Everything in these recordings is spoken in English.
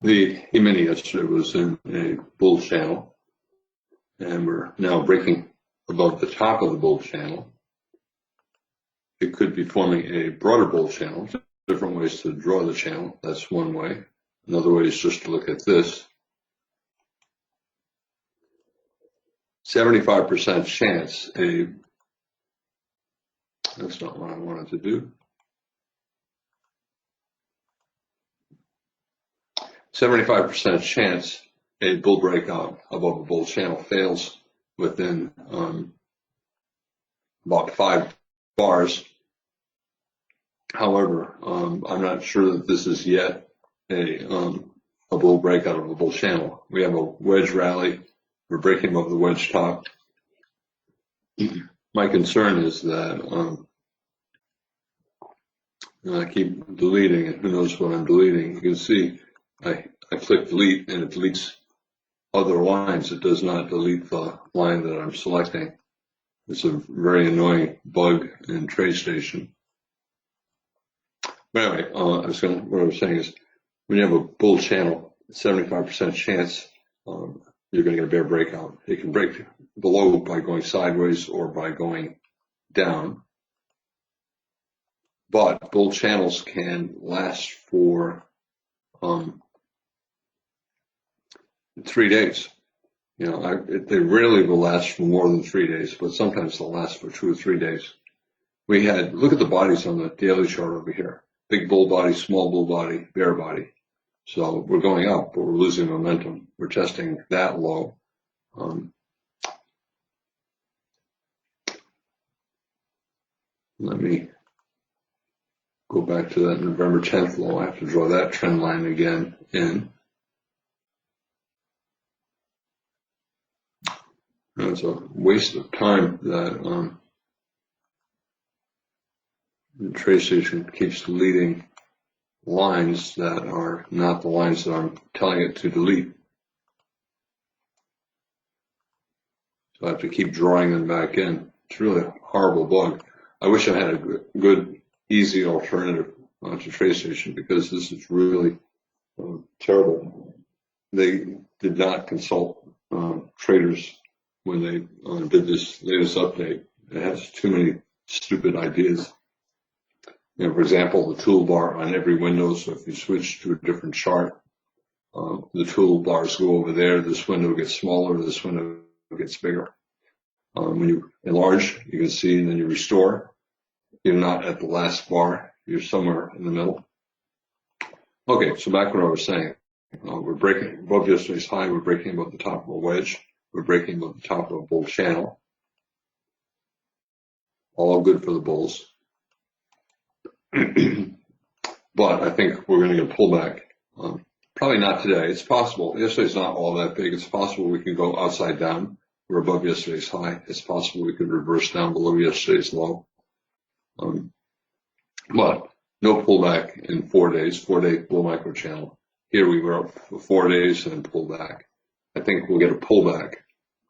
The E-mini yesterday was in a bull channel, and we're now breaking above the top of the bull channel. It could be forming a broader bull channel. Different ways to draw the channel. That's one way. Another way is just to look at this. 75% chance that's not what I wanted to do. 75% chance a bull breakout above a bull channel fails within about 5 bars. However, I'm not sure that this is yet a bull breakout of a bull channel. We have a wedge rally. We're breaking above the wedge top. My concern is that I keep deleting, and who knows what I'm deleting. You can see I click delete, and it deletes other lines. It does not delete the line that I'm selecting. It's a very annoying bug in TradeStation. But anyway, what I was saying is, when you have a bull channel, 75% chance you're going to get a bear breakout. It can break below by going sideways or by going down. But bull channels can last for 3 days. You know, they rarely will last for more than 3 days, but sometimes they'll last for 2 or 3 days. Look at the bodies on the daily chart over here. Big bull body, small bull body, bear body. So we're going up, but we're losing momentum. We're testing that low. Let me go back to that November 10th low. I have to draw that trend line again in. It's a waste of time that TradeStation keeps deleting lines that are not the lines that I'm telling it to delete. So I have to keep drawing them back in. It's really a horrible bug. I wish I had a good, easy alternative to TradeStation, because this is really terrible. They did not consult traders when they did this latest update. It has too many stupid ideas. You know, for example, the toolbar on every window. So if you switch to a different chart, the toolbars go over there. This window gets smaller. This window gets bigger. When you enlarge, you can see, and then you restore. You're not at the last bar. You're somewhere in the middle. Okay, so back what I was saying. We're breaking above yesterday's high. We're breaking above the top of a wedge. We're breaking above the top of a bull channel. All good for the bulls. But I think we're going to get a pullback. Probably not today. It's possible. Yesterday's not all that big. It's possible we can go outside down. We're above yesterday's high. It's possible we could reverse down below yesterday's low. But no pullback in 4 days, 4-day bull micro channel. Here we were up for 4 days and pulled back. I think we'll get a pullback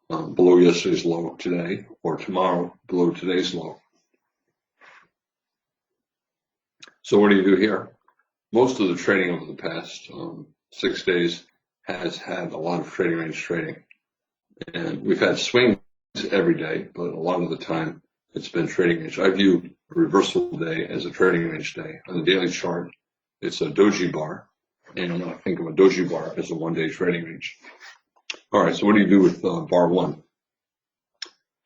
below yesterday's low today, or tomorrow below today's low. So what do you do here? Most of the trading over the past 6 days has had a lot of trading range trading. And we've had swings every day, but a lot of the time it's been trading range. I view a reversal day as a trading range day. On the daily chart, it's a doji bar. And I'm going to think of a doji bar as a 1-day trading range. All right, so what do you do with bar 1?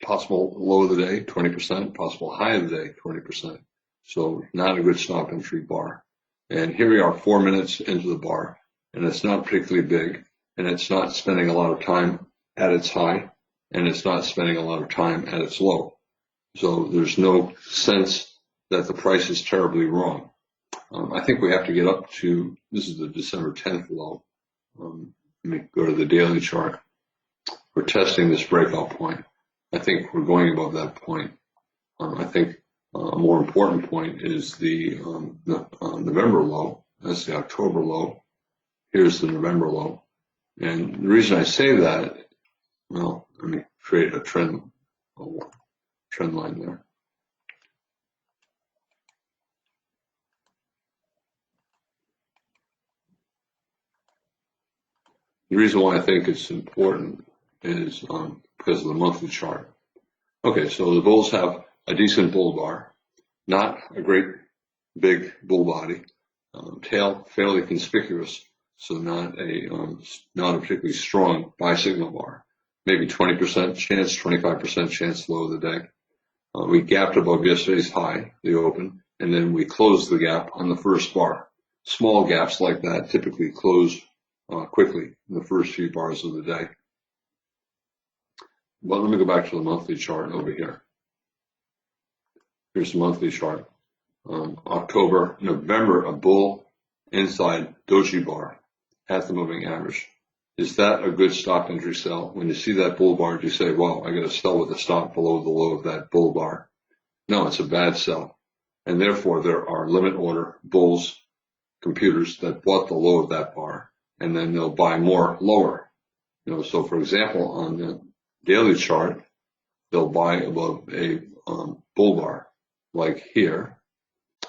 Possible low of the day, 20%. Possible high of the day, 20%. So not a good stop entry bar. And here we are 4 minutes into the bar, and it's not particularly big, and it's not spending a lot of time at its high, and it's not spending a lot of time at its low. So there's no sense that the price is terribly wrong. I think we have to get up to, this is the December 10th low. Let me go to the daily chart. We're testing this breakout point. I think we're going above that point. I think a more important point is the November low. That's the October low. Here's the November low. And the reason I say that, well, let me create a trend line there. The reason why I think it's important is because of the monthly chart. Okay, so the bulls have a decent bull bar, not a great big bull body, tail fairly conspicuous, so not a particularly strong buy signal bar. Maybe 20% chance, 25% chance low of the day. We gapped above yesterday's high, the open, and then we closed the gap on the first bar. Small gaps like that typically close quickly in the first few bars of the day. But let me go back to the monthly chart over here. Here's the monthly chart. October, November, a bull inside doji bar at the moving average. Is that a good stop entry sell? When you see that bull bar, do you say, well, I got to sell with a stop below the low of that bull bar? No, it's a bad sell. And therefore, there are limit order bulls computers that bought the low of that bar, and then they'll buy more lower. So for example, on the daily chart, they'll buy above a bull bar like here,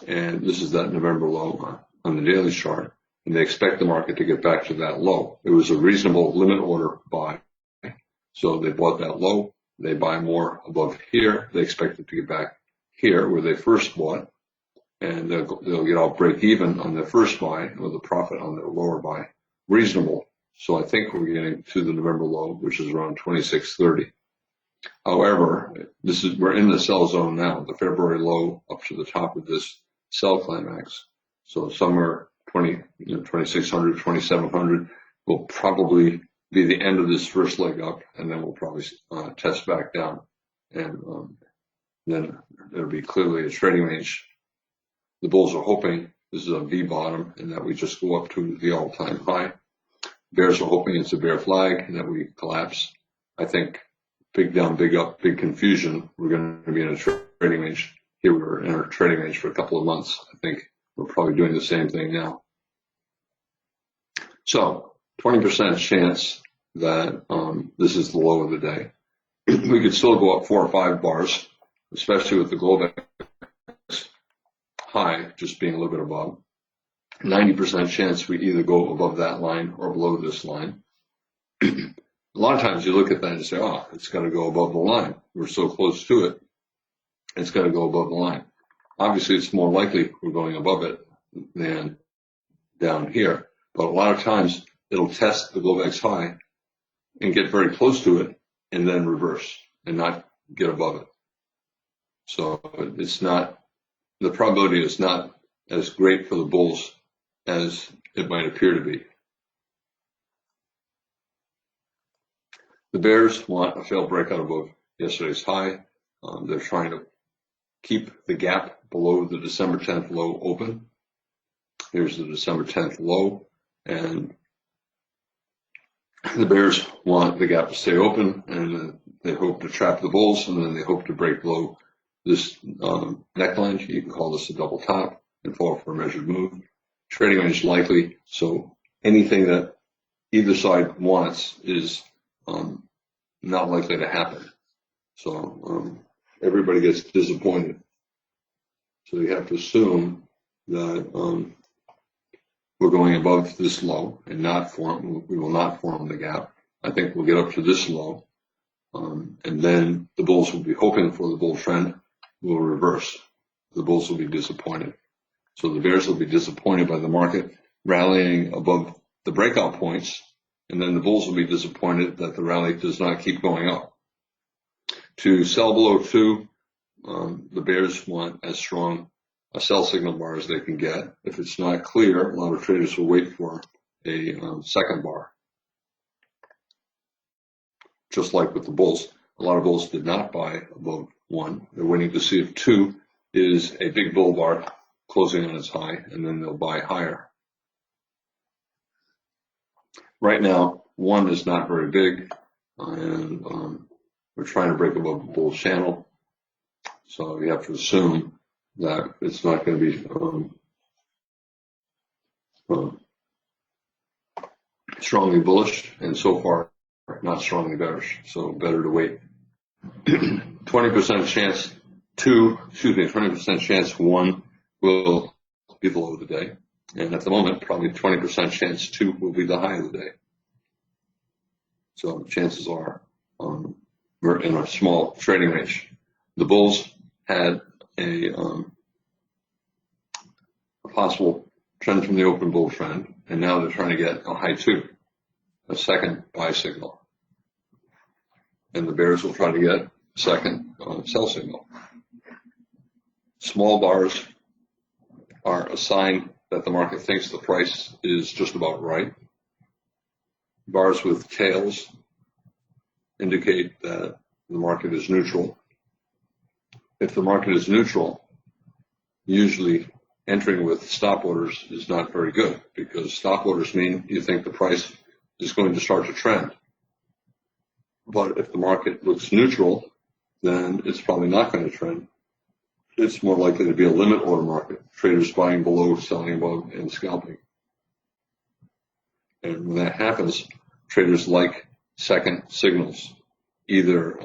and this is that November low on the daily chart, and they expect the market to get back to that low. It was a reasonable limit order buy, so they bought that low, they buy more above here, they expect it to get back here where they first bought, and they'll get out break even on their first buy or the profit on their lower buy. Reasonable. So I think we're getting to the November low, which is around 26.30. However, we're in the sell zone now, the February low up to the top of this sell climax. So somewhere 2600, 2700 will probably be the end of this first leg up, and then we'll probably test back down, and then there'll be clearly a trading range. The bulls are hoping this is a V bottom and that we just go up to the all-time high. Bears are hoping it's a bear flag and that we collapse. I think big down, big up, big confusion. We're going to be in a trading range. Here we were in our trading range for a couple of months. I think we're probably doing the same thing now. So 20% chance that this is the low of the day. We could still go up 4 or 5 bars, especially with the Globex high just being a little bit above. 90% chance we either go above that line or below this line. A lot of times you look at that and say, oh, it's got to go above the line. We're so close to it. It's got to go above the line. Obviously, it's more likely we're going above it than down here. But a lot of times it'll test the Globex high and get very close to it and then reverse and not get above it. So it's not, the probability is not as great for the bulls as it might appear to be. The bears want a failed breakout above yesterday's high. They're trying to keep the gap below the December 10th low open. Here's the December 10th low, and the bears want the gap to stay open, and they hope to trap the bulls, and then they hope to break below this neckline. You can call this a double top and fall for a measured move. Trading range likely, so anything that either side wants is not likely to happen. So everybody gets disappointed. So you have to assume that we're going above this low and we will not form the gap. I think we'll get up to this low, and then the bulls will be hoping for the bull trend will reverse. The bulls will be disappointed. So the bears will be disappointed by the market rallying above the breakout points, and then the bulls will be disappointed that the rally does not keep going up. To sell below 2, the bears want as strong a sell signal bar as they can get. If it's not clear, a lot of traders will wait for a second bar. Just like with the bulls, a lot of bulls did not buy above 1. They're waiting to see if 2 is a big bull bar closing on its high, and then they'll buy higher. Right now, 1 is not very big, and we're trying to break above the bull channel. So you have to assume that it's not going to be strongly bullish, and so far not strongly bearish. So better to wait. 20% chance 20% chance 1 will be the low of the day, and at the moment, probably 20% chance 2 will be the high of the day. So chances are we're in a small trading range. The bulls had a possible trend from the open bull trend, and now they're trying to get a high two, a second buy signal. And the bears will try to get a second sell signal. Small bars are a sign that the market thinks the price is just about right. Bars with tails indicate that the market is neutral. If the market is neutral, usually entering with stop orders is not very good, because stop orders mean you think the price is going to start to trend. But if the market looks neutral, then it's probably not going to trend. It's more likely to be a limit order market, traders buying below, selling above, and scalping. And when that happens, traders like second signals, either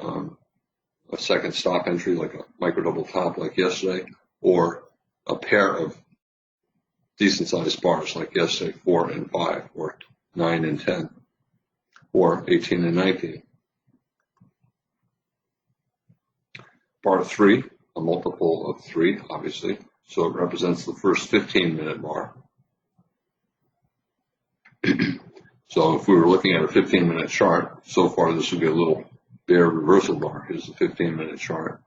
a second stop entry like a micro double top like yesterday, or a pair of decent sized bars like yesterday, 4 and 5, or 9 and 10, or 18 and 19. Bar 3, a multiple of 3, obviously, so it represents the first 15-minute bar. So if we were looking at a 15-minute chart, so far this would be a little bear reversal bar. Here's the 15-minute chart,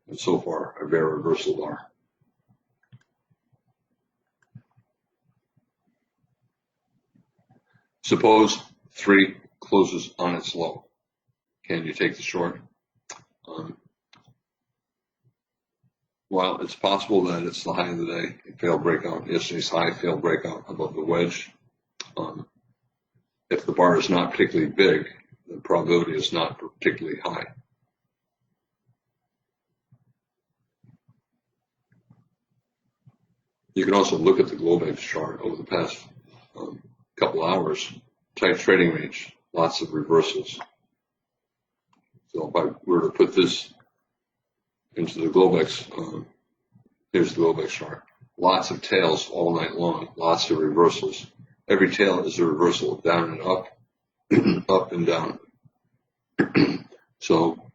and so far a bear reversal bar. Suppose 3 closes on its low. Can you take the short? While it's possible that it's the high of the day, failed breakout, yesterday's high, failed breakout above the wedge. If the bar is not particularly big, the probability is not particularly high. You can also look at the Globex chart over the past couple hours. Tight trading range, lots of reversals. So if I were to put this into the Globex, here's the Globex chart. Lots of tails all night long, lots of reversals. Every tail is a reversal, down and up, up and down. So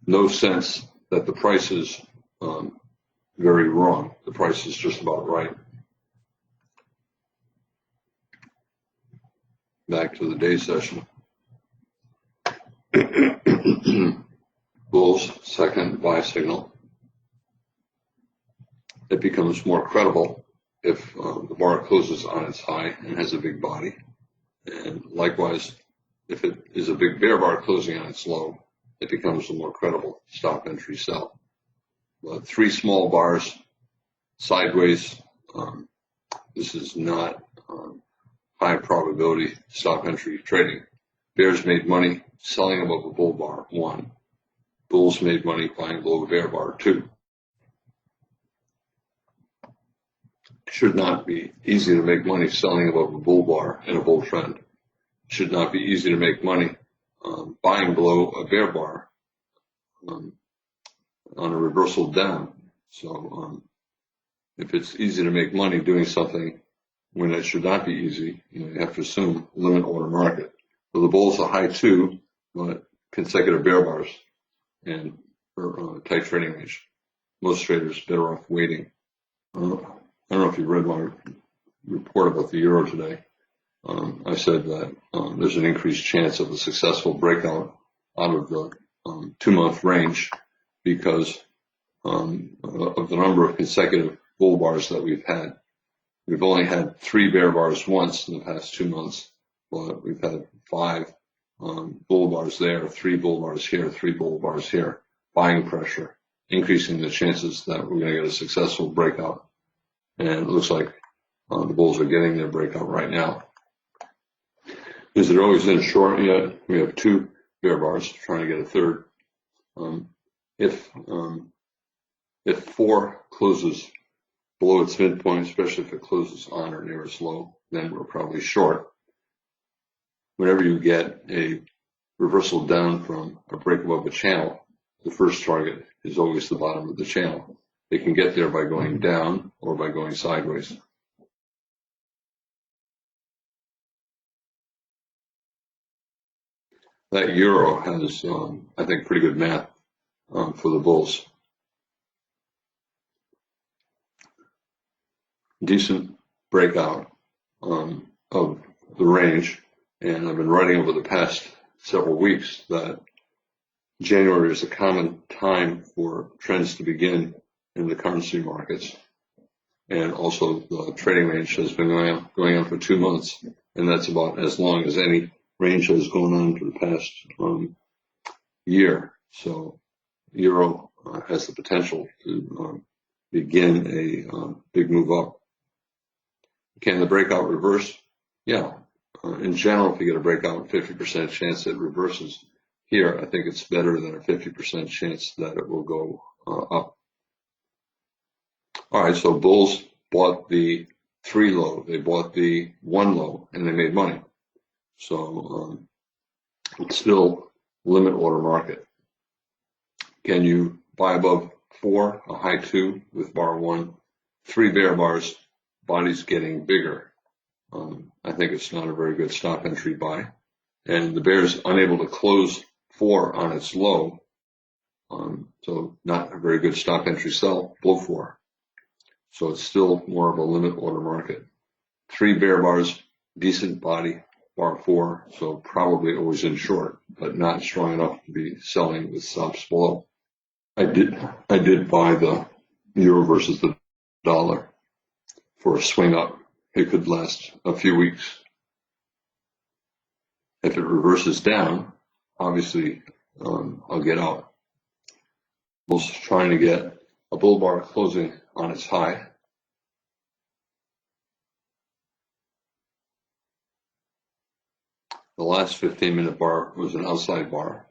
no sense that the price is very wrong. The price is just about right. Back to the day session. Bulls, second buy signal. It becomes more credible if the bar closes on its high and has a big body. And likewise, if it is a big bear bar closing on its low, it becomes a more credible stop entry sell. But 3 small bars sideways, this is not high probability stop entry trading. Bears made money selling above a bull bar, 1. Bulls made money buying below a bear bar, 2. Should not be easy to make money selling above a bull bar in a bull trend. Should not be easy to make money buying below a bear bar on a reversal down. So if it's easy to make money doing something when it should not be easy, you have to assume limit order market. So the bulls are high 2, but consecutive bear bars and tight trading range. Most traders better off waiting. I don't know if you read my report about the euro today. I said that there's an increased chance of a successful breakout out of the 2-month range because of the number of consecutive bull bars that we've had. We've only had 3 bear bars once in the past 2 months, but we've had 5 bull bars there, 3 bull bars here, 3 bull bars here. Buying pressure, increasing the chances that we're going to get a successful breakout. And it looks like the bulls are getting their breakout right now. Is it always in short yet? We have 2 bear bars trying to get a third. If 4 closes below its midpoint, especially if it closes on or near its low, then we're probably short. Whenever you get a reversal down from a break above a channel, the first target is always the bottom of the channel. It can get there by going down or by going sideways. That euro has, I think, pretty good math for the bulls. Decent breakout of the range, and I've been writing over the past several weeks that January is a common time for trends to begin in the currency markets. And also the trading range has been going on for 2 months, and that's about as long as any range has gone on for the past year. So euro has the potential to begin a big move up. Can the breakout reverse? Yeah. In general, if you get a breakout, 50% chance it reverses. Here, I think it's better than a 50% chance that it will go up. All right, so bulls bought the 3 low, they bought the 1 low, and they made money. So it's still limit order market. Can you buy above 4, a high 2 with bar 1, 3 bear bars, body's getting bigger? I think it's not a very good stop entry buy. And the bear's unable to close 4 on its low, so not a very good stop entry sell, below 4. So it's still more of a limit order market. 3 bear bars, decent body, bar 4, so probably always in short, but not strong enough to be selling with stops below. I did buy the euro versus the dollar for a swing up. It could last a few weeks. If it reverses down, obviously I'll get out. Bulls trying to get a bull bar closing on its high. The last 15-minute bar was an outside bar,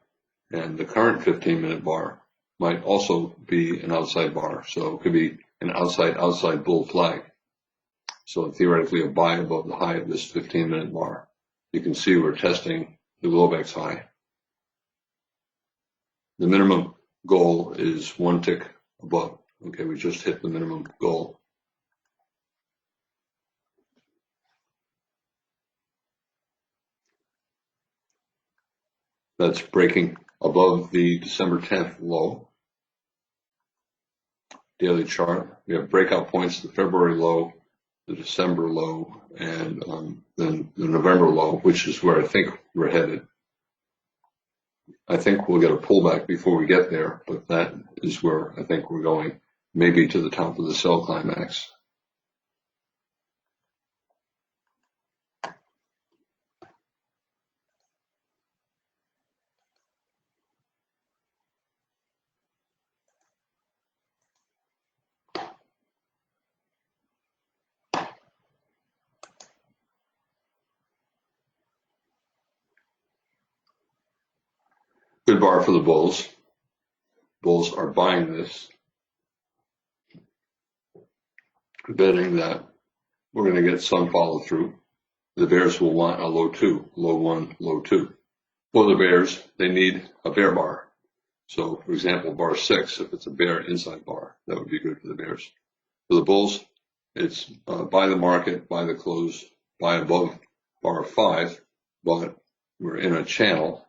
and the current 15-minute bar might also be an outside bar. So it could be an outside bull flag. So theoretically a buy above the high of this 15-minute bar. You can see we're testing the Globex high. The minimum goal is 1 tick above. Okay, we just hit the minimum goal. That's breaking above the December 10th low. Daily chart. We have breakout points, the February low, the December low, and then the November low, which is where I think we're headed. I think we'll get a pullback before we get there, but that is where I think we're going, maybe to the top of the sell climax. Good bar for the bulls. Bulls are buying this, betting that we're going to get some follow through. The bears will want a low 2, low 1, low 2. For the bears, they need a bear bar. So, for example, bar 6, if it's a bear inside bar, that would be good for the bears. For the bulls, it's buy the market, buy the close, buy above bar 5, but we're in a channel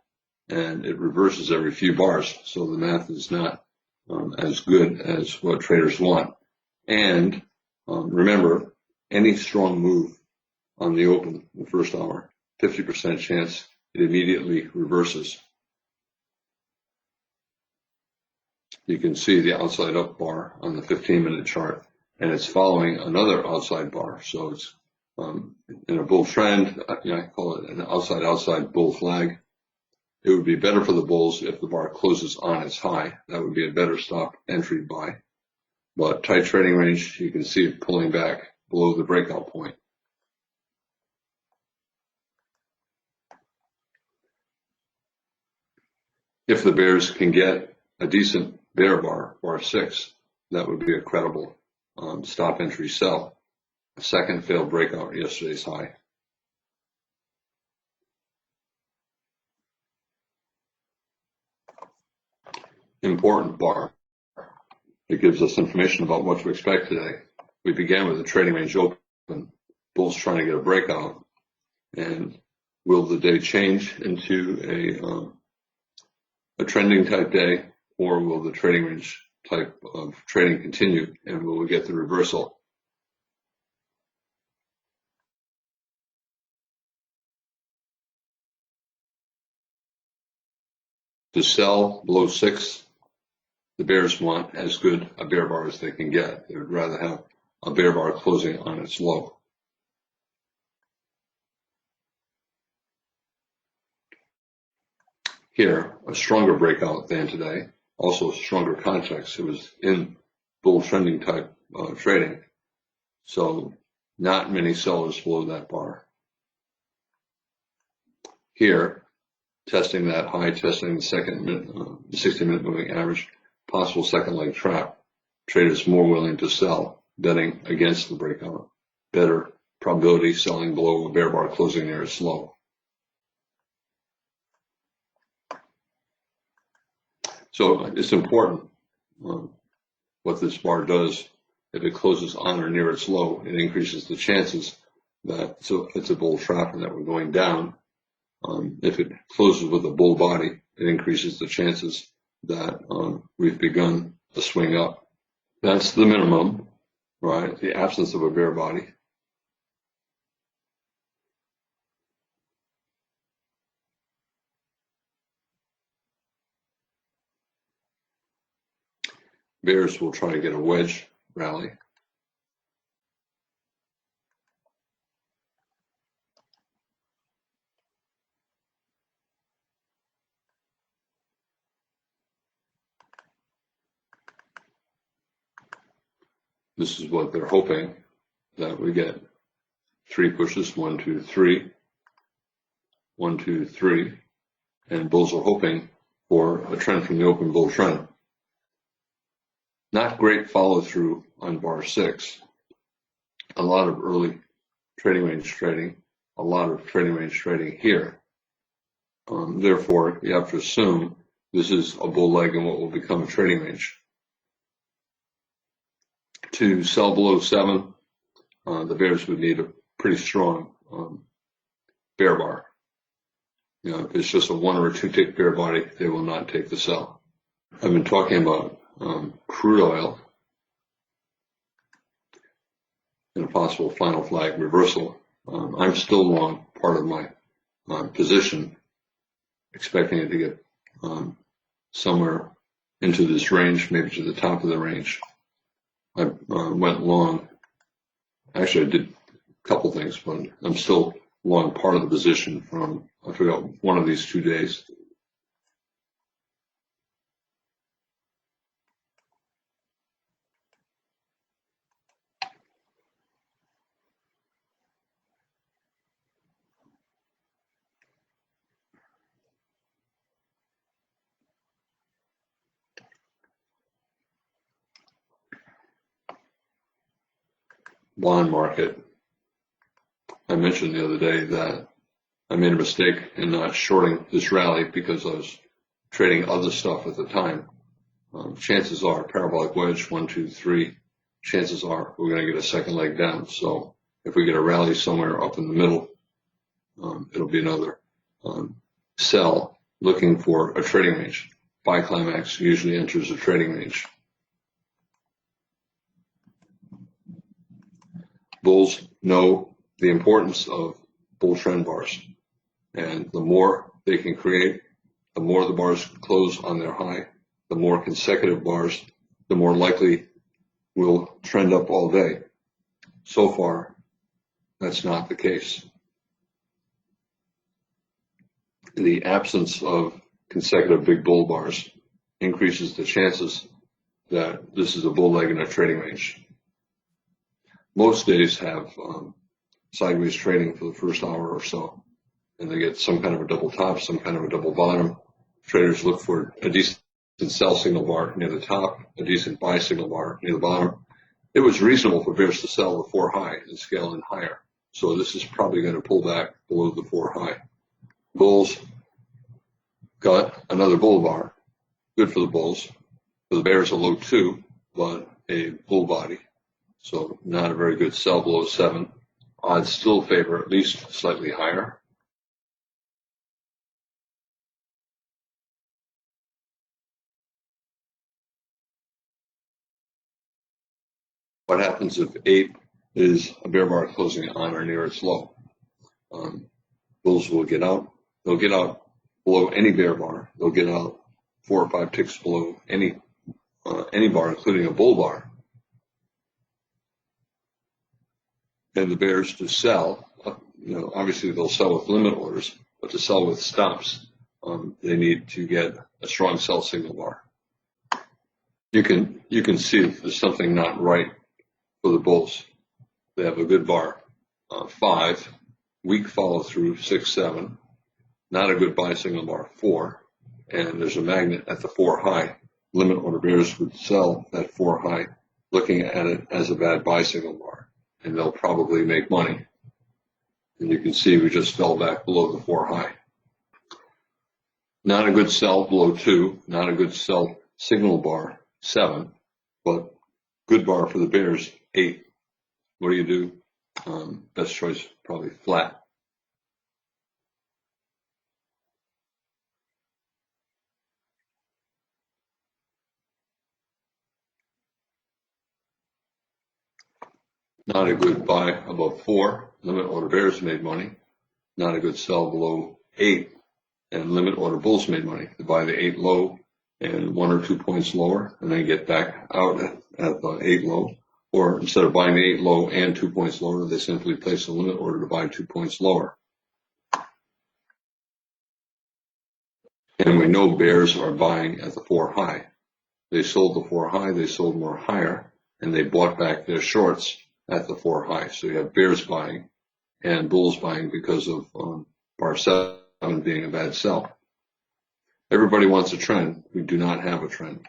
and it reverses every few bars. So the math is not as good as what traders want. And remember, any strong move on the open in the first hour, 50% chance it immediately reverses. You can see the outside up bar on the 15-minute chart, and it's following another outside bar. So it's in a bull trend, I call it an outside bull flag. It would be better for the bulls if the bar closes on its high. That would be a better stop entry buy. But tight trading range, you can see it pulling back below the breakout point. If the bears can get a decent bear bar, bar 6, that would be a credible stop entry sell. A second failed breakout yesterday's high. Important bar. It gives us information about what to expect today. We began with a trading range open, bulls trying to get a breakout, and Will the day change into a trending type day, or will the trading range type of trading continue, and will we get the reversal? To sell below 6, the bears want as good a bear bar as they can get. They would rather have a bear bar closing on its low. Here, a stronger breakout than today, also stronger context. It was in bull trending type trading, so not many sellers below that bar. Here, testing that high, testing the 60-minute moving average, possible second leg trap. Traders more willing to sell, betting against the breakout. Better probability selling below a bear bar closing near its low. So it's important what this bar does. If it closes on or near its low, it increases the chances that it's a bull trap and that we're going down. If it closes with a bull body, it increases the chances that we've begun a swing up. That's the minimum, right? The absence of a bear body. Bears will try to get a wedge rally. This is what they're hoping, that we get 3 pushes, 1, 2, 3, 1, 2, 3, and bulls are hoping for a trend from the open bull trend. Not great follow through on bar 6. A lot of early trading range trading, a lot of trading range trading here. Therefore, you have to assume this is a bull leg in what will become a trading range. To sell below 7, the bears would need a pretty strong bear bar. If it's just a 1 or a 2 tick bear body, they will not take the sell. I've been talking about crude oil and a possible final flag reversal. I'm still long part of my position, expecting it to get somewhere into this range, maybe to the top of the range. I went long. Actually, I did a couple things, but I'm still long part of the position from, I forgot, one of these 2 days. Bond market. I mentioned the other day that I made a mistake in not shorting this rally because I was trading other stuff at the time. Chances are parabolic wedge 1, 2, 3. Chances are we're going to get a second leg down. So if we get a rally somewhere up in the middle, it'll be another sell looking for a trading range. Buy climax usually enters a trading range. Bulls know the importance of bull trend bars, and the more they can create, the more the bars close on their high, the more consecutive bars, the more likely we'll trend up all day. So far, that's not the case. The absence of consecutive big bull bars increases the chances that this is a bull leg in a trading range. Most days have sideways trading for the first hour or so, and they get some kind of a double top, some kind of a double bottom. Traders look for a decent sell signal bar near the top, a decent buy signal bar near the bottom. It was reasonable for bears to sell the 4 high and scale in higher, so this is probably going to pull back below the 4 high. Bulls got another bull bar, good for the bulls. For the bears, a low 2, but a bull body. So not a very good sell below 7. Odds still favor at least slightly higher. What happens if 8 is a bear bar closing on or near its low? Bulls will get out. They'll get out below any bear bar. They'll get out 4 or 5 ticks below any bar, including a bull bar. And the bears to sell, obviously they'll sell with limit orders, but to sell with stops, they need to get a strong sell signal bar. You can see there's something not right for the bulls. They have a good bar, 5, weak follow through, 6, 7, not a good buy signal bar, 4, and there's a magnet at the 4 high. Limit order bears would sell that 4 high, looking at it as a bad buy signal bar, and they'll probably make money. And you can see we just fell back below the 4 high. Not a good sell below 2, not a good sell signal bar, 7, but good bar for the bears, 8. What do? Best choice, probably flat. Not a good buy above 4. Limit order bears made money. Not a good sell below 8. And limit order bulls made money. They buy the 8 low and 1 or 2 points lower, and then get back out at the 8 low. Or instead of buying the 8 low and 2 points lower, they simply place a limit order to buy 2 points lower. And we know bears are buying at the 4 high. They sold the 4 high, they sold more higher, and they bought back their shorts at the 4 high. So you have bears buying and bulls buying because of bar 7 being a bad sell. Everybody wants a trend. We do not have a trend.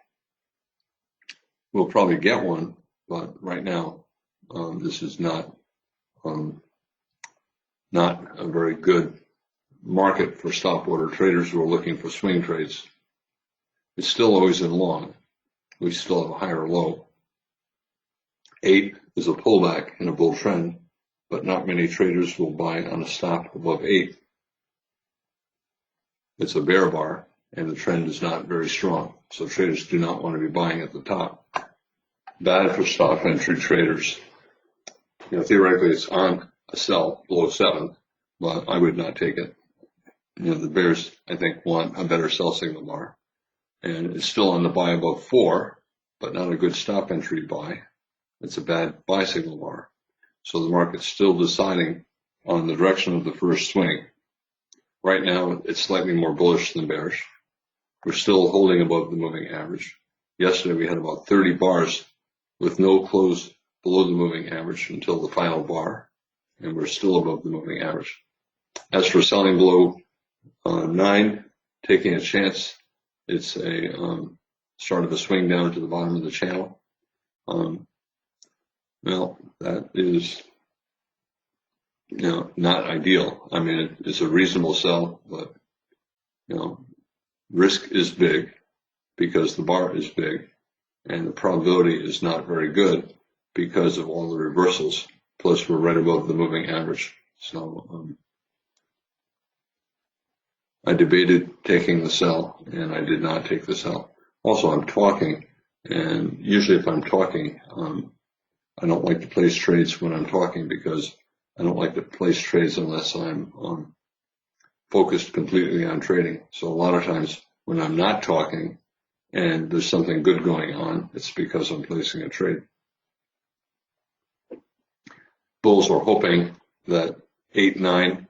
We'll probably get one, but right now this is not a very good market for stop order traders who are looking for swing trades. It's still always in long. We still have a higher low. 8 is a pullback in a bull trend, but not many traders will buy on a stop above 8. It's a bear bar, and the trend is not very strong, so traders do not want to be buying at the top. Bad for stop entry traders. Theoretically, it's on a sell below 7, but I would not take it. The bears, I think, want a better sell signal bar, and it's still on the buy above 4, but not a good stop entry buy. It's a bad buy signal bar. So the market's still deciding on the direction of the first swing. Right now, it's slightly more bullish than bearish. We're still holding above the moving average. Yesterday, we had about 30 bars with no close below the moving average until the final bar, and we're still above the moving average. As for selling below 9, taking a chance, it's a start of a swing down to the bottom of the channel. Well, that is not ideal. I mean, it's a reasonable sell, but risk is big because the bar is big, and the probability is not very good because of all the reversals. Plus, we're right above the moving average. So I debated taking the sell, and I did not take the sell. Also, I'm talking, and usually if I'm talking, I don't like to place trades when I'm talking because I don't like to place trades unless I'm focused completely on trading. So a lot of times when I'm not talking and there's something good going on, it's because I'm placing a trade. Bulls are hoping that 8, 9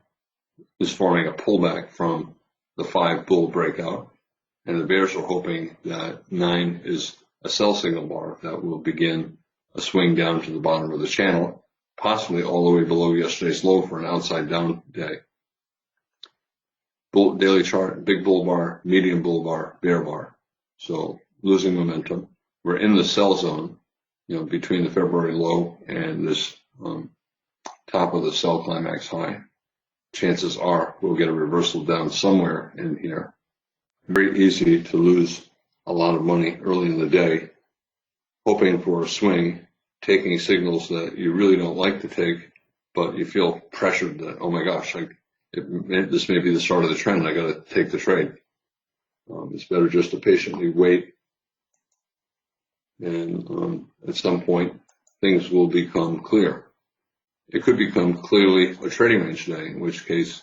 is forming a pullback from the 5 bull breakout, and the bears are hoping that 9 is a sell signal bar that will begin a swing down to the bottom of the channel, possibly all the way below yesterday's low for an outside down day. Daily chart, big bull bar, medium bull bar, bear bar. So losing momentum. We're in the sell zone, between the February low and this top of the sell climax high. Chances are we'll get a reversal down somewhere in here. Very easy to lose a lot of money early in the day, hoping for a swing, taking signals that you really don't like to take, but you feel pressured that, oh my gosh, this may be the start of the trend. I got to take the trade. It's better just to patiently wait, and at some point things will become clear. It could become clearly a trading range day, in which case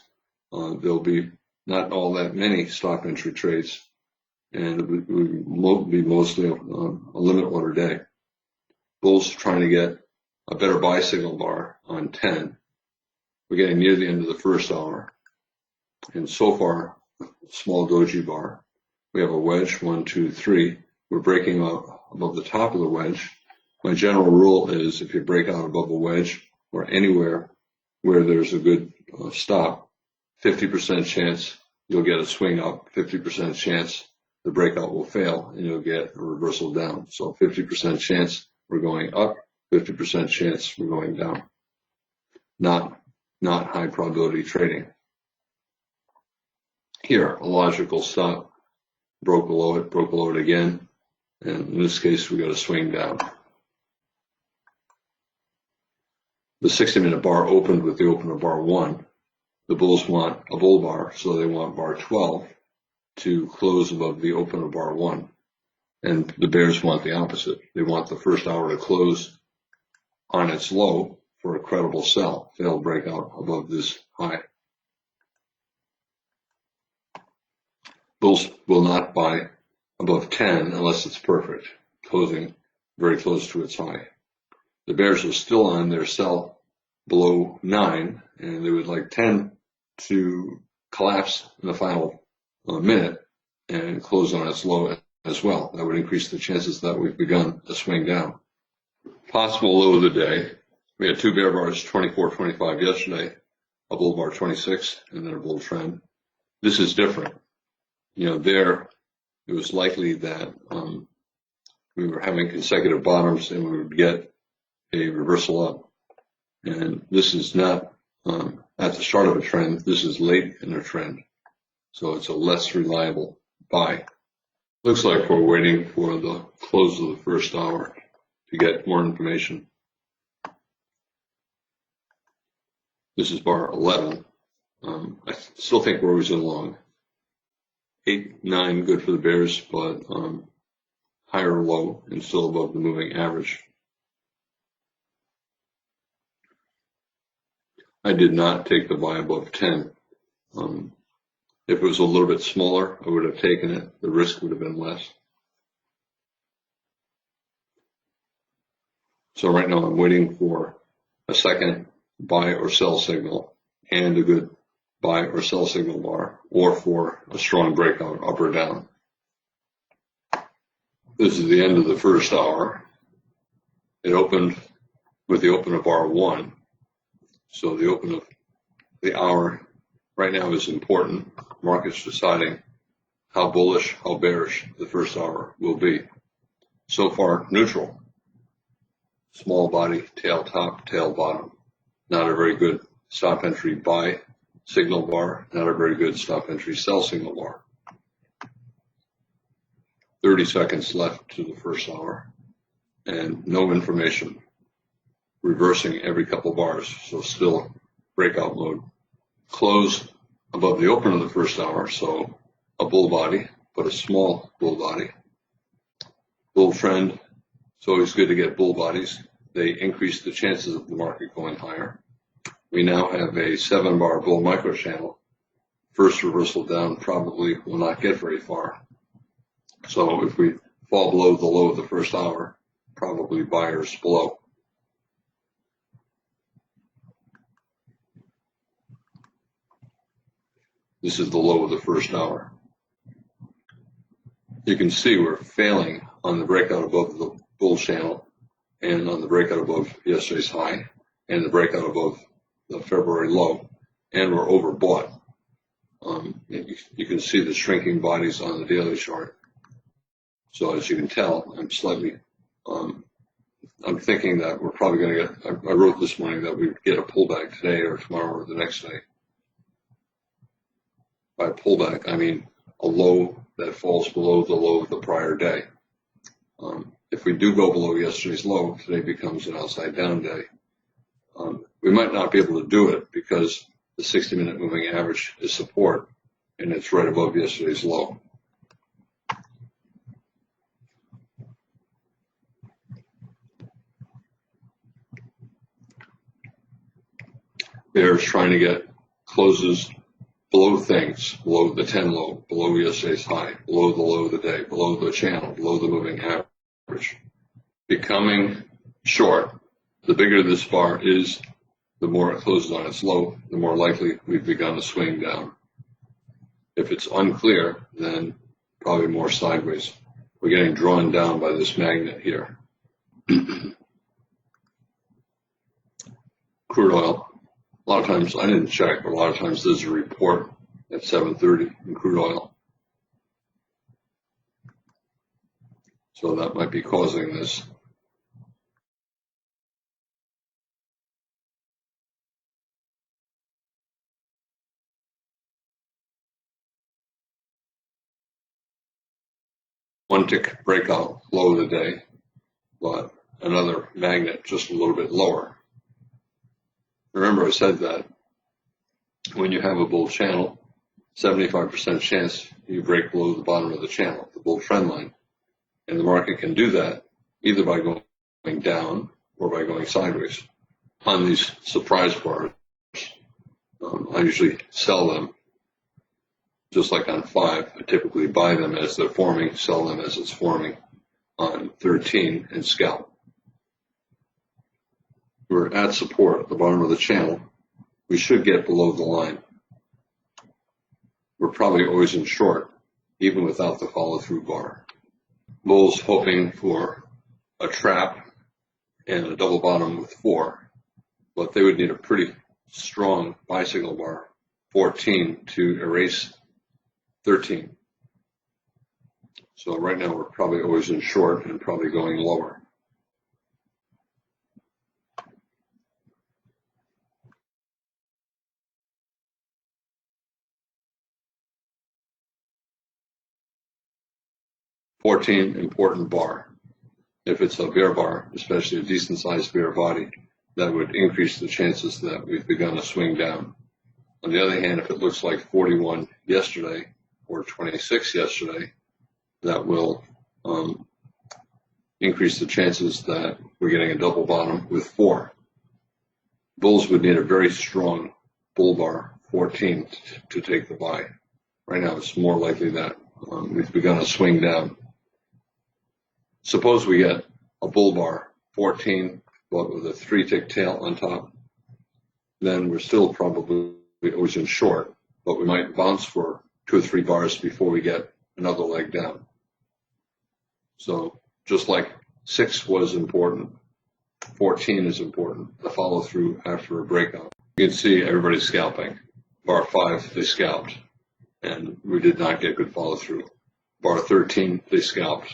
there'll be not all that many stop entry trades, and it will be mostly a limit order day. Bulls trying to get a better buy signal bar on 10. We're getting near the end of the first hour, and so far, small doji bar. We have a wedge, 1, 2, 3. We're breaking up above the top of the wedge. My general rule is if you break out above a wedge or anywhere where there's a good stop, 50% chance you'll get a swing up, 50% chance the breakout will fail and you'll get a reversal down. So 50% chance we're going up, 50% chance we're going down. Not high probability trading. Here, a logical stop, broke below it again, and in this case we got a swing down. The 60-minute bar opened with the open of bar 1. The bulls want a bull bar, so they want bar 12 to close above the open of bar 1. And the bears want the opposite. They want the first hour to close on its low for a credible sell. They'll break out above this high. Bulls will not buy above 10 unless it's perfect, closing very close to its high. The bears are still on their sell below 9, and they would like 10 to collapse in the final minute and close on its low as well. That would increase the chances that we've begun a swing down. Possible low of the day. We had two bear bars, 24.25 yesterday, a bull bar 26, and then a bull trend. This is different. There it was likely that we were having consecutive bottoms and we would get a reversal up. And this is not at the start of a trend. This is late in a trend. So it's a less reliable buy. Looks like we're waiting for the close of the first hour to get more information. This is bar 11. I still think we're always in long. 8, 9 good for the bears, but higher or low and still above the moving average. I did not take the buy above 10. If it was a little bit smaller, I would have taken it. The risk would have been less. So right now I'm waiting for a second buy or sell signal and a good buy or sell signal bar, or for a strong breakout up or down. This is the end of the first hour. It opened with the open of bar 1. So the open of the hour right now is important. Market's deciding how bullish, how bearish the first hour will be. So far, neutral. Small body, tail top, tail bottom. Not a very good stop entry buy signal bar, not a very good stop entry sell signal bar. 30 seconds left to the first hour and no information. Reversing every couple bars, so still breakout mode. Close above the open of the first hour, so a bull body, but a small bull body. Bull trend, it's always good to get bull bodies. They increase the chances of the market going higher. We now have a 7-bar bull micro channel. First reversal down probably will not get very far. So if we fall below the low of the first hour, probably buyers below. This is the low of the first hour. You can see we're failing on the breakout above the bull channel and on the breakout above yesterday's high and the breakout above the February low, and we're overbought. You can see the shrinking bodies on the daily chart. So as you can tell, I'm thinking that we're probably going to get, I wrote this morning that we'd get a pullback today or tomorrow or the next day. By pullback, I mean a low that falls below the low of the prior day. If we do go below yesterday's low, today becomes an outside down day. We might not be able to do it because the 60-minute moving average is support and it's right above yesterday's low. bears trying to get closes below things, below the 10 low, below yesterday's high, below the low of the day, below the channel, below the moving average. Becoming short, the bigger this bar is, the more it closes on its low, the more likely we've begun to swing down. If it's unclear, then probably more sideways. We're getting drawn down by this magnet here. Crude oil. A lot of times, I didn't check, but a lot of times there's a report at 7:30 in crude oil. So that might be causing this. One tick breakout low of the day, but another magnet just a little bit lower. Remember I said that when you have a bull channel, 75% chance you break below the bottom of the channel, the bull trend line. And the market can do that either by going down or by going sideways. On these surprise bars, I usually sell them just like on 5. I typically buy them as they're forming, sell them as it's forming on 13 and scalp. We're at support at the bottom of the channel. We should get below the line. We're probably always in short, even without the follow-through bar. Bulls hoping for a trap and a double bottom with 4, but they would need a pretty strong buy signal bar, 14, to erase 13. So right now we're probably always in short and probably going lower. $14, important bar. If it's a bear bar, especially a decent sized bear body, that would increase the chances that we've begun to swing down. On the other hand, if it looks like 41 yesterday or 26 yesterday, that will increase the chances that we're getting a double bottom with 4. Bulls would need a very strong bull bar, 14, to take the buy. Right now, it's more likely that we've begun to swing down. Suppose we get a bull bar, 14, but with a 3-tick tail on top, then we're still probably always in short, but we might bounce for 2 or 3 bars before we get another leg down. So just like 6 was important, 14 is important, the follow through after a breakout. You can see everybody's scalping. Bar 5, they scalped, and we did not get good follow through. Bar 13, they scalped,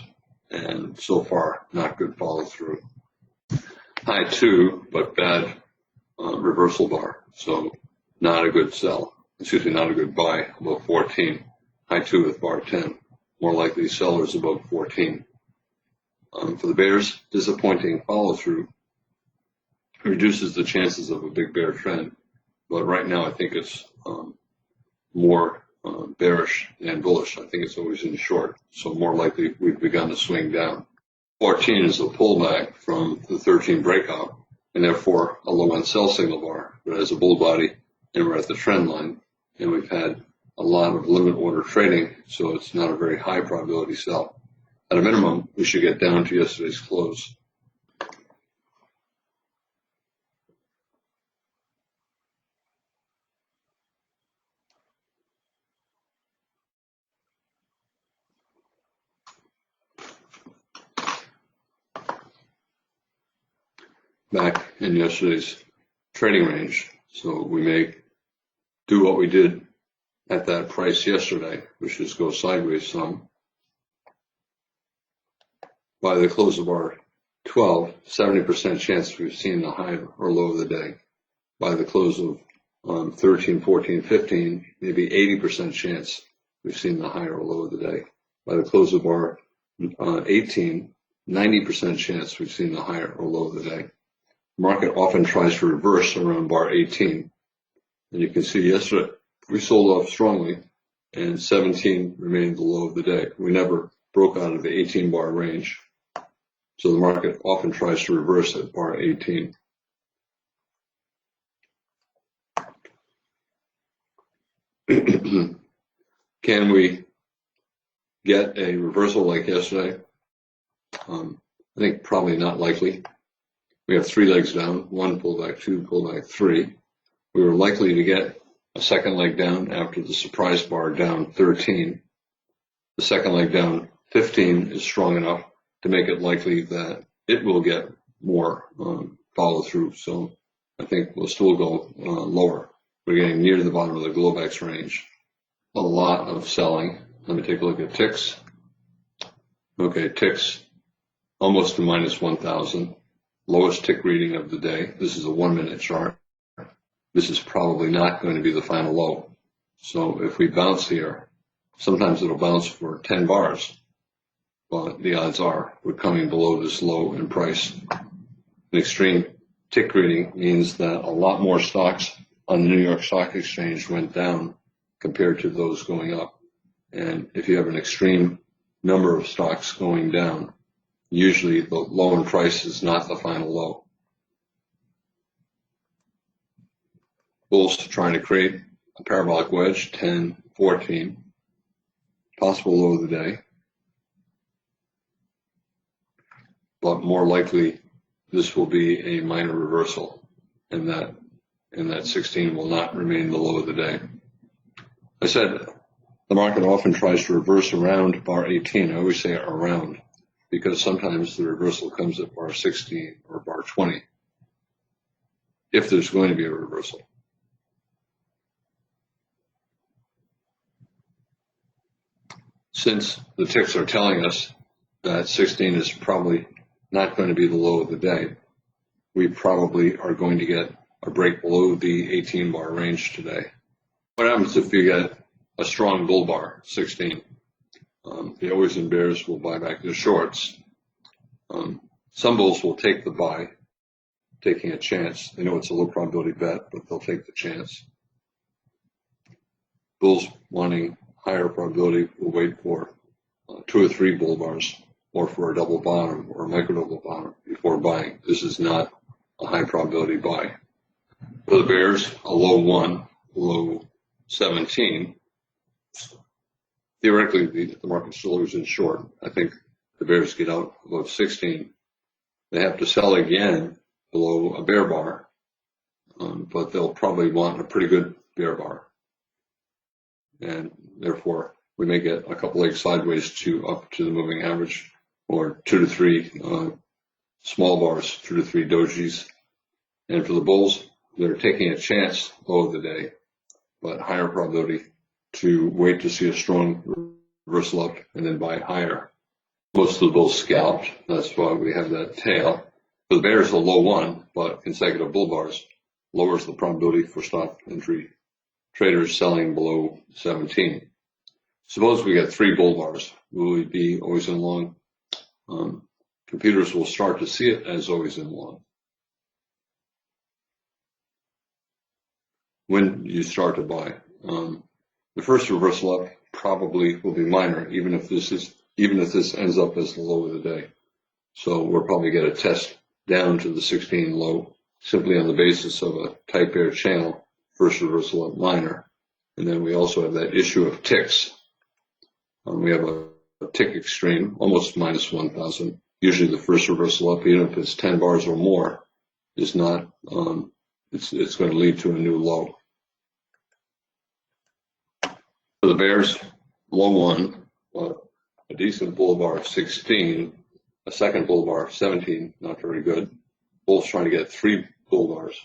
and so far, not good follow through. High 2, but bad reversal bar, so not a good sell. Excuse me, not a good buy above 14. High 2 with bar 10, more likely sellers above 14. For the bears, disappointing follow through reduces the chances of a big bear trend, but right now I think it's more bearish than bullish. I think it's always in short, so more likely we've begun to swing down. 14 is a pullback from the 13 breakout, and therefore a low end sell signal bar, but as a bull body, and we're at the trend line, and we've had a lot of limit order trading, so it's not a very high probability sell. At a minimum, we should get down to yesterday's close. Back in yesterday's trading range, so we may do what we did at that price yesterday, which is go sideways some. By the close of our 12, 70% chance we've seen the high or low of the day. By the close of 13, 14, 15, maybe 80% chance we've seen the high or low of the day. By the close of our 18, 90% chance we've seen the high or low of the day. The market often tries to reverse around bar 18. And you can see yesterday we sold off strongly, and 17 remained the low of the day. We never broke out of the 18 bar range. So the market often tries to reverse at bar 18. Can we get a reversal like yesterday? I think probably not likely. We have 3 legs down, 1 pullback, 2 pullback, 3. We were likely to get a second leg down after the surprise bar down 13. The second leg down 15 is strong enough to make it likely that it will get more follow through. So I think we'll still go lower. We're getting near the bottom of the Globex range. A lot of selling. Let me take a look at ticks. Okay, ticks almost to minus 1,000. Lowest tick reading of the day. This is a 1-minute chart. This is probably not going to be the final low. So if we bounce here, sometimes it'll bounce for 10 bars, but the odds are we're coming below this low in price. An extreme tick reading means that a lot more stocks on the New York Stock Exchange went down compared to those going up. And if you have an extreme number of stocks going down, usually the low in price is not the final low. Bulls trying to create a parabolic wedge, 10, 14, possible low of the day. But more likely, this will be a minor reversal, and that 16 will not remain the low of the day. I said the market often tries to reverse around bar 18. I always say around, because sometimes the reversal comes at bar 16 or bar 20, if there's going to be a reversal. Since the ticks are telling us that 16 is probably not going to be the low of the day, we probably are going to get a break below the 18 bar range today. What happens if you get a strong bull bar, 16? The always in bears will buy back their shorts. Some bulls will take the buy, taking a chance. They know it's a low probability bet, but they'll take the chance. Bulls wanting higher probability will wait for 2 or 3 bull bars, or for a double bottom or a micro double bottom before buying. This is not a high probability buy. For the bears, a low 1, low 17. Theoretically, the market still is in short. I think the bears get out above 16. They have to sell again below a bear bar, but they'll probably want a pretty good bear bar. And therefore, we may get a couple legs sideways to up to the moving average, or 2 to 3 small bars, 2 to 3 dojis. And for the bulls, they're taking a chance low of the day, but higher probability to wait to see a strong reversal up and then buy higher. Most of the bulls scalped. That's why we have that tail. For the bears, a low 1, but consecutive bull bars lowers the probability for stop entry traders selling below 17. Suppose we get 3 bull bars. Will we be always in long? Computers will start to see it as always in long. When you start to buy, the first reversal up probably will be minor, even if this ends up as the low of the day. So we'll probably get a test down to the 16 low, simply on the basis of a type bear channel, first reversal up minor. And then we also have that issue of ticks. We have a tick extreme, almost minus 1,000. Usually the first reversal up, even if it's 10 bars or more, is not, it's going to lead to a new low. For the bears, low 1, a decent bull bar of 16, a second bull bar of 17, not very good. Bulls trying to get 3 bull bars,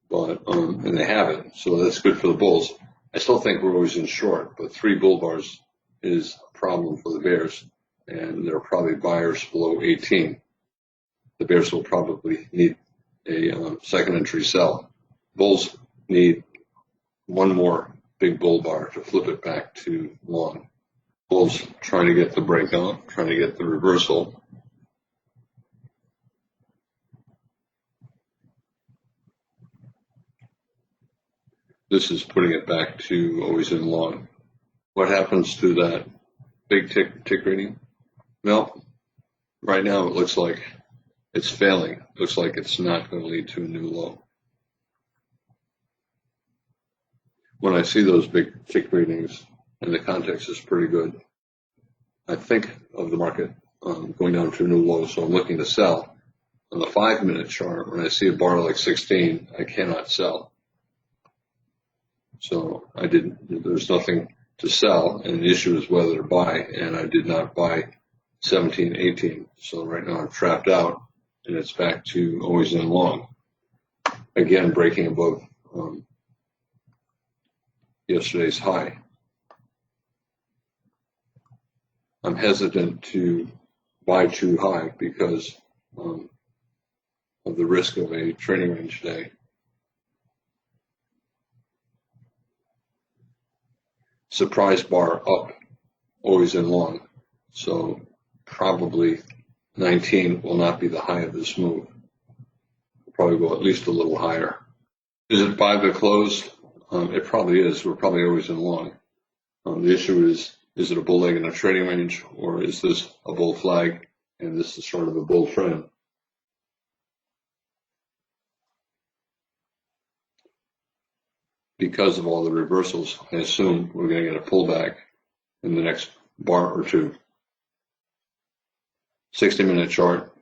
but and they have it, so that's good for the bulls. I still think we're always in short, but 3 bull bars is a problem for the bears, and there are probably buyers below 18. The bears will probably need a second entry sell. Bulls need 1 more big bull bar to flip it back to long. Bulls trying to get the breakout, trying to get the reversal. This is putting it back to always in long. What happens to that big tick reading? Well, right now it looks like it's failing. It looks like it's not going to lead to a new low. when I see those big tick readings and the context is pretty good, I think of the market going down to a new low, so I'm looking to sell. On the 5-minute chart, when I see a bar like 16, I cannot sell. So there's nothing to sell, and the issue is whether to buy, and I did not buy 17, 18. So right now I'm trapped out, and it's back to always in long. Again, breaking above yesterday's high. I'm hesitant to buy too high because of the risk of a trading range day. Surprise bar up, always in long. So probably 19 will not be the high of this move. We'll probably go at least a little higher. Is it by the close? It probably is. We're probably always in long. The issue is it a bull leg in a trading range, or is this a bull flag and this is sort of a bull trend? Because of all the reversals, I assume we're going to get a pullback in the next bar or two. 60-minute chart,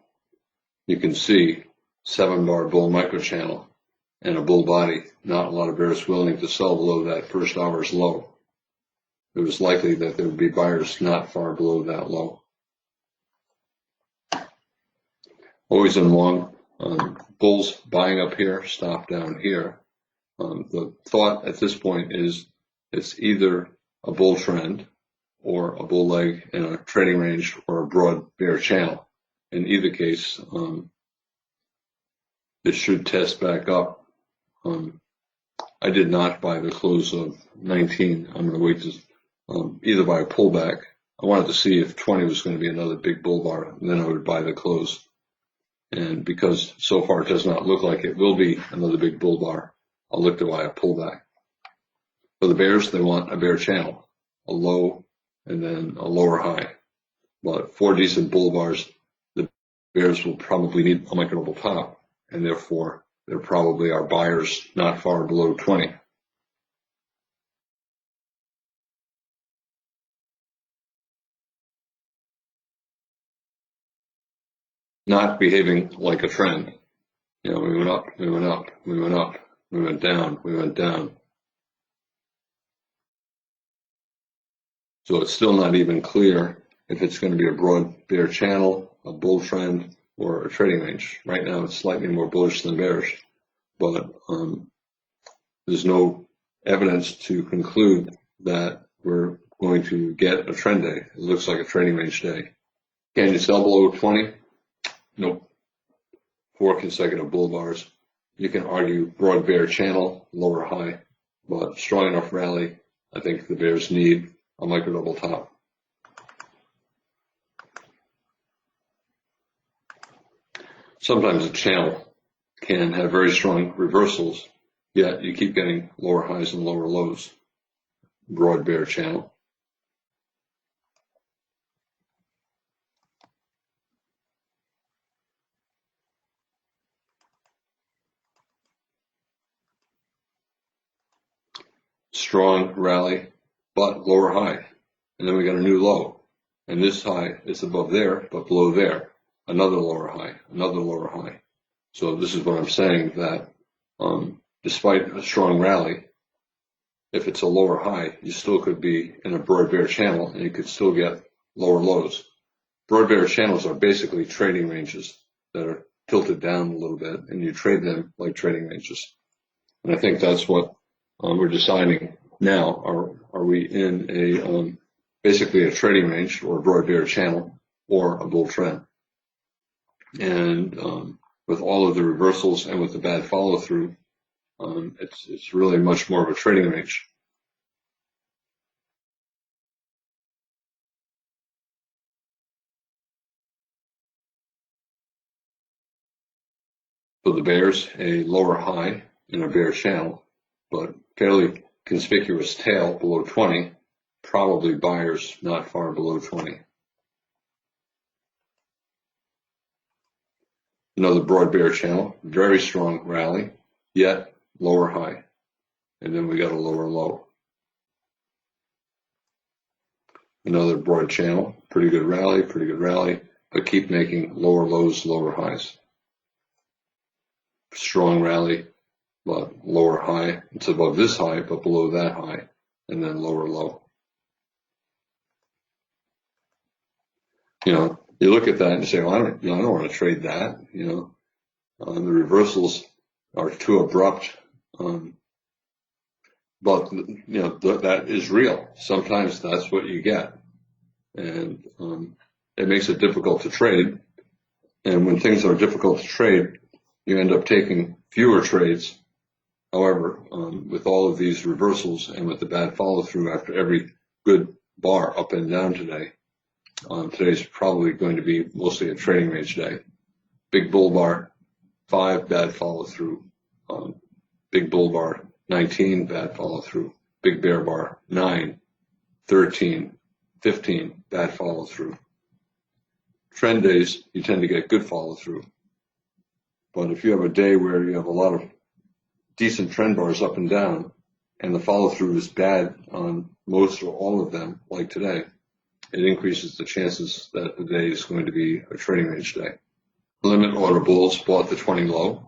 you can see 7-bar bull microchannel and a bull body. Not a lot of bears willing to sell below that first hour's low. It was likely that there would be buyers not far below that low. Always in long. Bulls buying up here, stop down here. The thought at this point is it's either a bull trend or a bull leg in a trading range or a broad bear channel. In either case, this should test back up. I did not buy the close of 19. I'm going to wait to either buy a pullback. I wanted to see if 20 was going to be another big bull bar, and then I would buy the close. And because so far it does not look like it will be another big bull bar, I'll look to buy a pullback. For the bears, they want a bear channel, a low and then a lower high. But 4 decent bull bars, the bears will probably need a micro double top, and therefore there probably are buyers not far below 20. Not behaving like a trend. We went up, we went up, we went up, we went down, we went down. So it's still not even clear if it's going to be a broad bear channel, a bull trend, or a trading range. Right now it's slightly more bullish than bearish, but there's no evidence to conclude that we're going to get a trend day. It looks like a trading range day. Can you sell below 20? Nope. 4 consecutive bull bars. You can argue broad bear channel, lower high, but strong enough rally. I think the bears need a micro double top. Sometimes a channel can have very strong reversals, yet you keep getting lower highs and lower lows. Broad bear channel. Strong rally, but lower high. And then we got a new low. And this high is above there, but below there. Another lower high, another lower high. So this is what I'm saying, that despite a strong rally, if it's a lower high, you still could be in a broad bear channel and you could still get lower lows. Broad bear channels are basically trading ranges that are tilted down a little bit, and you trade them like trading ranges. And I think that's what we're deciding now. Are we in a basically a trading range or a broad bear channel or a bull trend? And with all of the reversals and with the bad follow through, it's really much more of a trading range. For the bears, a lower high in a bear channel, but fairly conspicuous tail below 20, probably buyers not far below 20. Another broad bear channel, very strong rally, yet lower high. and then we got a lower low. Another broad channel, pretty good rally, but keep making lower lows, lower highs. Strong rally, but lower high. It's above this high, but below that high, and then lower low. You look at that and say, well, I don't want to trade that. The reversals are too abrupt. But that is real. Sometimes that's what you get, and it makes it difficult to trade. And when things are difficult to trade, you end up taking fewer trades. However, with all of these reversals and with the bad follow through after every good bar up and down today, today's probably going to be mostly a trading range day. Big bull bar, 5, bad follow through. Big bull bar, 19, bad follow through. Big bear bar, 9, 13, 15, bad follow through. Trend days, you tend to get good follow through. But if you have a day where you have a lot of decent trend bars up and down, and the follow through is bad on most or all of them, like today, it increases the chances that the day is going to be a trading range day. Limit order bulls bought the 20 low,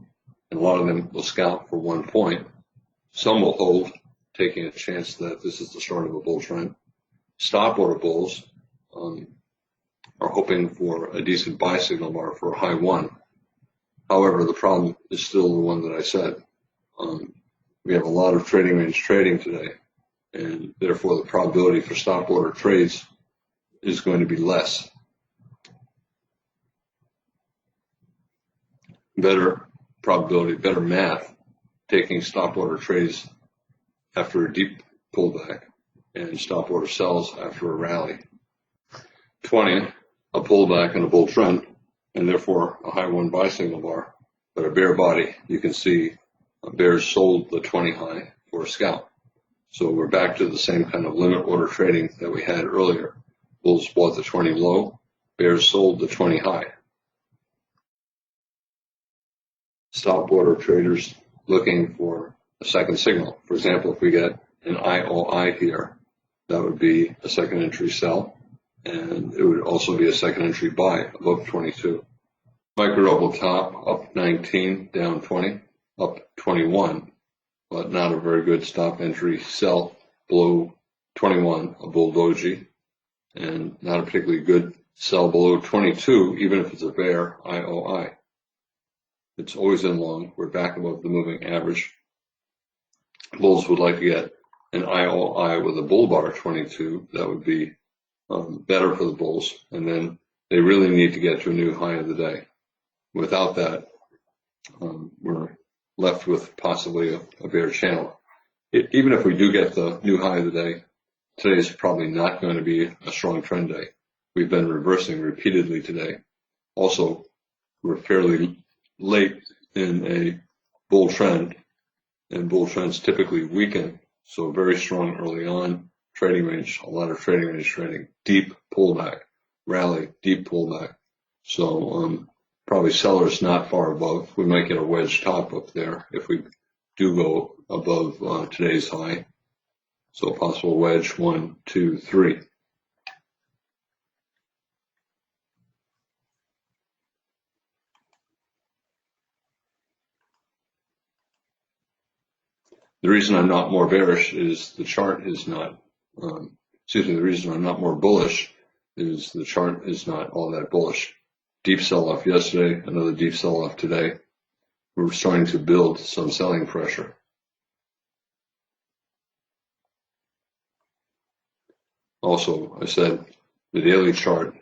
and a lot of them will scalp for 1 point. Some will hold, taking a chance that this is the start of a bull trend. Stop order bulls are hoping for a decent buy signal bar for a high 1. However, the problem is still the one that I said. We have a lot of trading range trading today, and therefore the probability for stop order trades is going to be less. Better probability, better math, taking stop order trades after a deep pullback and stop order sells after a rally. 20, a pullback and a bull trend, and therefore a high 1 buy signal bar, but a bear body. You can see bears sold the 20 high for a scalp. So we're back to the same kind of limit order trading that we had earlier. Bulls bought the 20 low, bears sold the 20 high. Stop order traders looking for a second signal. For example, if we get an IOI here, that would be a second entry sell, and it would also be a second entry buy above 22. Micro double top up 19, down 20, up 21, but not a very good stop entry sell below 21, a bull doji, and not a particularly good sell below 22, even if it's a bear IOI. It's always in long. We're back above the moving average. Bulls would like to get an IOI with a bull bar 22. That would be better for the bulls, and then they really need to get to a new high of the day. Without that, we're left with possibly a bear channel. Even if we do get the new high of the day, today is probably not going to be a strong trend day. We've been reversing repeatedly today. Also, we're fairly late in a bull trend, and bull trends typically weaken, so very strong early on. Trading range, a lot of trading range trading, deep pullback, rally, deep pullback. So probably sellers not far above. We might get a wedge top up there if we do go above today's high. So possible wedge 1, 2, 3. The reason I'm not more bearish is the chart is not, the reason I'm not more bullish is the chart is not all that bullish. Deep sell-off yesterday, another deep sell-off today. We're starting to build some selling pressure. Also, I said the daily chart,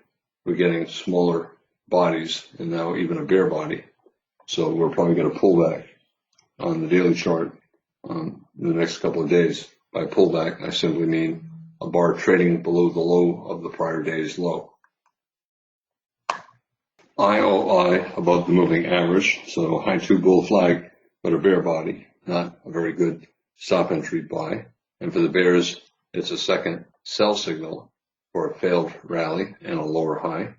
we're getting smaller bodies and now even a bear body. So we're probably going to pull back on the daily chart in the next couple of days. By pullback, I simply mean a bar trading below the low of the prior day's low. IOI above the moving average, so high 2 bull flag, but a bear body, not a very good stop entry buy. And for the bears, it's a second sell signal for a failed rally and a lower high,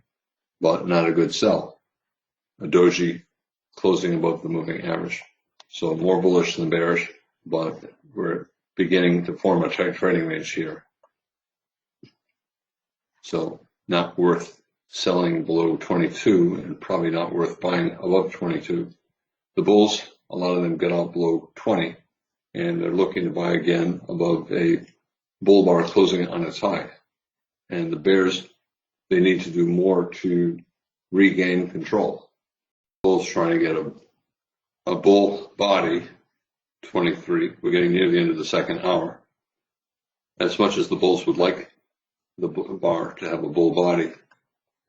but not a good sell. A doji closing above the moving average. So more bullish than bearish, but we're beginning to form a tight trading range here. So not worth selling below 22 and probably not worth buying above 22. The bulls, a lot of them get out below 20 and they're looking to buy again above a bull bar closing on its high. And the bears, they need to do more to regain control. Bulls trying to get a bull body, 23. We're getting near the end of the second hour. As much as the bulls would like the bar to have a bull body,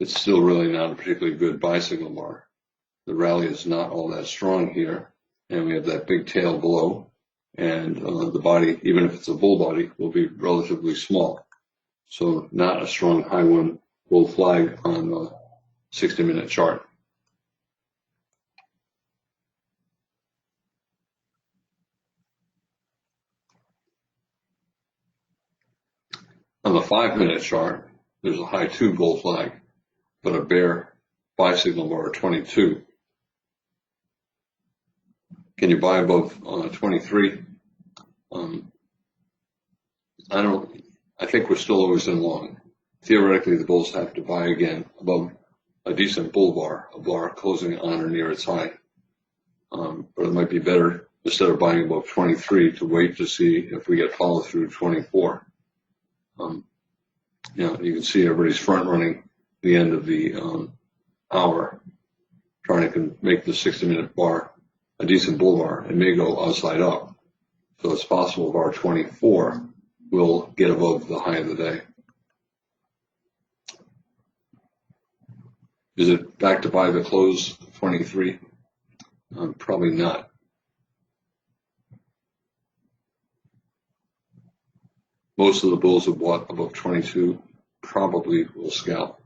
it's still really not a particularly good buy signal bar. The rally is not all that strong here, and we have that big tail below, and the body, even if it's a bull body, will be relatively small. So not a strong high one bull flag on the 60-minute chart. On the 5-minute chart, there's a high 2 bull flag, but a bear buy signal bar 22. Can you buy above 23? I think we're still always in long. Theoretically, the bulls have to buy again above a decent bull bar, a bar closing on or near its high. But it might be better, instead of buying above 23, to wait to see if we get follow through 24. You can see everybody's front running the end of the hour, trying to make the 60-minute bar a decent bull bar. It may go outside up. So it's possible bar 24 will get above the high of the day. Is it back to buy the close 23? Probably not. Most of the bulls have bought above 22 probably will scalp.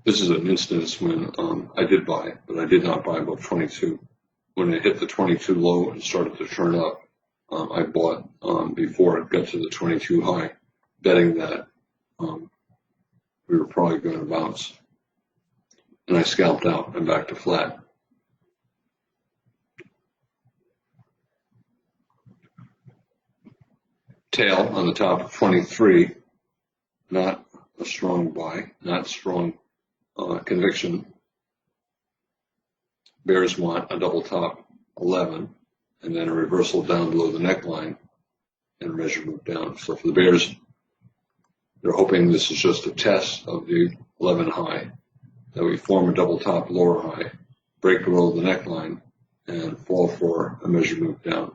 This is an instance when I did buy, but I did not buy above 22. When it hit the 22 low and started to turn up, I bought before it got to the 22 high, betting that we were probably going to bounce. And I scalped out and back to flat. Tail on the top of 23, not a strong buy, not strong conviction. Bears want a double top 11 and then a reversal down below the neckline and a measure move down. So for the bears, they're hoping this is just a test of the 11 high, that we form a double top lower high, break below the neckline, and fall for a measure move down.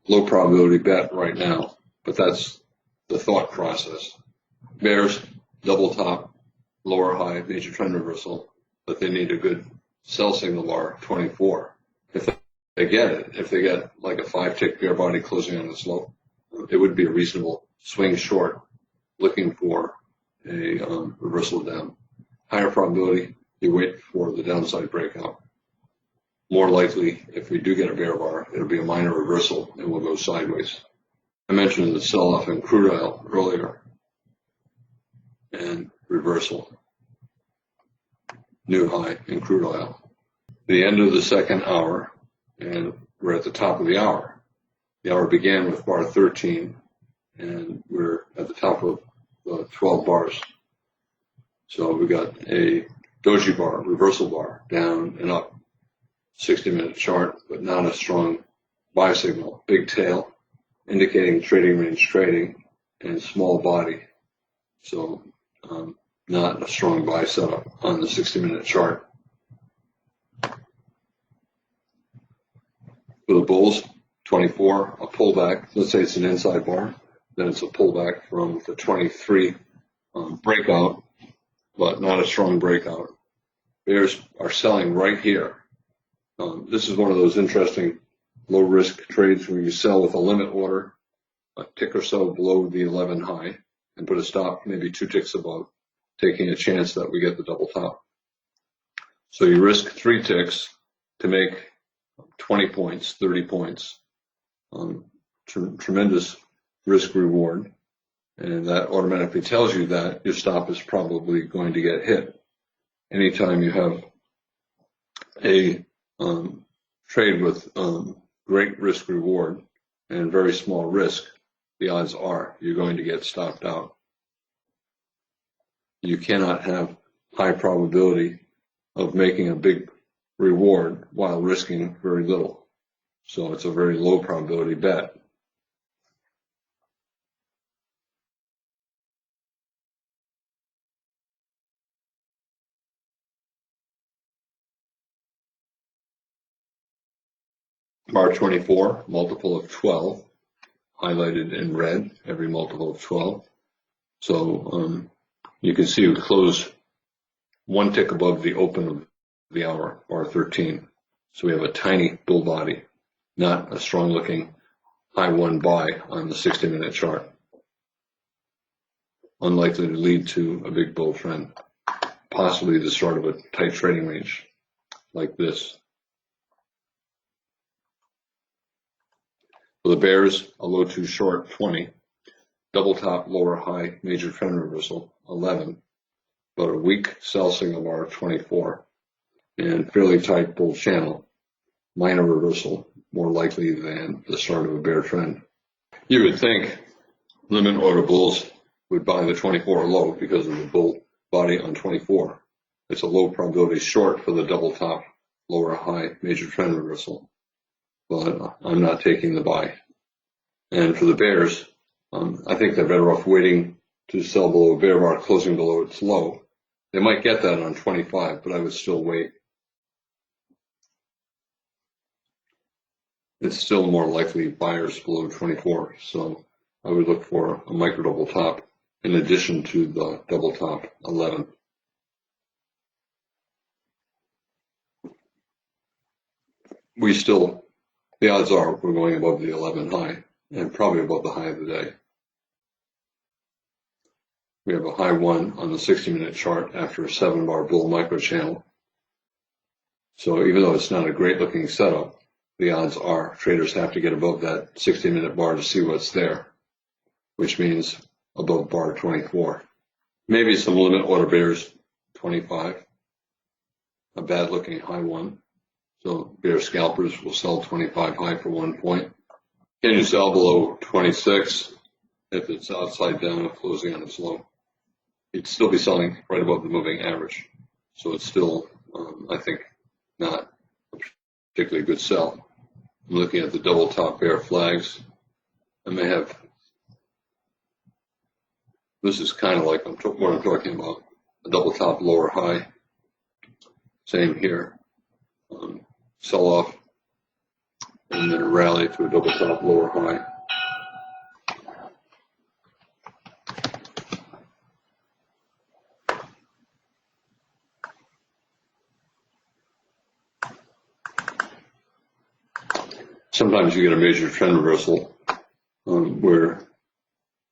Low probability bet right now, but that's the thought process. Bears, double top, lower high, major trend reversal, but they need a good sell signal bar 24. If they get it, if they get like a 5-tick bear body closing on its low, it would be a reasonable swing short looking for a reversal down. Higher probability, you wait for the downside breakout. More likely, if we do get a bear bar, it'll be a minor reversal and we'll go sideways. I mentioned the sell-off in crude oil earlier, and reversal, new high in crude oil. The end of the second hour, and we're at the top of the hour. The hour began with bar 13, and we're at the top of the 12 bars. So we got a doji bar, reversal bar, down and up. 60-minute chart, but not a strong buy signal. Big tail, indicating trading range trading, and small body. So not a strong buy setup on the 60-minute chart. For the bulls, 24, a pullback. Let's say it's an inside bar. Then it's a pullback from the 23 breakout, but not a strong breakout. Bears are selling right here. This is one of those interesting low-risk trades where you sell with a limit order, a tick or so below the 11 high, and put a stop maybe 2 ticks above, taking a chance that we get the double top. So you risk 3 ticks to make 20 points, 30 points. Tremendous risk reward, and that automatically tells you that your stop is probably going to get hit. Anytime you have a trade with great risk reward and very small risk, the odds are you're going to get stopped out. You cannot have high probability of making a big reward while risking very little. So it's a very low probability bet. Bar 24, multiple of 12, highlighted in red, every multiple of 12. So you can see we close one tick above the open of the hour, bar 13. So we have a tiny bull body, not a strong looking high one buy on the 60-minute chart. Unlikely to lead to a big bull trend, possibly the start of a tight trading range like this. For the bears, a low too short, 20, double top, lower high, major trend reversal, 11, but a weak sell signal bar, 24, and fairly tight bull channel, minor reversal, more likely than the start of a bear trend. You would think limit order bulls would buy the 24 low because of the bull body on 24. It's a low probability short for the double top, lower high, major trend reversal, but I'm not taking the buy. And for the bears, I think they're better off waiting to sell below a bear bar, closing below its low. They might get that on 25, but I would still wait. It's still more likely buyers below 24, so I would look for a micro double top in addition to the double top 11. The odds are we're going above the 11 high and probably above the high of the day. We have a high one on the 60-minute chart after a 7-bar bull micro channel. So even though it's not a great looking setup, the odds are traders have to get above that 60-minute bar to see what's there, which means above bar 24. Maybe some limit order bears, 25, a bad looking high one. So bear scalpers will sell 25 high for 1 point. Can you sell below 26 if it's outside down and closing on its low? You'd still be selling right above the moving average. So it's still, I think, not a particularly good sell. I'm looking at the double top bear flags. I may have, this is kind of like what I'm talking about, a double top lower high. Same here. Sell off and then a rally to a double top lower high. Sometimes you get a major trend reversal where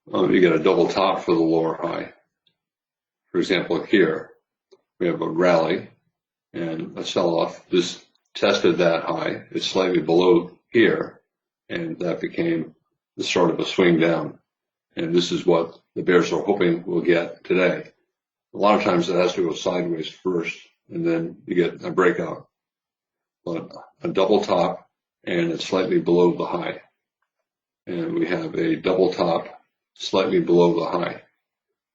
you get a double top for the lower high. For example, here we have a rally and a sell-off. This tested that high. It's slightly below here, and that became the start of a swing down. And this is what the bears are hoping we'll get today. A lot of times it has to go sideways first, and then you get a breakout. But a double top, and it's slightly below the high. And we have a double top slightly below the high.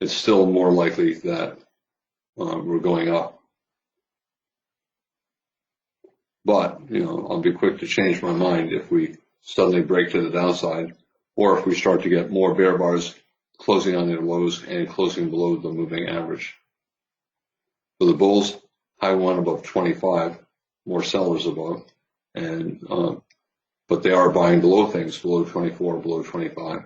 It's still more likely that we're going up. But, I'll be quick to change my mind if we suddenly break to the downside, or if we start to get more bear bars closing on their lows and closing below the moving average. For the bulls, high one above 25, more sellers above, and but they are buying below things, below 24, below 25.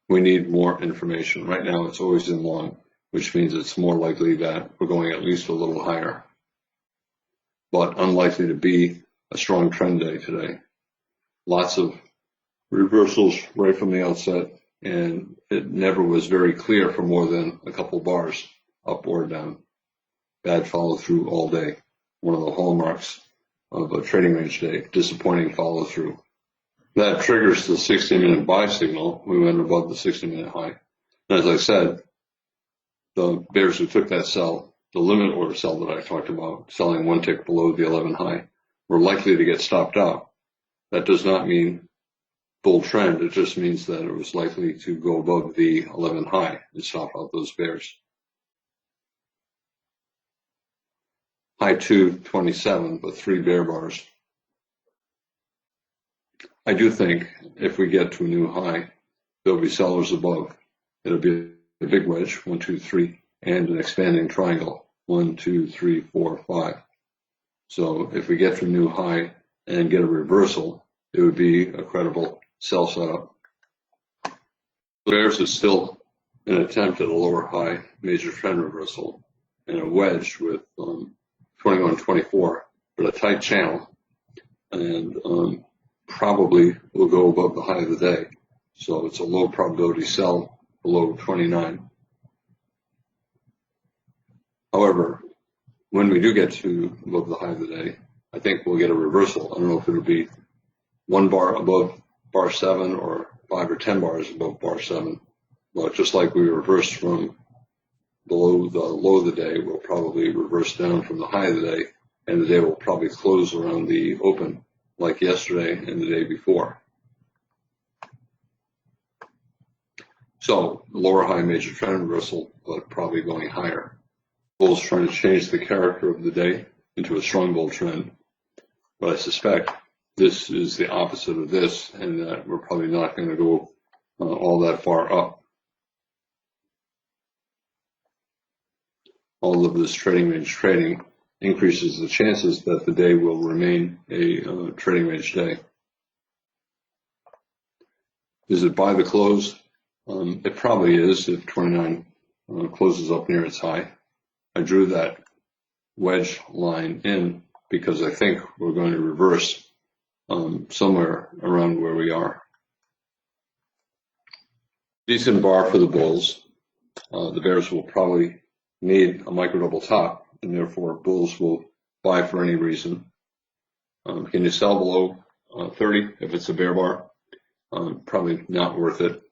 We need more information. Right now it's always in long, which means it's more likely that we're going at least a little higher, but unlikely to be a strong trend day today. Lots of reversals right from the outset, and it never was very clear for more than a couple bars, up or down. Bad follow through all day. One of the hallmarks of a trading range day, disappointing follow through. That triggers the 60-minute buy signal. We went above the 60-minute high. And as I said, the bears who took that sell, the limit order sell that I talked about, selling one tick below the 11 high, were likely to get stopped out. That does not mean bull trend. It just means that it was likely to go above the 11 high and stop out those bears. High 227, but 3 bear bars. I do think if we get to a new high, there'll be sellers above. It'll be a big wedge, 1, 2, 3, and an expanding triangle, 1, 2, 3, 4, 5. So if we get to a new high and get a reversal, it would be a credible sell setup. The bears is still an attempt at a lower high major trend reversal and a wedge with 21-24, but a tight channel, and probably will go above the high of the day. So it's a low probability sell below 29. However, when we do get to above the high of the day, I think we'll get a reversal. I don't know if it'll be 1 bar above bar 7 or 5 or 10 bars above bar 7. But just like we reversed from below the low of the day, we'll probably reverse down from the high of the day, and the day will probably close around the open like yesterday and the day before. So lower high major trend reversal, but probably going higher. Bulls trying to change the character of the day into a strong bull trend, but I suspect this is the opposite of this, and that we're probably not going to go all that far up. All of this trading range trading increases the chances that the day will remain a trading range day. Is it by the close? It probably is if 29 closes up near its high. I drew that wedge line in because I think we're going to reverse somewhere around where we are. Decent bar for the bulls. The bears will probably need a micro double top, and therefore bulls will buy for any reason. Can you sell below 30 if it's a bear bar? Probably not worth it.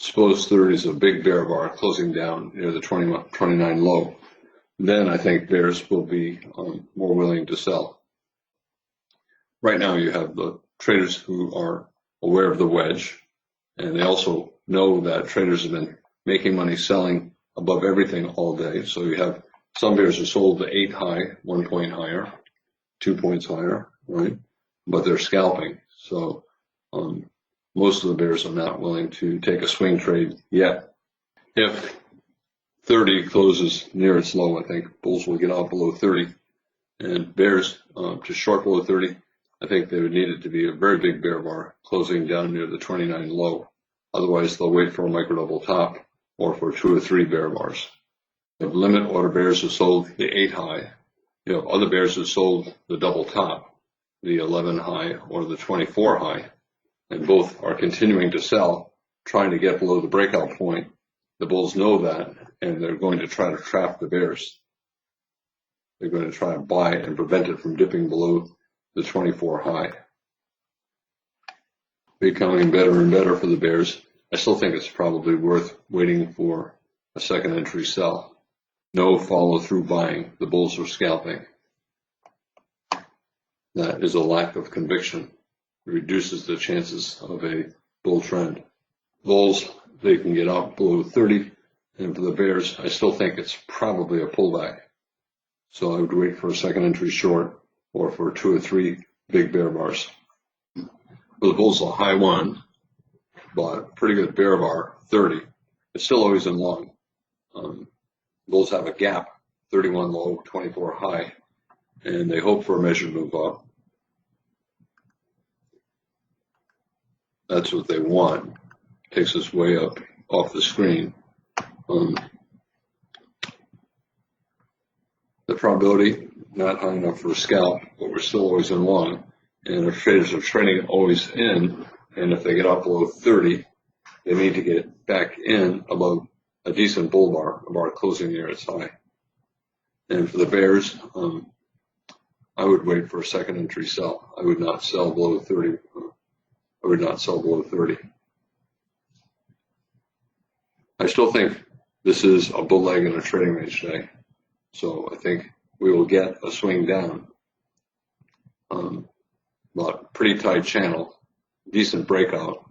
Suppose 30 is a big bear bar closing down near the 29 low. Then I think bears will be more willing to sell. Right now you have the traders who are aware of the wedge, and they also know that traders have been making money selling above everything all day. So you have some bears who sold the 8 high, 1 point higher, 2 points higher, right? But they're scalping. So most of the bears are not willing to take a swing trade yet. If 30 closes near its low, I think bulls will get out below 30, and bears to short below 30. I think they would need it to be a very big bear bar closing down near the 29 low. Otherwise, they'll wait for a micro double top or for 2 or 3 bear bars. You have limit order bears who sold the 8 high. You have other bears who sold the double top, the 11 high or the 24 high, and both are continuing to sell, trying to get below the breakout point. The bulls know that, and they're going to try to trap the bears. They're going to try to buy and prevent it from dipping below the 24 high. Becoming better and better for the bears. I still think it's probably worth waiting for a second entry sell. No follow through buying. The bulls are scalping. That is a lack of conviction. It reduces the chances of a bull trend. Bulls, they can get out below 30, and for the bears, I still think it's probably a pullback. So I would wait for a second entry short or for 2 or 3 big bear bars. For the bulls, a high 1, but pretty good bear bar, 30. It's still always in long. Bulls have a gap, 31 low, 24 high, and they hope for a measured move up. That's what they want. Takes us way up off the screen. The probability, not high enough for a scalp, but we're still always in long. And if traders are trading always in, and if they get up below 30, they need to get back in above a decent bull bar, a bar closing near its high. And for the bears, I would wait for a second entry sell. I would not sell below 30 I would not sell below 30. I still think this is a bull leg in a trading range today. So I think we will get a swing down. But pretty tight channel, decent breakout.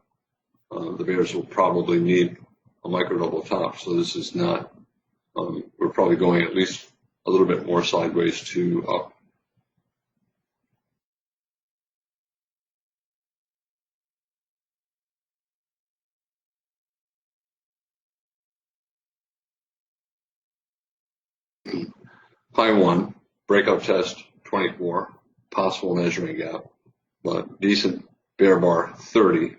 The bears will probably need a micro double top. So this is not, we're probably going at least a little bit more sideways to up. High 1, breakout test 24, possible measuring gap, but decent bear bar 30,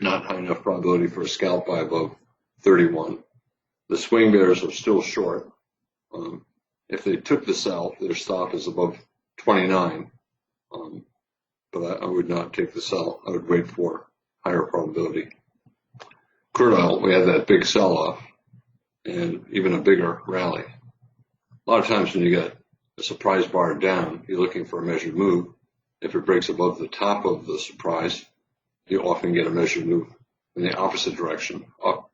not high enough probability for a scalp buy above 31. The swing bears are still short. If they took the sell, their stop is above 29, but I would not take the sell. I would wait for higher probability. Crude oil, we had that big sell-off and even a bigger rally. A lot of times when you get a surprise bar down, you're looking for a measured move. If it breaks above the top of the surprise, you often get a measured move in the opposite direction, up.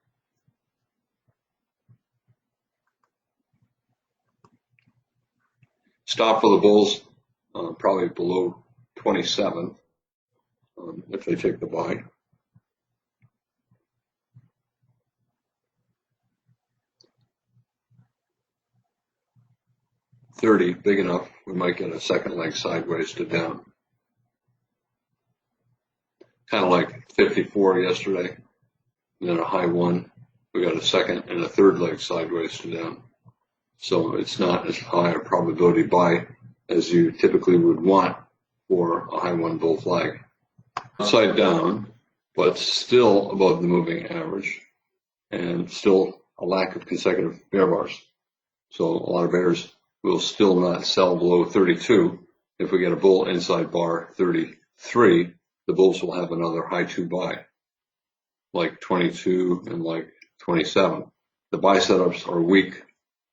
Stop for the bulls, probably below 27 if they take the buy. $30, big enough, we might get a second leg sideways to down. Kind of like 54 yesterday, and then a high 1. We got a second and a third leg sideways to down. So it's not as high a probability buy as you typically would want for a high 1 bull flag. Upside down, but still above the moving average, and still a lack of consecutive bear bars. So a lot of bears will still not sell below 32. If we get a bull inside bar 33, the bulls will have another high 2 buy, like 22 and like 27. The buy setups are weak.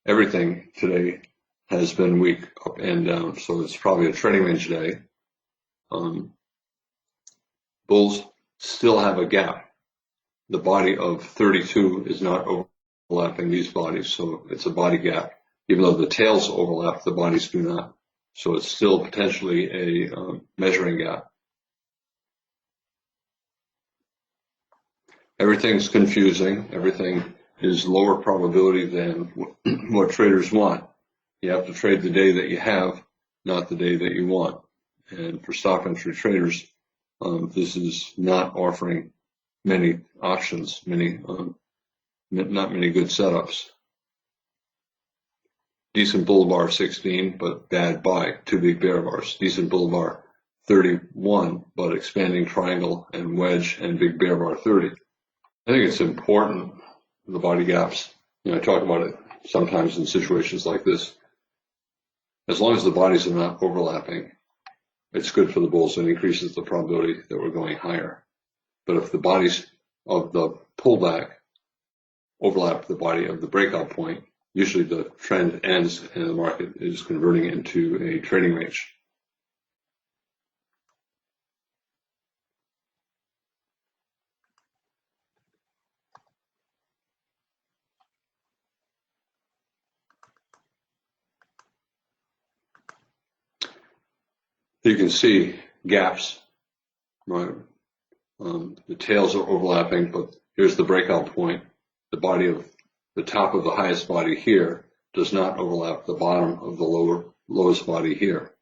Everything today has been weak up and down, so it's probably a trading range day. Bulls still have a gap. The body of 32 is not overlapping these bodies, so it's a body gap. Even though the tails overlap, the bodies do not. So it's still potentially a measuring gap. Everything's confusing. Everything is lower probability than what traders want. You have to trade the day that you have, not the day that you want. And for stop entry traders, this is not offering many options, not many good setups. Decent bull bar 16, but bad buy, 2 big bear bars. Decent bull bar 31, but expanding triangle and wedge and big bear bar 30. I think it's important, the body gaps. I talk about it sometimes in situations like this. As long as the bodies are not overlapping, it's good for the bulls and increases the probability that we're going higher. But if the bodies of the pullback overlap the body of the breakout point, usually the trend ends and the market is converting into a trading range. You can see gaps, right? The tails are overlapping, but here's the breakout point. The top of the highest body here does not overlap the bottom of the lowest body here.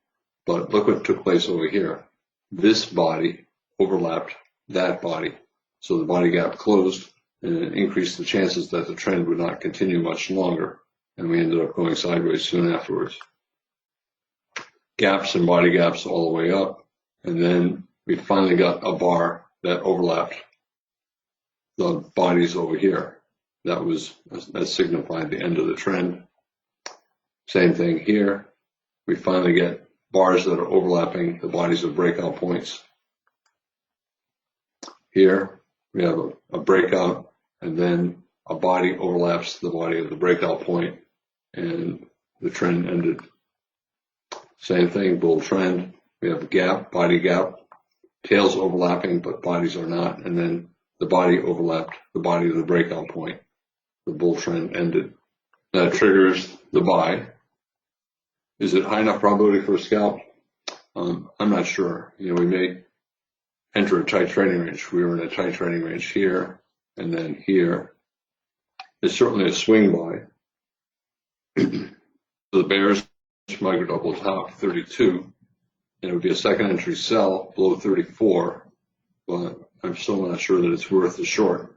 But look what took place over here. This body overlapped that body. So the body gap closed and it increased the chances that the trend would not continue much longer. And we ended up going sideways soon afterwards. Gaps and body gaps all the way up. And then we finally got a bar that overlapped the bodies over here. That signified the end of the trend. Same thing here. We finally get bars that are overlapping the bodies of breakout points. Here we have a breakout, and then a body overlaps the body of the breakout point, and the trend ended. Same thing, bull trend. We have a gap, body gap, tails overlapping, but bodies are not. And then the body overlapped the body of the breakout point. The bull trend ended. That triggers the buy. Is it high enough probability for a scalp? I'm not sure. We may enter a tight trading range. We were in a tight trading range here and then here. It's certainly a swing buy. The bears micro double top 32, and it would be a second entry sell below 34, but I'm still not sure that it's worth the short.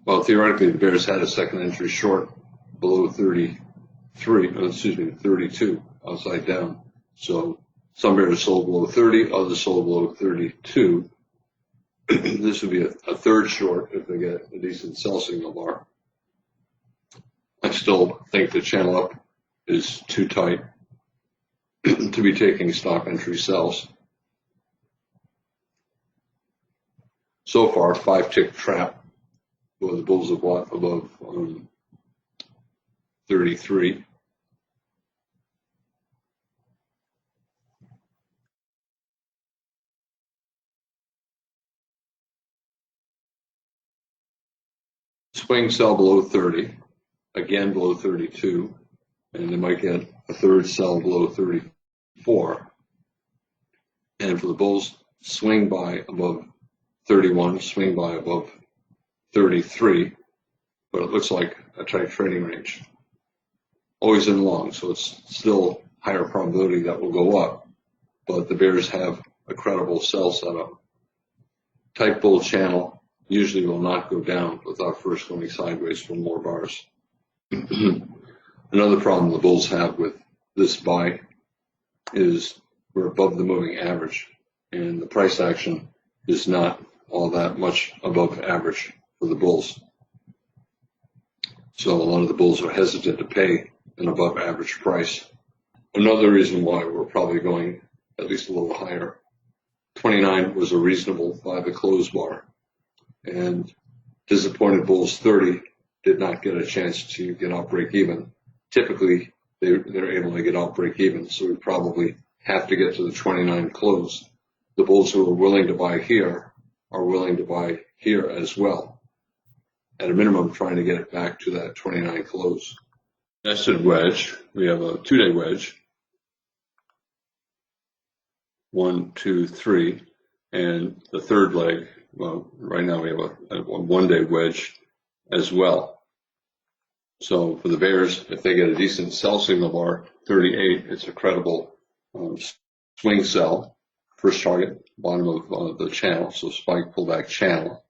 Well, theoretically, the bears had a second entry short below 32, outside down. So some bears sold below 30, others sold below 32. This would be a third short if they get a decent sell signal bar. I still think the channel up is too tight to be taking stop entry sells. So far, 5-tick trap where the bulls have bought above 33. Swing sell below 30, again below 32, and they might get a third sell below 34. And for the bulls, swing buy above 31, swing buy above 33, but it looks like a tight trading range. Always in long, so it's still higher probability that will go up, but the bears have a credible sell setup. Tight bull channel usually will not go down without first going sideways for more bars. Another problem the bulls have with this buy is we're above the moving average, and the price action is not all that much above average for the bulls. So a lot of the bulls are hesitant to pay an above average price. Another reason why we're probably going at least a little higher. 29 was a reasonable by the close bar, and disappointed bulls 30 did not get a chance to get out break even. Typically, they're able to get out break even, so we probably have to get to the 29 close. The bulls who are willing to buy here are willing to buy here as well. At a minimum, trying to get it back to that 29 close. Nested wedge, we have a 2-day wedge. 1, 2, 3, and the third leg, well, right now we have a 1-day wedge as well. So for the bears, if they get a decent sell signal bar, 38, it's a credible swing sell. First target, bottom of the channel, so spike pullback channel.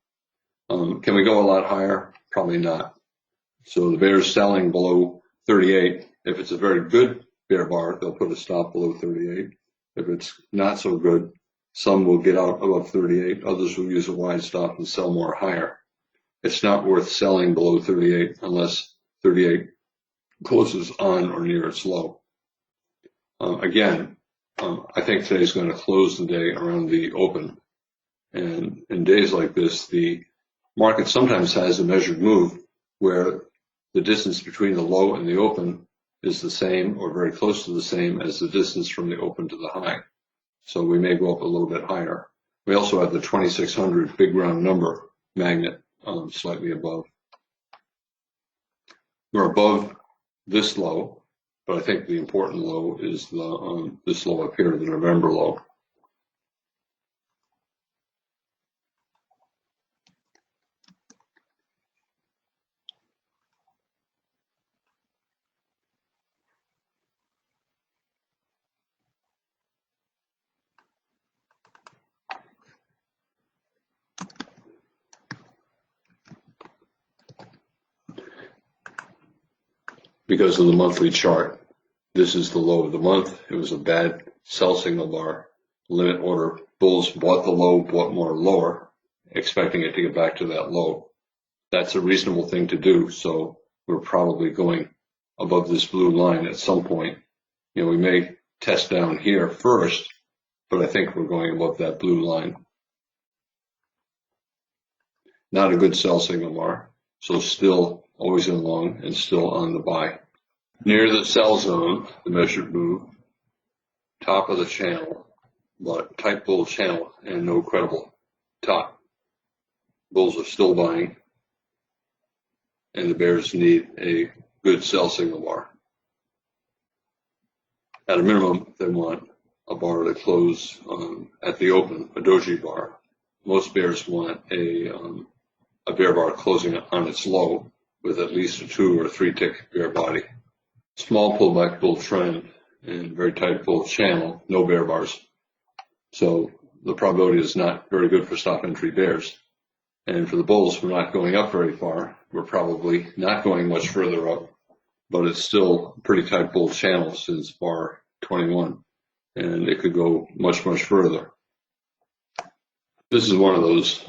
Can we go a lot higher? Probably not. So the bears selling below 38, if it's a very good bear bar, they'll put a stop below 38. If it's not so good, some will get out above 38, others will use a wide stop and sell more higher. It's not worth selling below 38 unless 38 closes on or near its low. Again, I think today's going to close the day around the open. And in days like this, the market sometimes has a measured move where the distance between the low and the open is the same or very close to the same as the distance from the open to the high. So we may go up a little bit higher. We also have the 2600 big round number magnet slightly above. We're above this low, but I think the important low is the this low up here, the November low. Because of the monthly chart, this is the low of the month. It was a bad sell signal bar, limit order. Bulls bought the low, bought more lower, expecting it to get back to that low. That's a reasonable thing to do. So we're probably going above this blue line at some point. We may test down here first, but I think we're going above that blue line. Not a good sell signal bar. So still always in long and still on the buy. Near the sell zone, the measured move, top of the channel, but tight bull channel and no credible top. Bulls are still buying, and the bears need a good sell signal bar. At a minimum, they want a bar to close at the open, a doji bar. Most bears want a bear bar closing on its low with at least a 2 or 3 tick bear body. Small pullback bull trend and very tight bull channel, no bear bars. So the probability is not very good for stop entry bears. And for the bulls, we're not going up very far. We're probably not going much further up, but it's still a pretty tight bull channel since bar 21, and it could go much, much further. This is one of those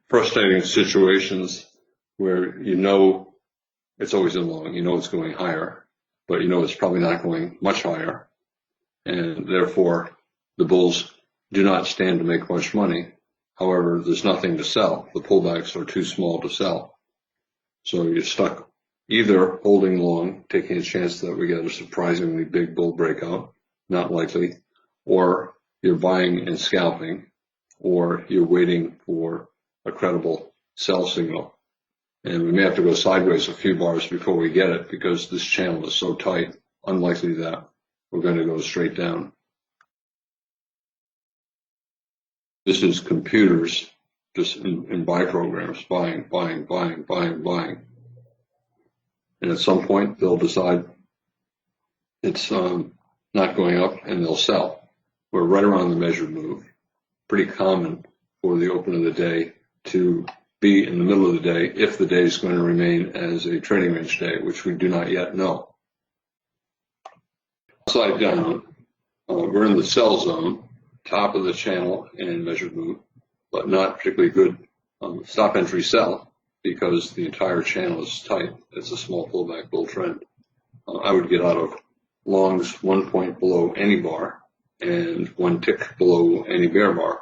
frustrating situations where you know it's always in long, you know it's going higher, but you know it's probably not going much higher, and therefore the bulls do not stand to make much money. However, there's nothing to sell. The pullbacks are too small to sell. So you're stuck either holding long, taking a chance that we get a surprisingly big bull breakout, not likely, or you're buying and scalping, or you're waiting for a credible sell signal. And we may have to go sideways a few bars before we get it because this channel is so tight, unlikely that we're going to go straight down. This is computers just in buy programs, buying. And at some point, they'll decide it's not going up and they'll sell. We're right around the measured move. Pretty common for the open of the day to be in the middle of the day if the day is going to remain as a trading range day, which we do not yet know. Upside down, we're in the sell zone, top of the channel and measured move, but not particularly good stop entry sell because the entire channel is tight. It's a small pullback bull trend. I would get out of longs 1 point below any bar and 1 tick below any bear bar.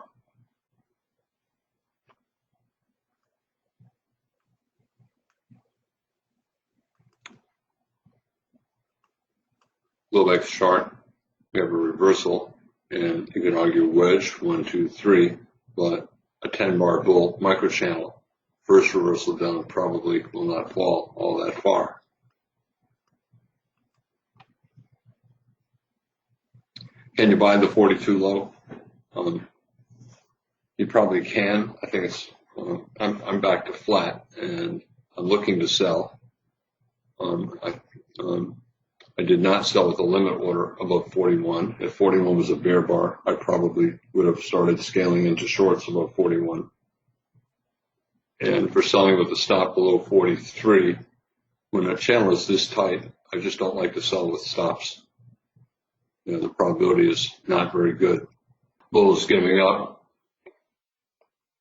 Globex chart, we have a reversal, and you can argue wedge 1, 2, 3, but a 10-bar bull microchannel, first reversal down probably will not fall all that far. Can you buy the 42 low? You probably can. I think it's. I'm back to flat, and I'm looking to sell. I did not sell with a limit order above 41. If 41 was a bear bar, I probably would have started scaling into shorts above 41. And for selling with a stop below 43, when a channel is this tight, I just don't like to sell with stops. You know, the probability is not very good. Bull is giving up.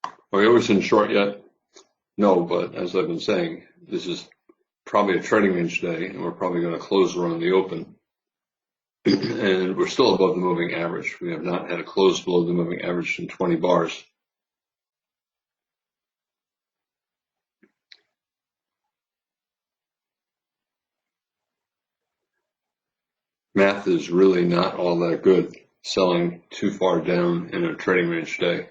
Are we always in short yet? No, but as I've been saying, this is probably a trading range day, and we're probably going to close around the open. And we're still above the moving average. We have not had a close below the moving average in 20 bars. Math is really not all that good selling too far down in a trading range day,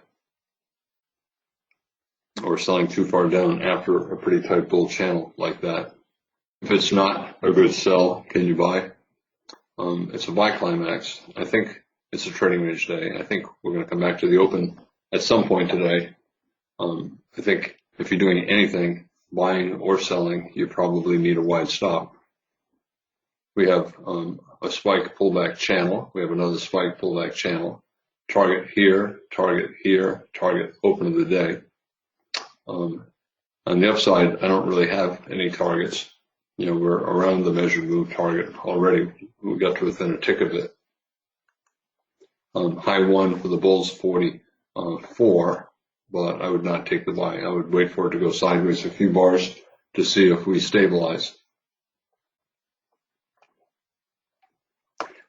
or selling too far down after a pretty tight bull channel like that. If it's not a good sell, can you buy? It's a buy climax. I think it's a trading range day. I think we're going to come back to the open at some point today. I think if you're doing anything, buying or selling, you probably need a wide stop. We have a spike pullback channel. We have another spike pullback channel. Target here, target open of the day. On the upside, I don't really have any targets. You know, we're around the measured move target already. We got to within a tick of it. High 1 for the bulls, 44, but I would not take the buy. I would wait for it to go sideways a few bars to see if we stabilize.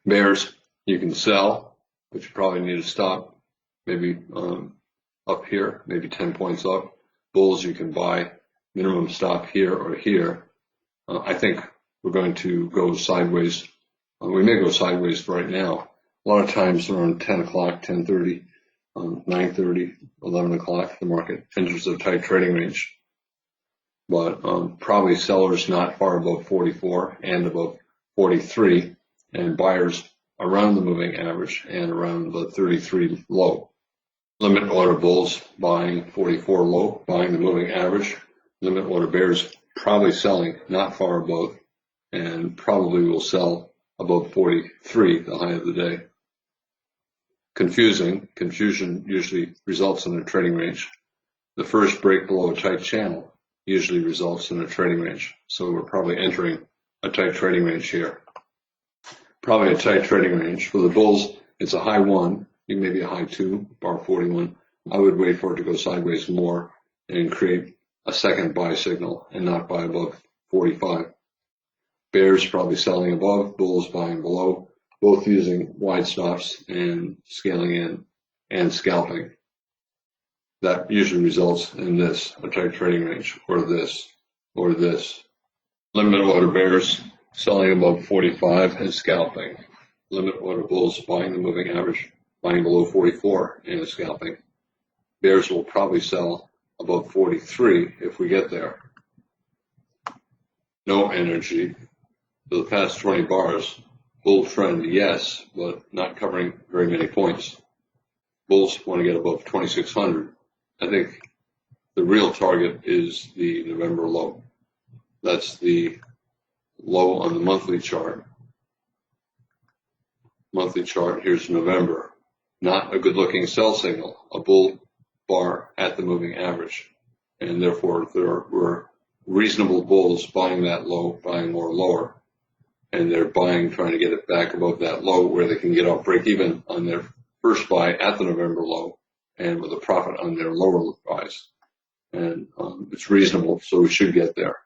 Bears, you can sell, but you probably need to stop maybe up here, maybe 10 points up. Bulls, you can buy, minimum stop here or here. I think we're going to go sideways. We may go sideways right now. A lot of times around 10 o'clock, 10:30, 9:30, 11 o'clock, the market enters a tight trading range. But probably sellers not far above 44 and above 43, and buyers around the moving average and around the 33 low. Limit order bulls buying 44 low, buying the moving average. Limit order bears probably selling not far above, and probably will sell above 43, the high of the day. Confusion usually results in a trading range. The first break below a tight channel usually results in a trading range. So we're probably entering a tight trading range here. Probably a tight trading range. For the bulls, it's a high 1, maybe a high 2, bar 41. I would wait for it to go sideways more and create a second buy signal and not buy above 45. Bears probably selling above, bulls buying below, both using wide stops and scaling in and scalping. That usually results in this, a tight trading range, or this, or this. Limit order bears selling above 45 and scalping. Limit order bulls buying the moving average, buying below 44 and scalping. Bears will probably sell above 43 if we get there. No energy. For the past 20 bars, bull trend, yes, but not covering very many points. Bulls want to get above 2,600. I think the real target is the November low. That's the low on the monthly chart. Monthly chart, here's November. Not a good looking sell signal, a bull bar at the moving average. And therefore there were reasonable bulls buying that low, buying more lower. And they're buying, trying to get it back above that low where they can get off break even on their first buy at the November low and with a profit on their lower buys. And it's reasonable, so we should get there.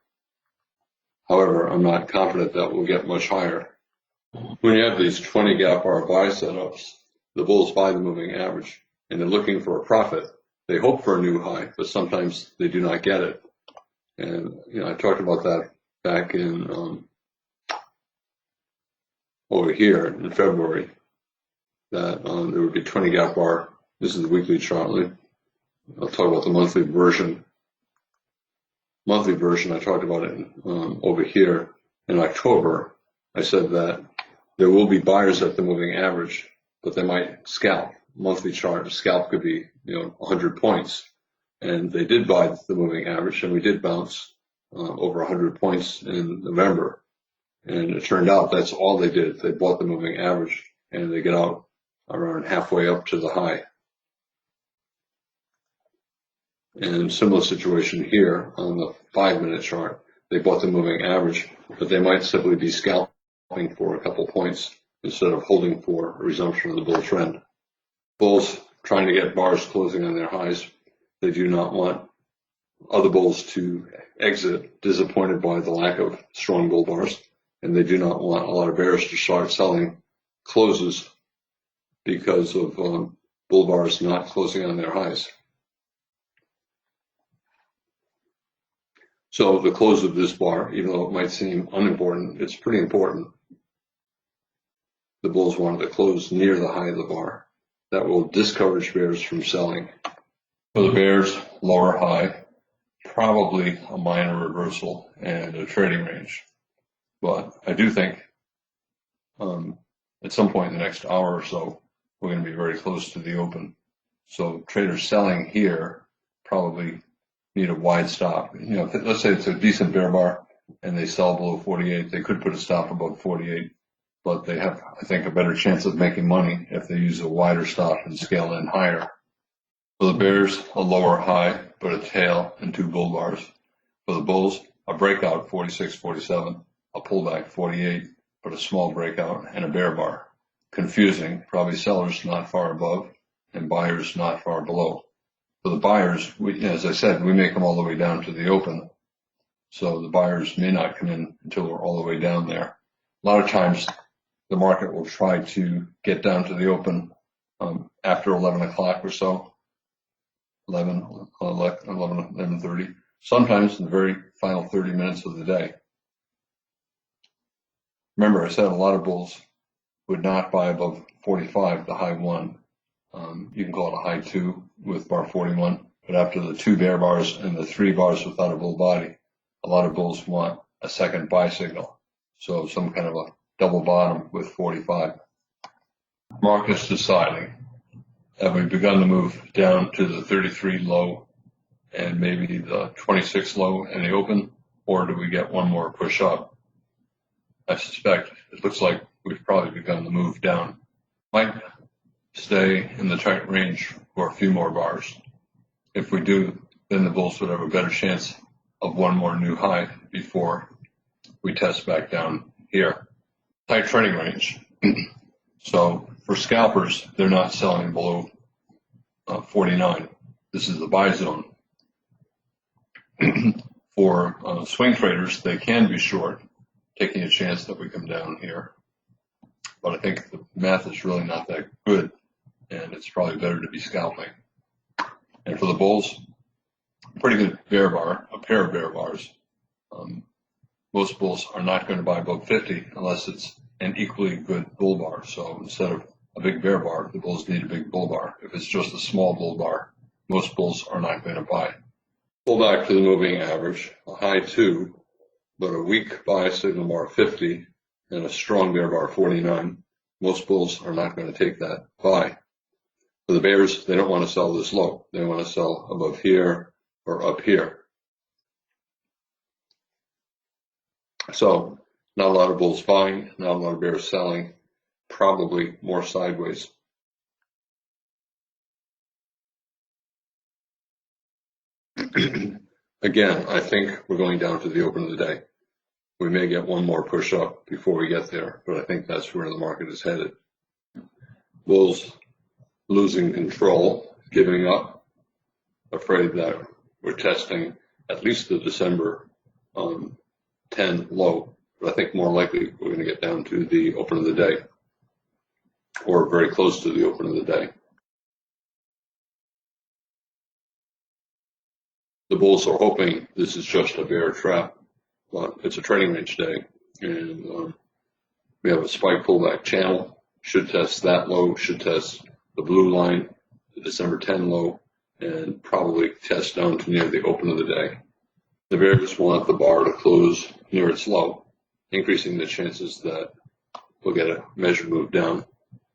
However, I'm not confident that we'll get much higher. When you have these 20 gap bar buy setups, the bulls buy the moving average and they're looking for a profit. They hope for a new high, but sometimes they do not get it. And I talked about that back in over here in February, that there would be 20 gap bar. This is the weekly chart. I'll talk about the monthly version. I talked about it over here in October. I said that there will be buyers at the moving average, but they might scalp. Monthly chart, scalp could be 100 points. And they did buy the moving average, and we did bounce over 100 points in November. And it turned out that's all they did. They bought the moving average, and they get out around halfway up to the high. And similar situation here on the 5-minute chart. They bought the moving average, but they might simply be scalping for a couple points instead of holding for a resumption of the bull trend. Bulls trying to get bars closing on their highs. They do not want other bulls to exit disappointed by the lack of strong bull bars. And they do not want a lot of bears to start selling closes because of bull bars not closing on their highs. So the close of this bar, even though it might seem unimportant, it's pretty important. The bulls wanted to close near the high of the bar. That will discourage bears from selling. For the bears, lower high, probably a minor reversal and a trading range. But I do think at some point in the next hour or so, we're going to be very close to the open. So traders selling here probably need a wide stop. Let's say it's a decent bear bar and they sell below 48. They could put a stop above 48, but they have, I think, a better chance of making money if they use a wider stop and scale in higher. For the bears, a lower high, but a tail and 2 bull bars. For the bulls, a breakout 46, 47, a pullback 48, but a small breakout and a bear bar. Confusing, probably sellers not far above and buyers not far below. For the buyers, as I said, we make them all the way down to the open. So the buyers may not come in until we're all the way down there. A lot of times the market will try to get down to the open after 11 o'clock or so, 11:30. Sometimes in the very final 30 minutes of the day. Remember, I said a lot of bulls would not buy above 45, the high one. You can call it a high 2 with bar 41, but after the 2 bear bars and the 3 bars without a bull body, a lot of bulls want a second buy signal. So some kind of a double bottom with 45. Market's deciding. Have we begun to move down to the 33 low and maybe the 26 low in the open, or do we get one more push up? I suspect it looks like we've probably begun to move down. Might stay in the tight range for a few more bars. If we do, then the bulls would have a better chance of one more new high before we test back down here. Tight trading range. So for scalpers, they're not selling below 49. This is the buy zone. For swing traders, they can be short, taking a chance that we come down here. But I think the math is really not that good, and it's probably better to be scalping. And for the bulls, pretty good bear bar, a pair of bear bars. Most bulls are not going to buy above 50 unless it's an equally good bull bar. So instead of a big bear bar, the bulls need a big bull bar. If it's just a small bull bar, most bulls are not going to buy. Pull back to the moving average, a high 2, but a weak buy signal bar 50 and a strong bear bar 49. Most bulls are not going to take that buy. For the bears, they don't want to sell this low. They want to sell above here or up here. So not a lot of bulls buying, not a lot of bears selling, probably more sideways. Again, I think we're going down to the open of the day. We may get one more push up before we get there, but I think that's where the market is headed. Bulls losing control, giving up, afraid that we're testing at least the December 10 low, but I think more likely we're going to get down to the open of the day or very close to the open of the day. The bulls are hoping this is just a bear trap, but it's a trading range day, and we have a spike pullback channel. Should test that low, should test the blue line, the December 10 low, and probably test down to near the open of the day. The bears want the bar to close near its low, increasing the chances that we'll get a measured move down,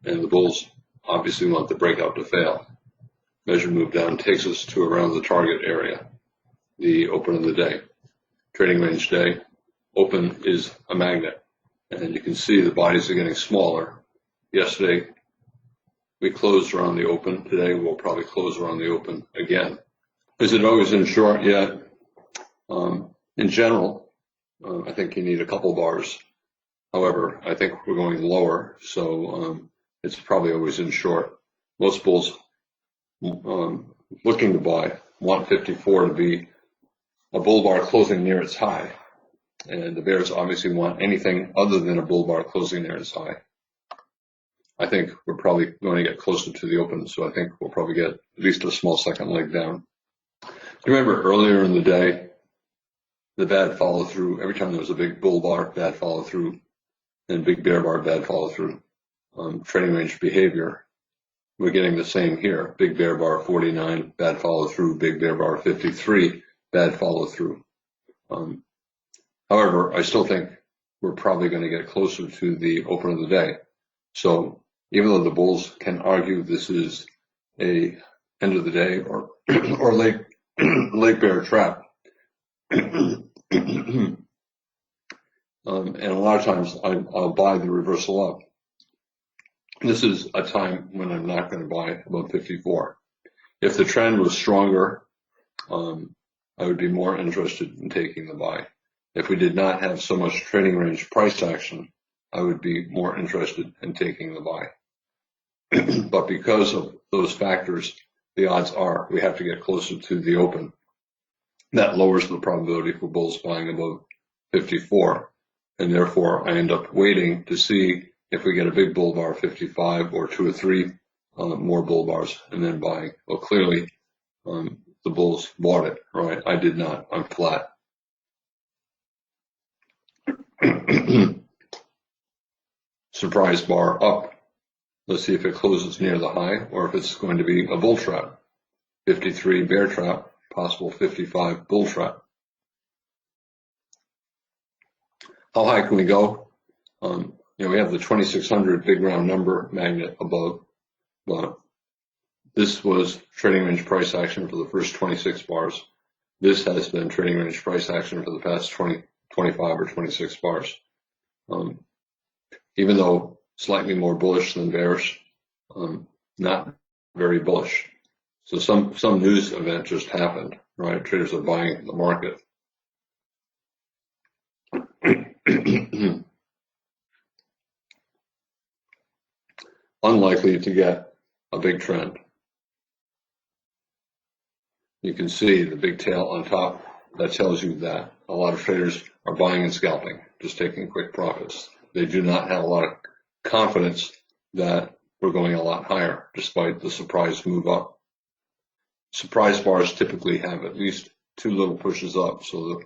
and the bulls obviously want the breakout to fail. Measured move down takes us to around the target area, the open of the day. Trading range day, open is a magnet, and you can see the bodies are getting smaller. Yesterday, we closed around the open. Today, we'll probably close around the open again. Is it always in short yet? In general, I think you need a couple bars. However, I think we're going lower, so it's probably always in short. Most bulls looking to buy want 54 to be a bull bar closing near its high, and the bears obviously want anything other than a bull bar closing near its high. I think we're probably going to get closer to the open, so I think we'll probably get at least a small second leg down. Remember earlier in the day, the bad follow through, every time there was a big bull bar, bad follow through, and big bear bar, bad follow through. Trading range behavior, we're getting the same here. Big bear bar 49, bad follow through, big bear bar 53, bad follow through. However, I still think we're probably going to get closer to the open of the day. So even though the bulls can argue this is a end of the day or or late bear trap, and a lot of times I'll buy the reversal up. This is a time when I'm not going to buy above 54. If the trend was stronger, I would be more interested in taking the buy. If we did not have so much trading range price action, I would be more interested in taking the buy. But because of those factors, the odds are we have to get closer to the open. That lowers the probability for bulls buying above 54, and therefore I end up waiting to see if we get a big bull bar 55 or 2 or 3 more bull bars and then buying. Well, clearly the bulls bought it, right? I did not. I'm flat. surprise bar up. Let's see if it closes near the high or if it's going to be a bull trap. 53 bear trap, possible 55 bull trap. How high can we go? We have the 2600 big round number magnet above, but this was trading range price action for the first 26 bars. This has been trading range price action for the past 20, 25 or 26 bars. Even though slightly more bullish than bearish, not very bullish. So some news event just happened, right? Traders are buying the market. Unlikely to get a big trend. You can see the big tail on top. That tells you that a lot of traders are buying and scalping, just taking quick profits. They do not have a lot of confidence that we're going a lot higher, despite the surprise move up. Surprise bars typically have at least 2 little pushes up, so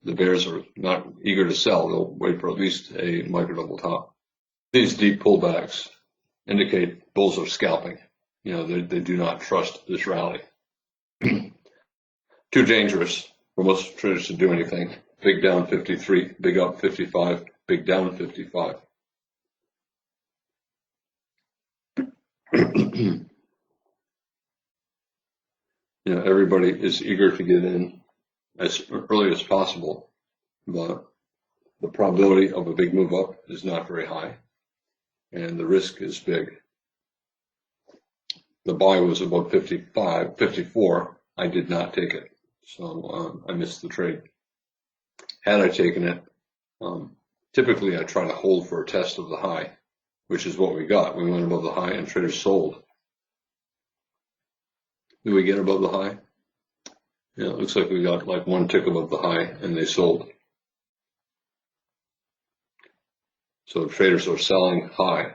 the bears are not eager to sell. They'll wait for at least a micro double top. These deep pullbacks indicate bulls are scalping. They do not trust this rally. Too dangerous for most traders to do anything. Big down 53, big up 55, big down 55. Everybody is eager to get in as early as possible, but the probability of a big move up is not very high, and the risk is big. The buy was above 55, 54. I did not take it, so I missed the trade. Had I taken it, typically I try to hold for a test of the high, which is what we got. We went above the high and traders sold. Did we get above the high? Yeah, it looks like we got like 1 tick above the high and they sold. So traders are selling high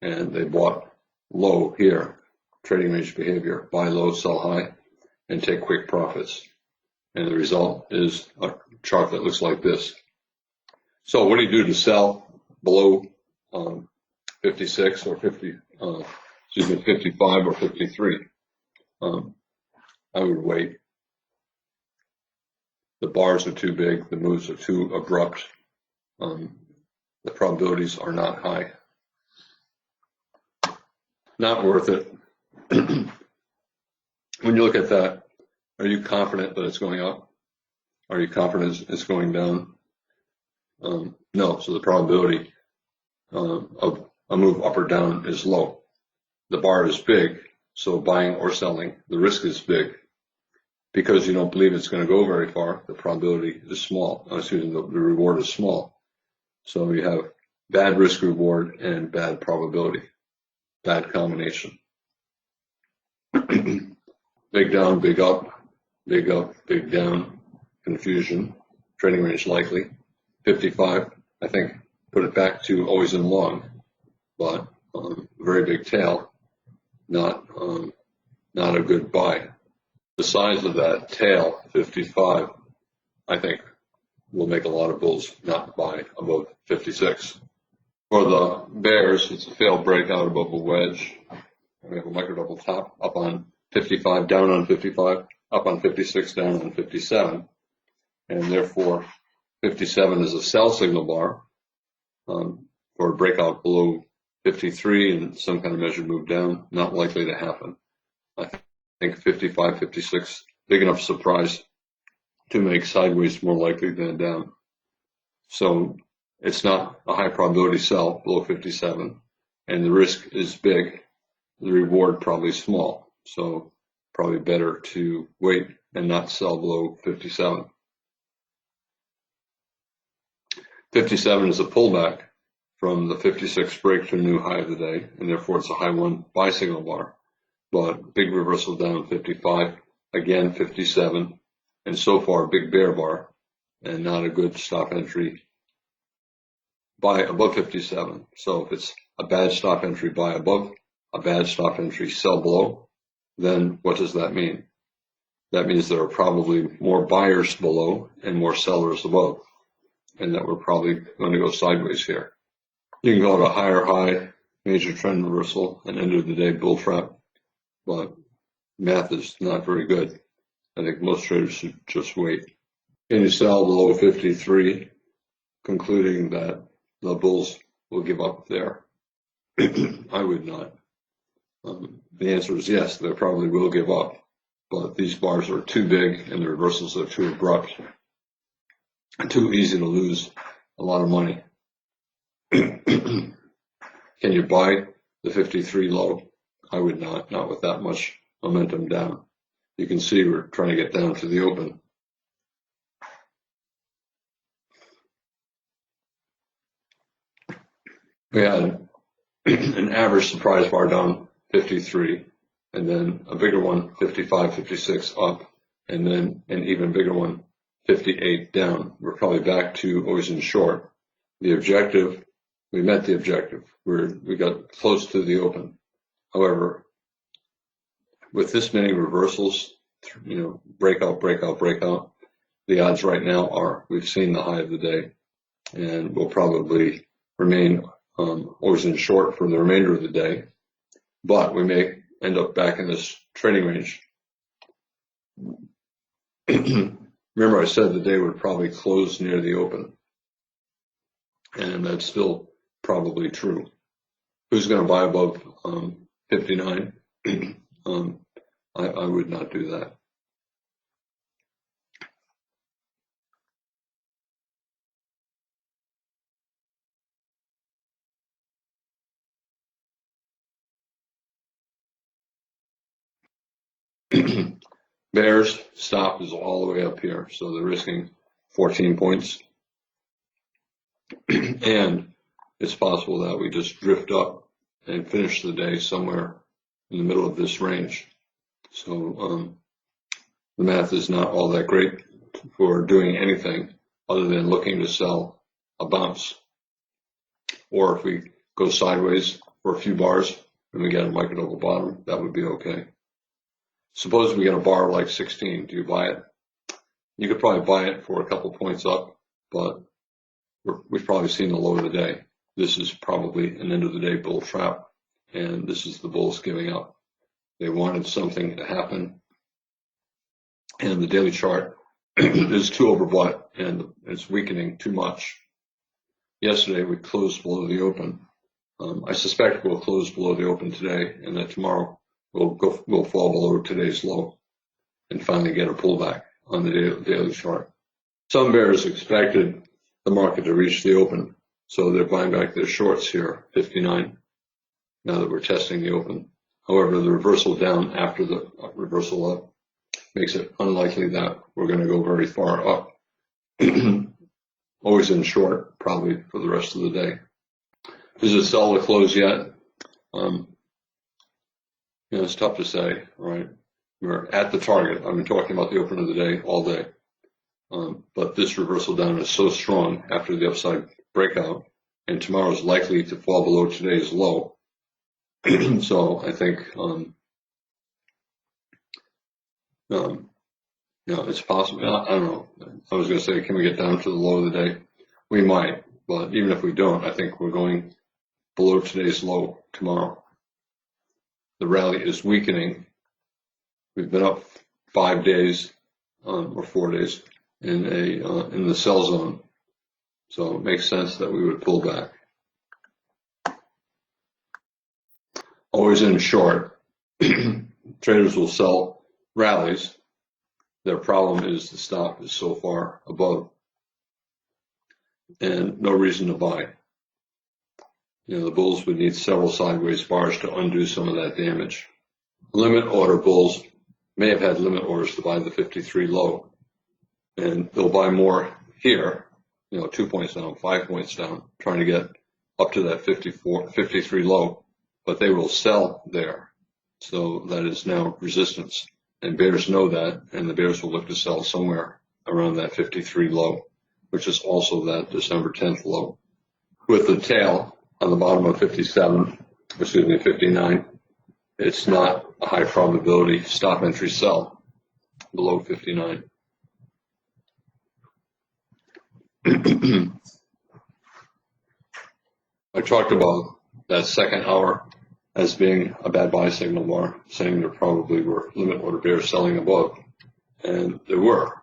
and they bought low here. Trading range behavior, buy low, sell high, and take quick profits. And the result is a chart that looks like this. So what do you do to sell below 56 or 55 or 53? I would wait. The bars are too big, the moves are too abrupt. The probabilities are not high. Not worth it. When you look at that, are you confident that it's going up? Are you confident it's going down? No, so the probability of a move up or down is low. The bar is big, so buying or selling, the risk is big. Because you don't believe it's going to go very far, the probability is small. The reward is small. So you have bad risk reward and bad probability, bad combination. Big down, big up, big down, confusion, trading range likely. 55, I think, put it back to always in long, but very big tail, not a good buy. The size of that tail, 55, I think will make a lot of bulls not buy above 56. For the bears, it's a failed breakout above a wedge. We have a micro double top up on 55, down on 55, up on 56, down on 57. And therefore, 57 is a sell signal bar for a breakout below 53 and some kind of measured move down. Not likely to happen. I think 55, 56, big enough surprise to make sideways more likely than down. So it's not a high probability sell below 57, and the risk is big. The reward probably small. So probably better to wait and not sell below 57. 57 is a pullback from the 56 break to a new high of the day, and therefore it's a high one buy signal bar. But big reversal down 55, again 57, and so far big bear bar, and not a good stop entry buy above 57. So if it's a bad stop entry buy above, a bad stop entry sell below, then what does that mean? That means there are probably more buyers below and more sellers above, and that we're probably going to go sideways here. You can go to higher high, major trend reversal, and end of the day bull trap, but math is not very good. I think most traders should just wait. Can you sell below 53, concluding that the bulls will give up there? I would not. The answer is yes, they probably will give up, but these bars are too big and the reversals are too abrupt and too easy to lose a lot of money. Can you buy the 53 low? I would not with that much momentum down. You can see we're trying to get down to the open. We had an average surprise bar down 53, and then a bigger one, 55, 56 up, and then an even bigger one, 58 down. We're probably back to always in short. The objective, we met the objective. We got close to the open. However, with this many reversals, breakout, the odds right now are we've seen the high of the day, and we'll probably remain always in short for the remainder of the day, but we may end up back in this trading range. Remember, I said the day would probably close near the open, and that's still probably true. Who's going to buy above 59? I would not do that. Bears stop is all the way up here, so they're risking 14 points. And it's possible that we just drift up and finish the day somewhere in the middle of this range. So the math is not all that great for doing anything other than looking to sell a bounce. Or if we go sideways for a few bars and we get a market over bottom, that would be okay. Suppose we get a bar like 16, do you buy it? You could probably buy it for a couple points up, but we've probably seen the low of the day. This is probably an end of the day bull trap, and this is the bulls giving up. They wanted something to happen, and the daily chart is too overbought and it's weakening too much. Yesterday we closed below the open. I suspect we'll close below the open today, and that tomorrow we'll fall below today's low and finally get a pullback on the daily chart. Some bears expected the market to reach the open, so they're buying back their shorts here, 59, now that we're testing the open. However, the reversal down after the reversal up makes it unlikely that we're going to go very far up. Always in short, probably for the rest of the day. Is it sell to close yet? It's tough to say, right? We're at the target. I've been talking about the open of the day all day. But this reversal down is so strong after the upside breakout, and tomorrow is likely to fall below today's low. So I think, it's possible. I don't know. I was going to say, can we get down to the low of the day? We might, but even if we don't, I think we're going below today's low tomorrow. The rally is weakening. We've been up 5 days or 4 days in the sell zone, so it makes sense that we would pull back. Always in short, traders will sell rallies. Their problem is the stop is so far above and no reason to buy. The bulls would need several sideways bars to undo some of that damage. Limit order bulls may have had limit orders to buy the 53 low, and they'll buy more here, 2 points down, 5 points down, trying to get up to that 53 low, but they will sell there. So that is now resistance, and bears know that, and the bears will look to sell somewhere around that 53 low, which is also that December 10th low. With the tail on the bottom of 59, it's not a high probability stop entry sell below 59. I talked about that second hour as being a bad buy signal bar, saying there probably were limit order bears selling above, and there were.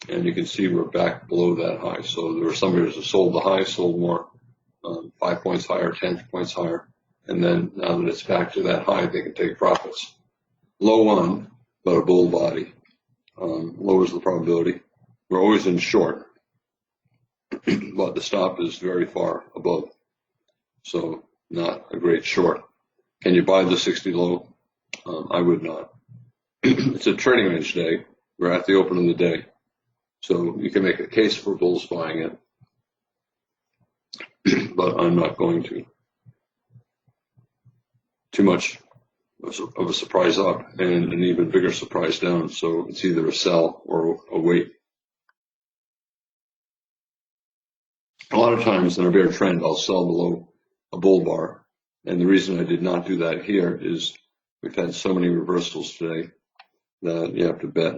And you can see we're back below that high. So there were some bears that sold the high, sold more, 5 points higher, 10 points higher. And then now that it's back to that high, they can take profits. Low on, but a bull body lowers the probability. We're always in short, but the stop is very far above. So not a great short. Can you buy the 60 low? I would not. It's a trading range day. We're at the open of the day. So you can make a case for bulls buying it, but I'm not going to. Too much of a surprise up and an even bigger surprise down. So it's either a sell or a wait. A lot of times in a bear trend, I'll sell below a bull bar. And the reason I did not do that here is we've had so many reversals today that you have to bet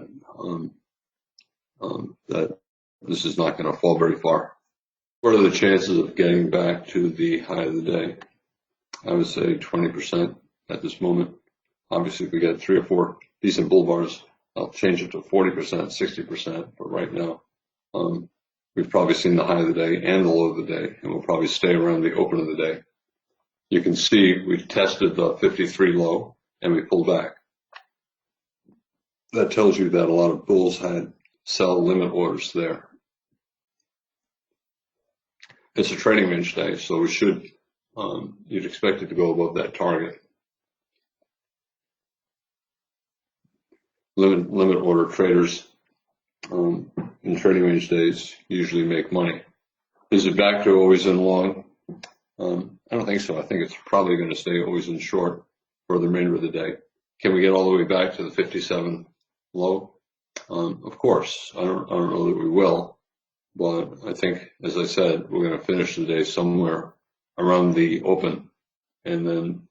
that this is not going to fall very far. What are the chances of getting back to the high of the day? I would say 20% at this moment. Obviously, if we get 3 or 4 decent bull bars, I'll change it to 40%, 60%. But right now, we've probably seen the high of the day and the low of the day, and we'll probably stay around the open of the day. You can see we've tested the 53 low and we pulled back. That tells you that a lot of bulls had sell limit orders there. It's a trading range day, so we should, you'd expect it to go above that target. Limit order traders in trading range days usually make money. Is it back to always in long? I don't think so. I think it's probably going to stay always in short for the remainder of the day. Can we get all the way back to the 57 low? Of course. I don't know that we will, but I think, as I said, we're going to finish the day somewhere around the open, and then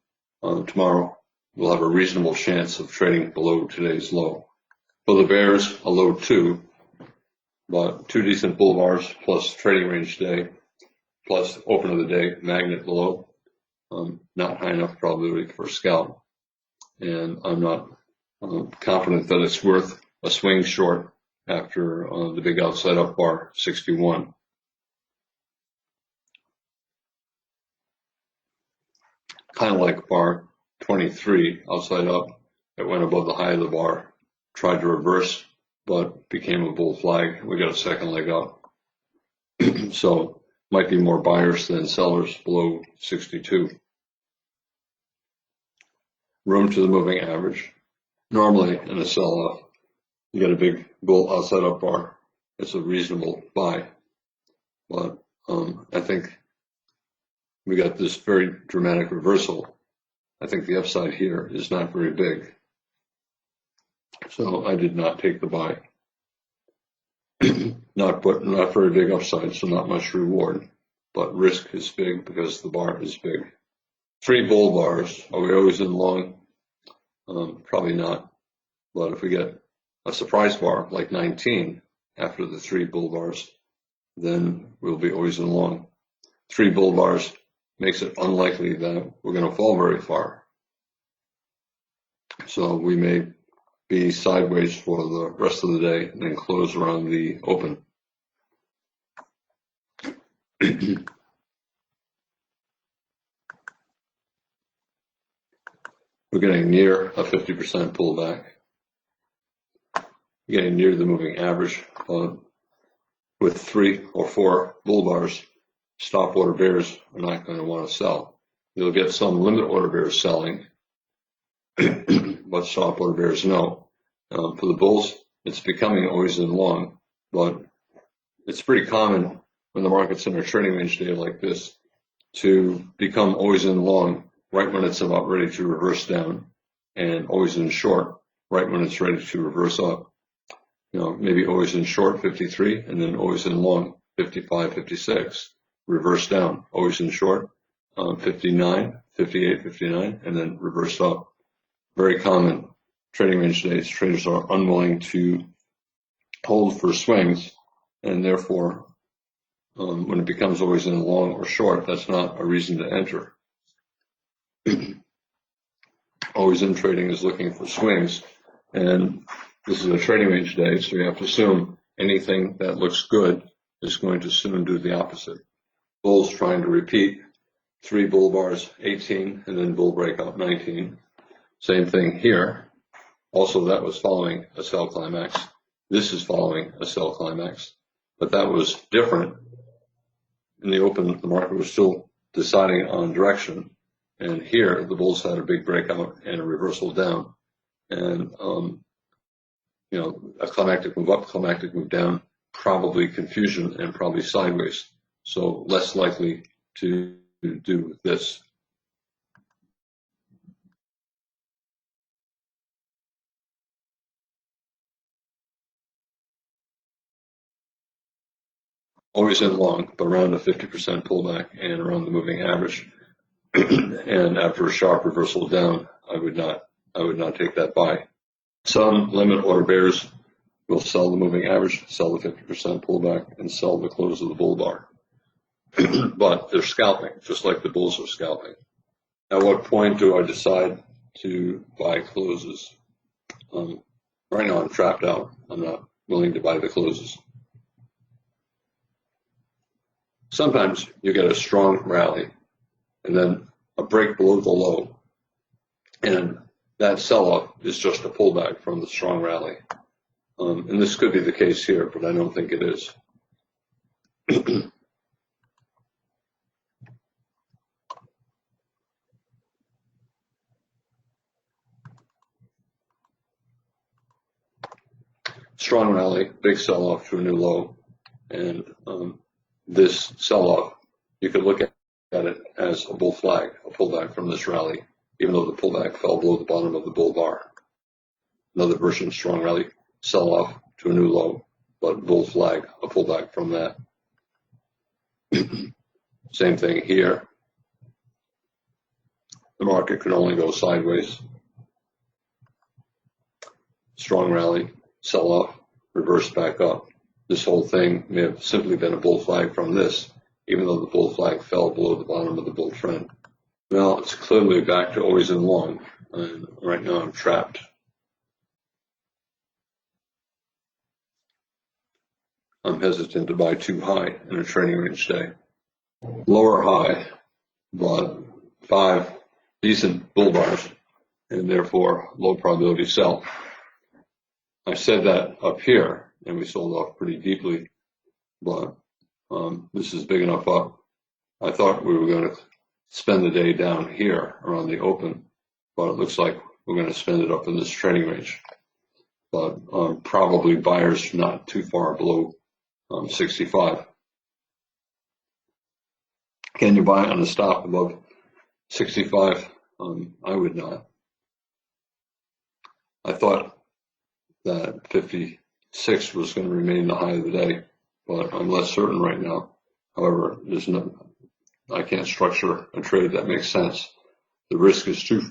tomorrow we'll have a reasonable chance of trading below today's low. For the bears, a low 2, but 2 decent bull bars plus trading range day plus open of the day magnet below. Not high enough probability for a scalp, and I'm not confident that it's worth a swing short after the big outside up bar 61. Kind of like bar 23 outside up, it went above the high of the bar, tried to reverse, but became a bull flag. We got a second leg up. So might be more buyers than sellers below 62. Room to the moving average. Normally in a sell-off, you get a big bull outside up bar. It's a reasonable buy. But I think we got this very dramatic reversal. I think the upside here is not very big. So I did not take the buy. Not very big upside, so not much reward. But risk is big because the bar is big. 3 bull bars. Are we always in long? Probably not. But if we get a surprise bar like 19 after the 3 bull bars, then we'll be always in long. 3 bull bars makes it unlikely that we're going to fall very far. So we may be sideways for the rest of the day and then close around the open. We're getting near a 50% pullback. We're getting near the moving average. With 3 or 4 bull bars, stop order bears are not going to want to sell. You'll get some limit order bears selling, but stop order bears no. For the bulls, it's becoming always in long, but it's pretty common when the market's in a trading range day like this to become always in long right when it's about ready to reverse down, and always in short right when it's ready to reverse up. Maybe always in short 53 and then always in long 55, 56, reverse down, always in short 59, 58, 59, and then reverse up. Very common trading range days. Traders are unwilling to hold for swings, and therefore when it becomes always in long or short, that's not a reason to enter. Always in trading is looking for swings, and this is a trading range day, so you have to assume anything that looks good is going to soon do the opposite. Bulls trying to repeat 3 bull bars, 18, and then bull breakout 19. Same thing here. Also, that was following a sell climax. This is following a sell climax, but that was different. In the open, the market was still deciding on direction, and here the bulls had a big breakout and a reversal down, and a climactic move up, climactic move down, probably confusion and probably sideways, so less likely to do this. Always in long, but around a 50% pullback and around the moving average. And after a sharp reversal down, I would not take that buy. Some limit order bears will sell the moving average, sell the 50% pullback, and sell the close of the bull bar. But they're scalping, just like the bulls are scalping. At what point do I decide to buy closes? Right now I'm trapped out. I'm not willing to buy the closes. Sometimes you get a strong rally and then a break below the low, and that sell-off is just a pullback from the strong rally. And this could be the case here, but I don't think it is. Strong rally, big sell-off to a new low, and this sell-off, you could look at it as a bull flag, a pullback from this rally, even though the pullback fell below the bottom of the bull bar. Another version of strong rally, sell-off to a new low, but bull flag, a pullback from that. Same thing here. The market could only go sideways. Strong rally, sell-off, reverse back up. This whole thing may have simply been a bull flag from this, even though the bull flag fell below the bottom of the bull trend. Well, it's clearly back to always in long, and right now I'm trapped. I'm hesitant to buy too high in a trading range day. Lower high, but 5 decent bull bars, and therefore low probability sell. I said that up here, and we sold off pretty deeply, but this is big enough up. I thought we were going to spend the day down here around the open, but it looks like we're going to spend it up in this trading range. But probably buyers not too far below 65. Can you buy on a stop above 65? I would not. I thought that 56 was going to remain the high of the day, but I'm less certain right now. However, I can't structure a trade that makes sense. The risk is too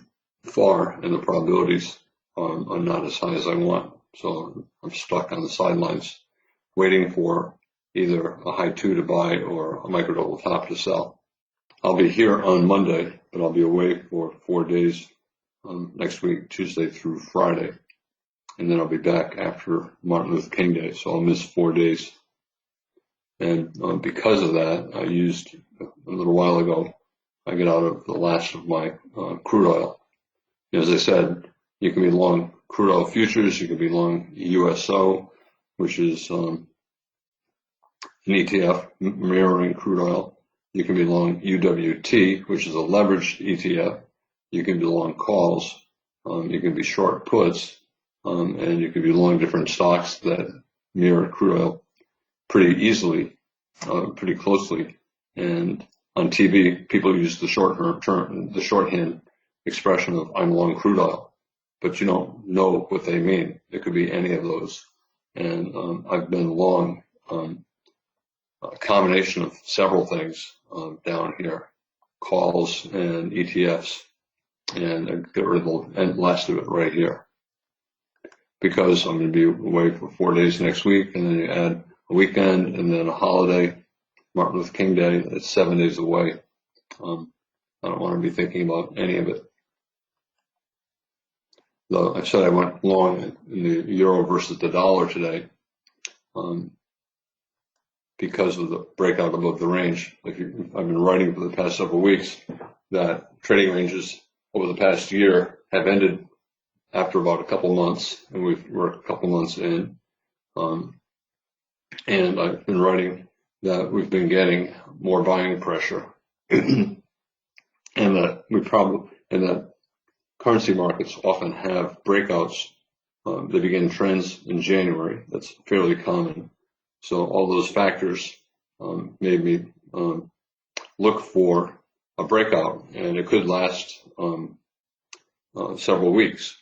far and the probabilities are not as high as I want. So I'm stuck on the sidelines waiting for either a high 2 to buy or a micro double top to sell. I'll be here on Monday, but I'll be away for 4 days next week, Tuesday through Friday. And then I'll be back after Martin Luther King Day, so I'll miss 4 days. And because of that, I used a little while ago, I get out of the last of my crude oil. As I said, you can be long crude oil futures, you can be long USO, which is an ETF mirroring crude oil. You can be long UWT, which is a leveraged ETF. You can be long calls. You can be short puts. And you can be long different stocks that mirror crude oil pretty easily, pretty closely. And on TV, people use the shorthand expression of "I'm long crude oil," but you don't know what they mean. It could be any of those. And I've been long a combination of several things down here, calls and ETFs, and I get rid of the last of it right here. Because I'm going to be away for 4 days next week, and then you add a weekend and then a holiday, Martin Luther King Day. It's 7 days away. I don't want to be thinking about any of it. Though I said I went long in the euro versus the dollar today because of the breakout above the range. I've been writing for the past several weeks that trading ranges over the past year have ended after about a couple months, and we're a couple months in. And I've been writing that we've been getting more buying pressure, and that currency markets often have breakouts. They begin trends in January. That's fairly common. So all those factors made me look for a breakout, and it could last several weeks.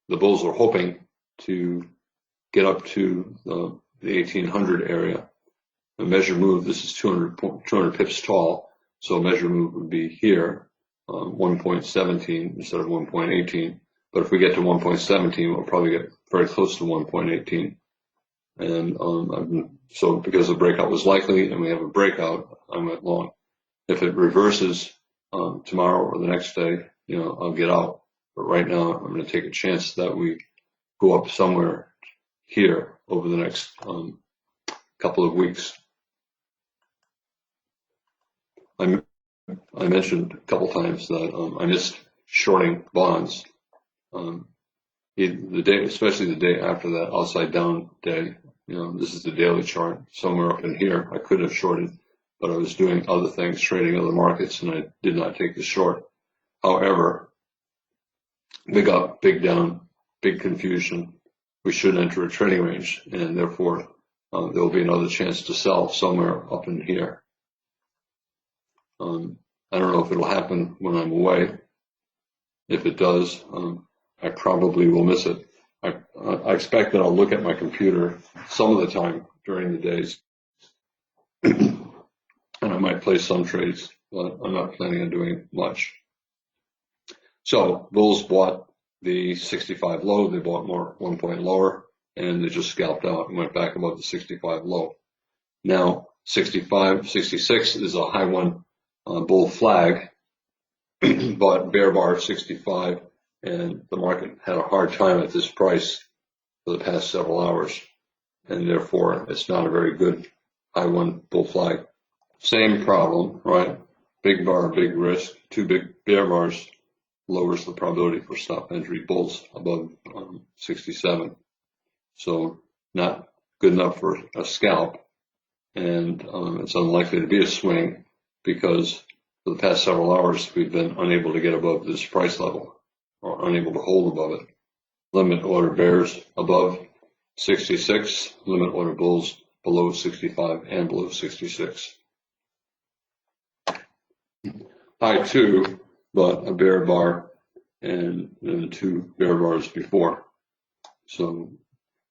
The bulls are hoping to get up to the 1800 area. A measure move, this is 200 pips tall, so a measure move would be here, 1.17 instead of 1.18. But if we get to 1.17, we'll probably get very close to 1.18. And so because the breakout was likely and we have a breakout, I went long. If it reverses tomorrow or the next day, I'll get out. But right now, I'm going to take a chance that we go up somewhere here over the next couple of weeks. I mentioned a couple times that I missed shorting bonds. The day, especially the day after that upside down day, this is the daily chart. Somewhere up in here, I could have shorted, but I was doing other things, trading other markets, and I did not take the short. However, big up, big down, big confusion. We should enter a trading range, and therefore there will be another chance to sell somewhere up in here. I don't know if it'll happen when I'm away. If it does, I probably will miss it. I expect that I'll look at my computer some of the time during the days, and I might place some trades, but I'm not planning on doing much. So bulls bought the 65 low, they bought more 1 point lower, and they just scalped out and went back above the 65 low. Now 65, 66 is a high one bull flag, but bear bar 65, and the market had a hard time at this price for the past several hours, and therefore it's not a very good high one bull flag. Same problem, right? Big bar, big risk. Two big bear bars lowers the probability for stop entry bulls above 67. So not good enough for a scalp, and it's unlikely to be a swing because for the past several hours we've been unable to get above this price level or unable to hold above it. Limit order bears above 66, limit order bulls below 65 and below 66. High two, but a bear bar and then two bear bars before. So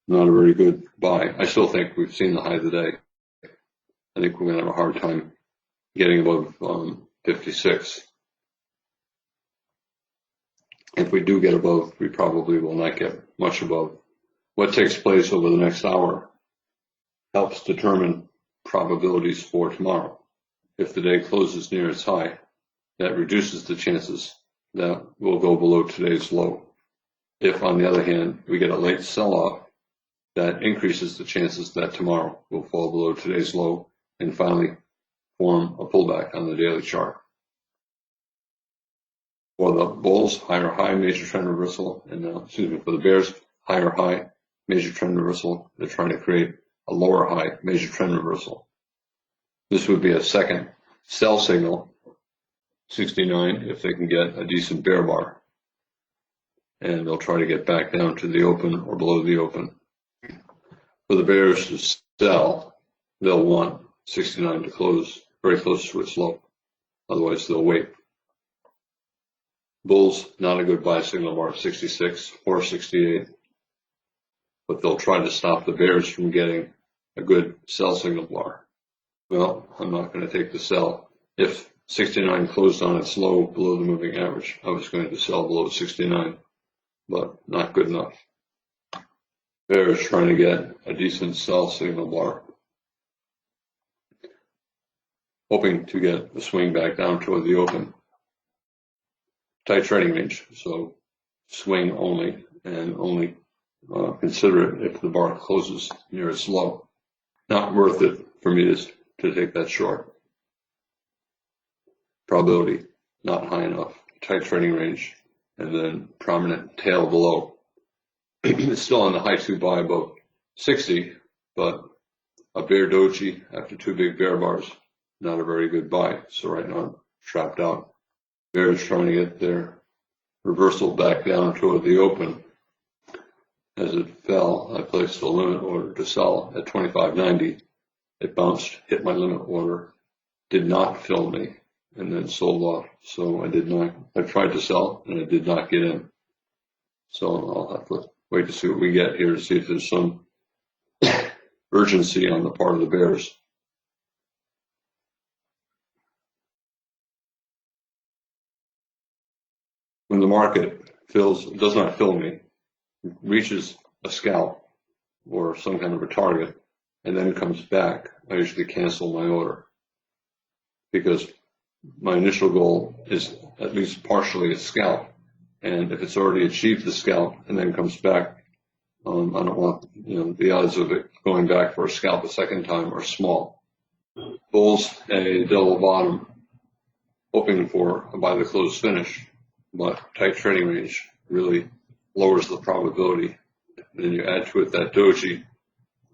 not a very good buy. I still think we've seen the high of the day. I think we're going to have a hard time getting above 56. If we do get above, we probably will not get much above. What takes place over the next hour helps determine probabilities for tomorrow. If the day closes near its high, that reduces the chances that we'll go below today's low. If, on the other hand, we get a late sell-off, that increases the chances that tomorrow will fall below today's low and finally form a pullback on the daily chart. For the bulls, higher high, major trend reversal, and for the bears, higher high, major trend reversal. They're trying to create a lower high, major trend reversal. This would be a second sell signal, 69, if they can get a decent bear bar. And they'll try to get back down to the open or below the open. For the bears to sell, they'll want 69 to close very close to its low. Otherwise, they'll wait. Bulls, not a good buy signal bar, 66 or 68. But they'll try to stop the bears from getting a good sell signal bar. Well, I'm not going to take the sell. If 69 closed on its low below the moving average, I was going to sell below 69, but not good enough. Bears trying to get a decent sell signal bar. hoping to get the swing back down toward the open. Tight trading range, so swing only, and only consider it if the bar closes near its low. Not worth it for me to take that short. Probability not high enough. Tight trading range, and then prominent tail below. It's still on the high 2 buy above 60, but a bear doji after 2 big bear bars, not a very good buy. So right now I'm trapped out. Bears trying to get their reversal back down toward the open. As it fell, I placed a limit order to sell at 25.90. It bounced, hit my limit order, did not fill me, and then sold off. So I tried to sell and I did not get in. So I'll have to wait to see what we get here to see if there's some urgency on the part of the bears. When the market does not fill me, reaches a scalp or some kind of a target, and then comes back, I usually cancel my order, because my initial goal is at least partially a scalp. And if it's already achieved the scalp and then comes back, I don't want, the odds of it going back for a scalp a second time are small. Bulls a double bottom, hoping for a by the close finish, but tight trading range really lowers the probability. And then you add to it that doji,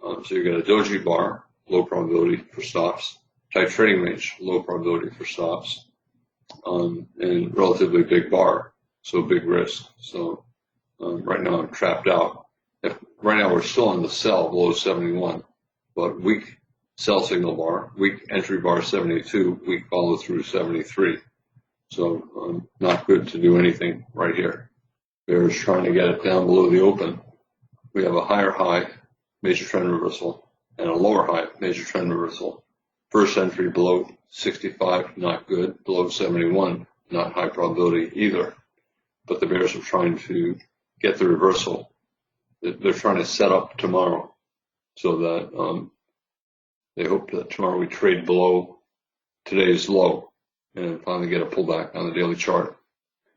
so you get a doji bar, low probability for stops, tight trading range, low probability for stops, and relatively big bar, so big risk. So right now I'm trapped out. Right now we're still on the sell below 71, but weak sell signal bar, weak entry bar 72, weak follow through 73. So not good to do anything right here. Bears trying to get it down below the open. We have a higher high, major trend reversal, and a lower high, major trend reversal. First entry below 65, not good. Below 71, not high probability either. But the bears are trying to get the reversal. They're trying to set up tomorrow so that they hope that tomorrow we trade below today's low and finally get a pullback on the daily chart.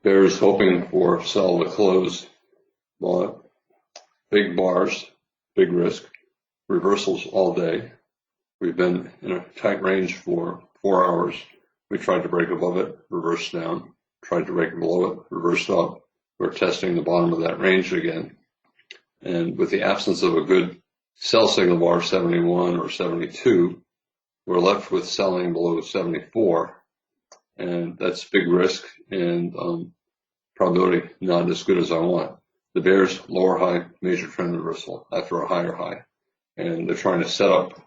Bears hoping for sell to close, but big bars, big risk, reversals all day. We've been in a tight range for 4 hours. We tried to break above it, reversed down, tried to break below it, reversed up. We're testing the bottom of that range again. And with the absence of a good sell signal bar 71 or 72, we're left with selling below 74. And that's big risk and probability not as good as I want. The bears lower high, major trend reversal after a higher high. And they're trying to set up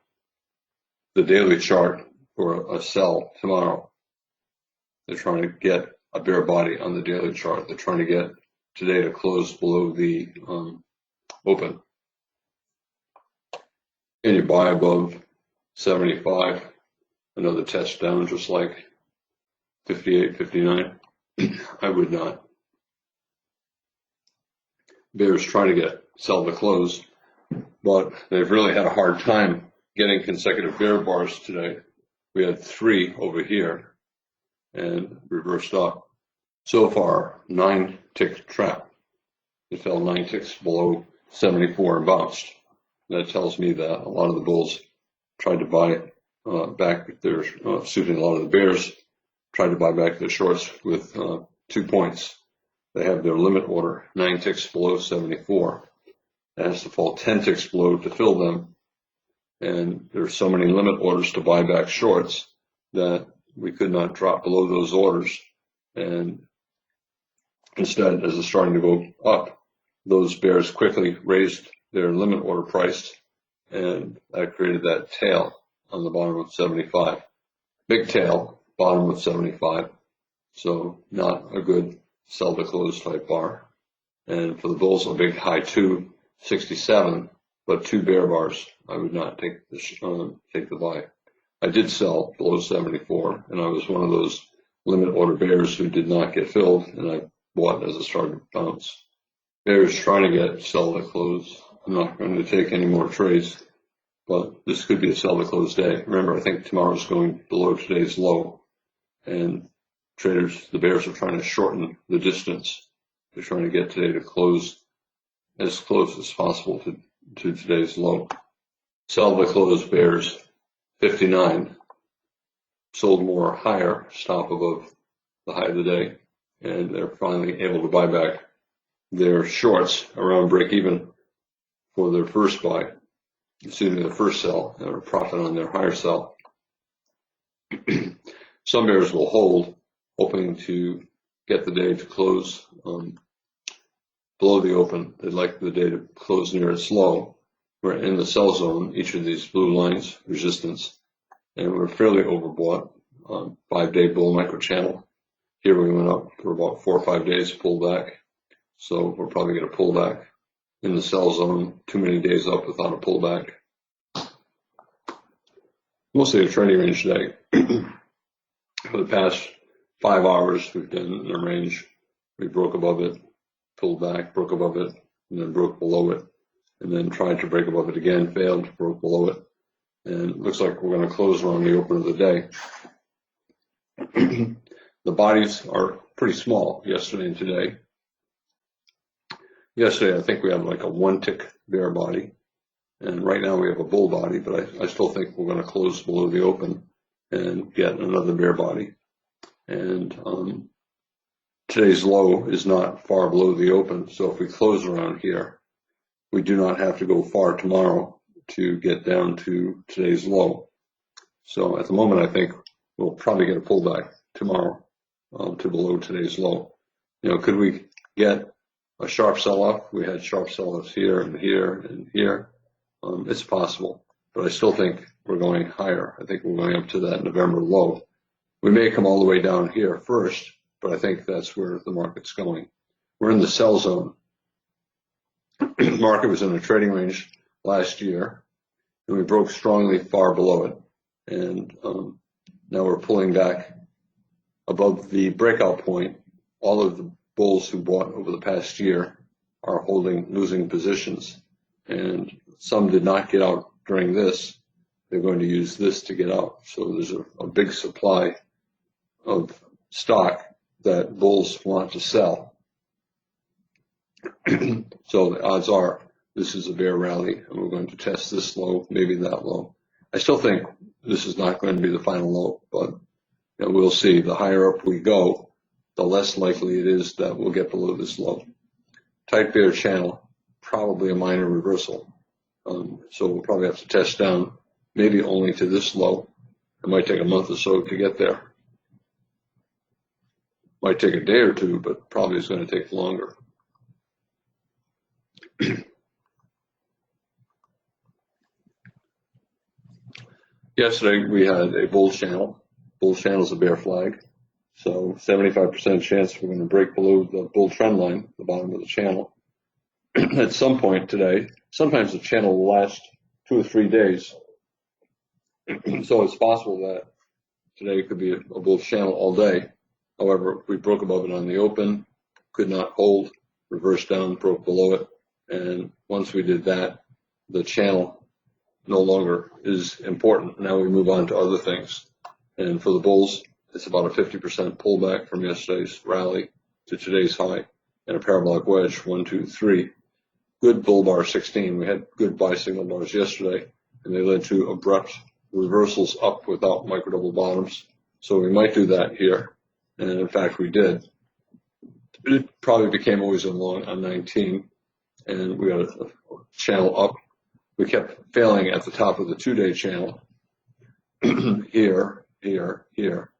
the daily chart for a sell tomorrow. They're trying to get a bear body on the daily chart. They're trying to get today to close below the open. And you buy above 75, another test down just like 58, 59. I would not. Bears try to sell to close, but they've really had a hard time getting consecutive bear bars today. We had 3 over here and reversed up. So far, 9 tick trap. It fell 9 ticks below 74 and bounced. That tells me that a lot of the bulls tried to buy back their, a lot of the bears tried to buy back their shorts with 2 points. They have their limit order 9 ticks below 74. It has to fall 10 ticks below to fill them. And there's so many limit orders to buy back shorts that we could not drop below those orders. And instead, as it's starting to go up, those bears quickly raised their limit order price, and that created that tail on the bottom of 75. Big tail, bottom of 75. So not a good sell to close type bar. And for the bulls, a big high 2, 67, but 2 bear bars. I would not take the buy. I did sell below 74, and I was one of those limit order bears who did not get filled, and I bought as it started to bounce. Bears trying to sell to close. I'm not going to take any more trades. but this could be a sell to close day. Remember, I think tomorrow's going below today's low, and traders, the bears, are trying to shorten the distance. They're trying to get today to close as close as possible to today's low. Sell to close bears 59, sold more higher, stop above the high of the day, and they're finally able to buy back their shorts around break even for their first buy, their first sell, or profit on their higher sell. Some bears will hold, hoping to get the day to close below the open. They'd like the day to close near its low. We're in the sell zone, each of these blue lines, resistance, and we're fairly overbought. 5-day bull micro channel. Here we went up for about 4 or 5 days, pulled back. So we're probably going to pull back in the sell zone. Too many days up without a pullback. Mostly a trading range today. For the past 5 hours, we've been in a range. We broke above it, pulled back, broke above it, and then broke below it, and then tried to break above it again, failed, broke below it, and it looks like we're going to close around the open of the day. The bodies are pretty small yesterday and today. Yesterday, I think we had like a 1-tick bear body, and right now we have a bull body, but I still think we're going to close below the open and get another bear body. And today's low is not far below the open, so if we close around here, we do not have to go far tomorrow to get down to today's low. So at the moment, I think we'll probably get a pullback tomorrow to below today's low. Could we get a sharp sell-off? We had sharp sell-offs here and here and here. It's possible, but I still think we're going higher. I think we're going up to that November low. We may come all the way down here first, but I think that's where the market's going. We're in the sell zone. The market was in a trading range last year, and we broke strongly far below it. And now we're pulling back above the breakout point. All of the bulls who bought over the past year are losing positions, and some did not get out during this. They're going to use this to get out. So there's a big supply of stock that bulls want to sell. So the odds are this is a bear rally, and we're going to test this low, maybe that low. I still think this is not going to be the final low, but we'll see. The higher up we go, the less likely it is that we'll get below this low. Tight bear channel, probably a minor reversal. So we'll probably have to test down, maybe only to this low. It might take a month or so to get there. Might take a day or two, but probably it's going to take longer. Yesterday we had a bull channel. Bull channel is a bear flag. So 75% chance we're going to break below the bull trend line, the bottom of the channel. At some point today, sometimes the channel will last 2 or 3 days. So it's possible that today could be a bull channel all day. However, we broke above it on the open, could not hold, reversed down, broke below it. And once we did that, the channel no longer is important. Now we move on to other things. And for the bulls, it's about a 50% pullback from yesterday's rally to today's high, and a parabolic wedge, 1, 2, 3. Good bull bar 16. We had good buy signal bars yesterday, and they led to abrupt reversals up without micro double bottoms. So we might do that here, and in fact we did. It probably became always a long on 19, and we got a channel up. We kept failing at the top of the 2-day channel. Here, here, here.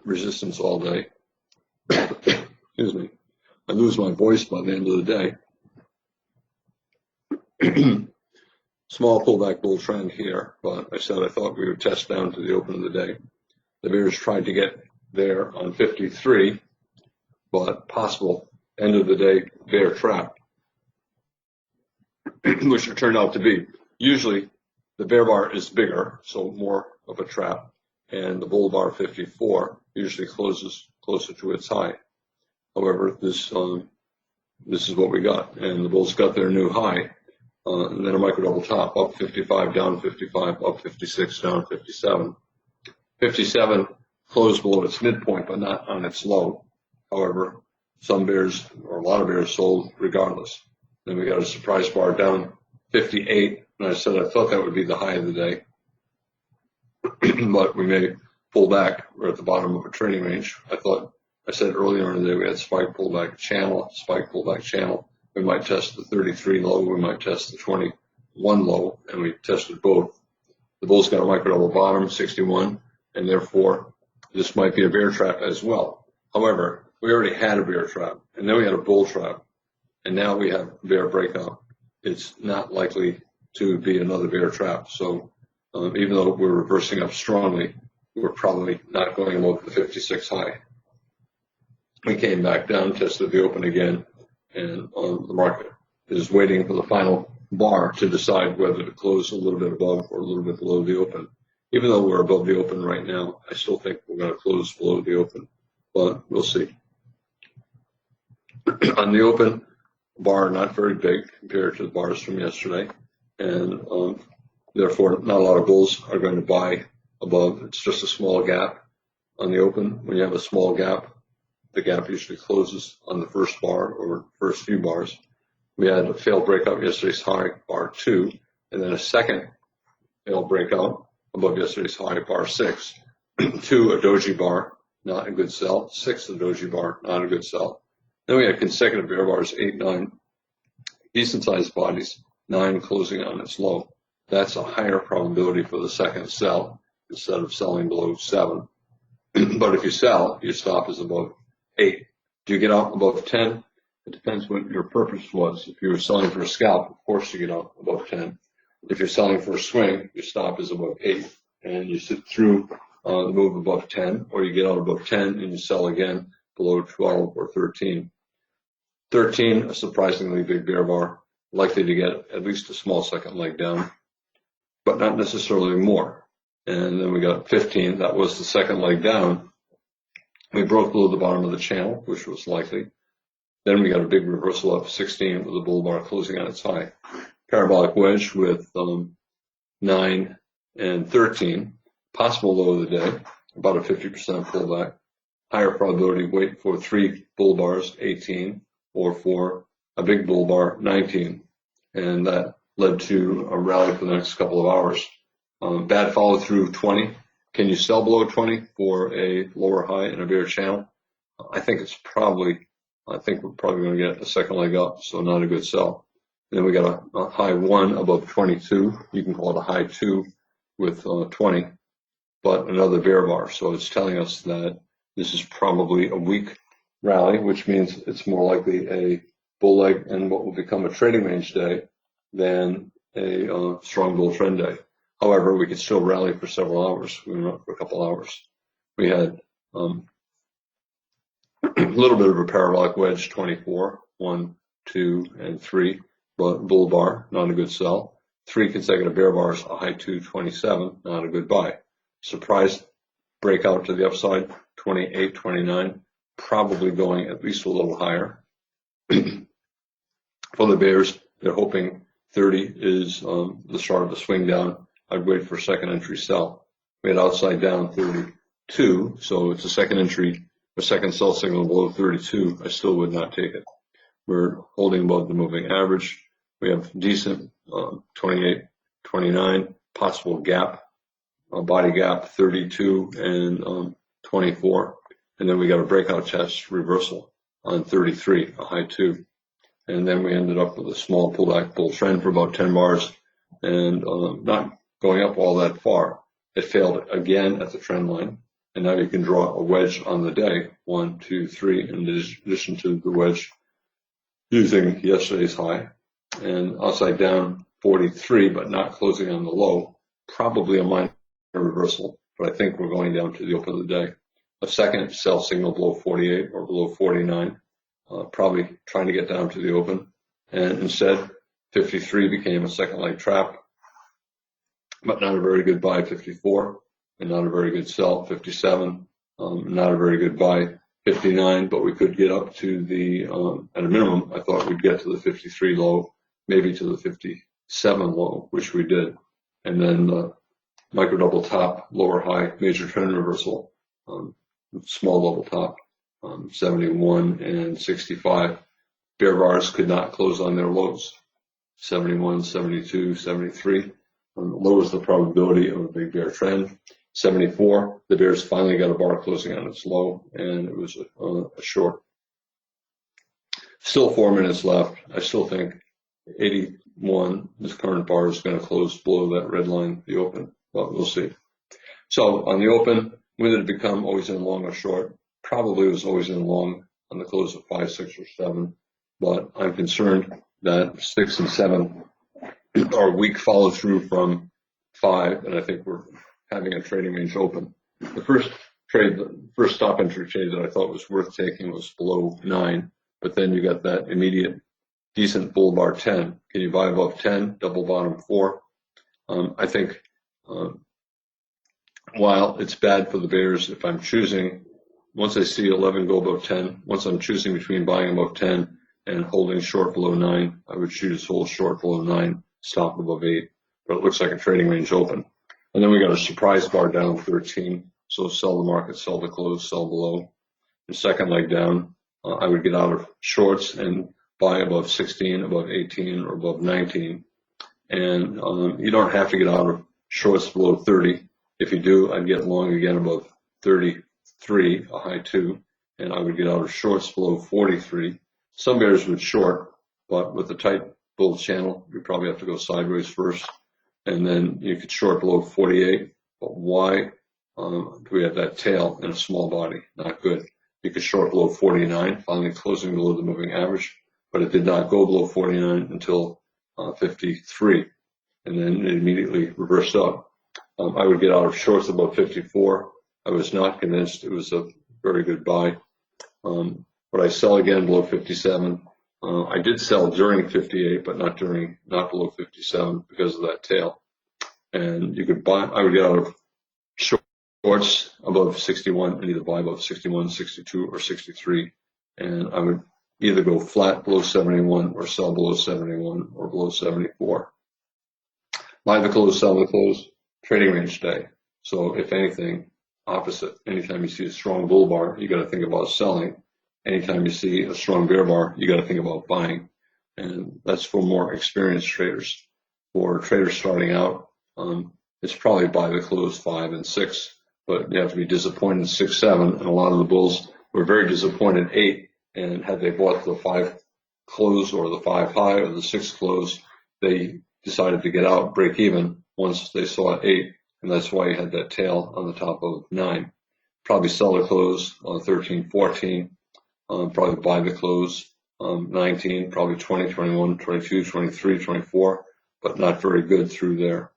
Resistance all day. Excuse me. I lose my voice by the end of the day. Small pullback bull trend here, but I said I thought we would test down to the open of the day. The bears tried to get there on 53, but possible end of the day bear trap, which it turned out to be. Usually the bear bar is bigger, so more of a trap, and the bull bar 54 usually closes closer to its high. However, this is what we got, and the bulls got their new high and then a micro double top, up 55, down 55, up 56, down 57. 57 closed below its midpoint, but not on its low. However, some bears, or a lot of bears, sold regardless. Then we got a surprise bar down 58, and I said I thought that would be the high of the day. But we may pull back. We're at the bottom of a trading range. I said earlier in the day we had spike pullback channel, spike pullback channel. We might test the 33 low, we might test the 21 low, and we tested both. The bulls got a micro double bottom, 61, and therefore this might be a bear trap as well. However, we already had a bear trap, and then we had a bull trap, and now we have bear breakout. It's not likely to be another bear trap. So even though we're reversing up strongly, we're probably not going above the 56 high. We came back down, tested the open again, and the market is waiting for the final bar to decide whether to close a little bit above or a little bit below the open. Even though we're above the open right now, I still think we're going to close below the open, but we'll see. On the open, bar not very big compared to the bars from yesterday, and therefore not a lot of bulls are going to buy above. It's just a small gap on the open. When you have a small gap, the gap usually closes on the first bar or first few bars. We had a failed breakout yesterday's high, bar 2, and then a second failed breakout above yesterday's high, bar 6. 2, a doji bar, not a good sell. 6, a doji bar, not a good sell. Then we had consecutive bear bars, 8, 9, decent sized bodies, 9 closing on its low. That's a higher probability for the second sell instead of selling below 7. But if you sell, your stop is above 8. Do you get out above 10? It depends what your purpose was. If you were selling for a scalp, of course you get out above 10. If you're selling for a swing, your stop is above 8, and you sit through the move above 10, or you get out above 10 and you sell again below 12 or 13. 13, a surprisingly big bear bar, likely to get at least a small second leg down, but not necessarily more. And then we got 15, that was the second leg down. We broke below the bottom of the channel, which was likely. Then we got a big reversal of 16 with a bull bar closing on its high. Parabolic wedge with 9 and 13, possible low of the day, about a 50% pullback. Higher probability wait for 3 bull bars, 18, or for a big bull bar, 19. And that led to a rally for the next couple of hours. Bad follow through 20. Can you sell below 20 for a lower high in a bear channel? I think we're probably going to get a second leg up, so not a good sell. And then we got a high 1 above 22. You can call it a high 2 with 20, but another bear bar. So it's telling us that this is probably a weak rally, which means it's more likely a bull leg and what will become a trading range day than a strong bull trend day. However, we could still rally for several hours. We went up for a couple hours. We had a little bit of a parabolic wedge, 24, 1, 2, and 3, but bull bar, not a good sell. 3 consecutive bear bars, a high 2, 27, not a good buy. Surprise breakout to the upside, 28, 29, probably going at least a little higher. For the bears, they're hoping 30 is the start of a swing down. I'd wait for a second entry sell. We had outside down 32, so it's a second entry, a second sell signal below 32. I still would not take it. We're holding above the moving average. We have decent 28, 29, possible gap, body gap 32 and 24. And then we got a breakout test reversal on 33, a high 2. And then we ended up with a small pullback bull trend for about 10 bars and not going up all that far. It failed again at the trend line. And now you can draw a wedge on the day, 1, 2, 3, in addition to the wedge using yesterday's high. And outside down 43, but not closing on the low, probably a minor reversal, but I think we're going down to the open of the day. A second sell signal below 48 or below 49, probably trying to get down to the open. And instead, 53 became a second leg trap, but not a very good buy, 54, and not a very good sell, 57, not a very good buy, 59, but we could get up to the, at a minimum, I thought we'd get to the 53 low, maybe to the 50 7 low, which we did. And then the micro double top, lower high, major trend reversal, small double top, 71 and 65. Bear bars could not close on their lows, 71, 72, 73. Lowers the probability of a big bear trend. 74, the bears finally got a bar closing on its low, and it was a short. Still 4 minutes left. I still think 81, this current bar, is going to close below that red line, the open, but we'll see. So on the open, when did it become always in long or short? Probably it was always in long on the close of 5, 6, or 7, but I'm concerned that 6 and 7 are weak follow through from 5, and I think we're having a trading range open. The first stop entry trade that I thought was worth taking was below 9, but then you got that immediate decent bull bar 10. Can you buy above 10, double bottom 4? I think while it's bad for the bears, if I'm choosing, once I see 11 go above 10, once I'm choosing between buying above 10 and holding short below 9, I would choose hold short below 9, stop above 8, but it looks like a trading range open. And then we got a surprise bar down 13, so sell the market, sell the close, sell below. The second leg down, I would get out of shorts and buy above 16, above 18, or above 19. And you don't have to get out of shorts below 30. If you do, I'd get long again above 33, a high 2, and I would get out of shorts below 43. Some bears would short, but with the tight bull channel, you probably have to go sideways first, and then you could short below 48. But why do we have that tail in a small body? Not good. You could short below 49, finally closing below the moving average, but it did not go below 49 until 53, and then it immediately reversed up. I would get out of shorts above 54. I was not convinced it was a very good buy. Would I sell again below 57? I did sell during 58, but not below 57 because of that tail. And you could buy, I would get out of shorts above 61 and either buy above 61, 62, or 63. And I would either go flat below 71 or sell below 71 or below 74. Buy the close, sell the close, trading range day. So if anything, opposite. Anytime you see a strong bull bar, you got to think about selling. Anytime you see a strong bear bar, you got to think about buying. And that's for more experienced traders. For traders starting out, it's probably buy the close 5 and 6, but you have to be disappointed in 6, 7, and a lot of the bulls were very disappointed 8, and had they bought the 5 close or the 5 high or the 6 close, they decided to get out, break even once they saw 8, and that's why you had that tail on the top of 9. Probably sell the close on 13, 14, probably buy the close 19, probably 20, 21, 22, 23, 24, but not very good through there.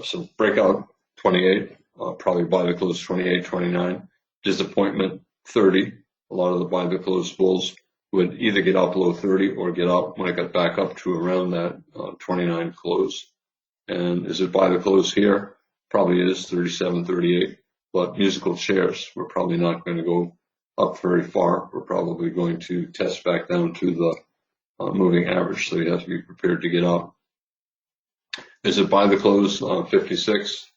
So breakout 28, probably buy the close 28, 29, disappointment 30. A lot of the buy the close bulls would either get out below 30 or get out when it got back up to around that 29 close. And is it buy the close here? Probably is 37, 38, but musical chairs, we're probably not going to go up very far. We're probably going to test back down to the moving average, so you have to be prepared to get out. Is it buy the close 56?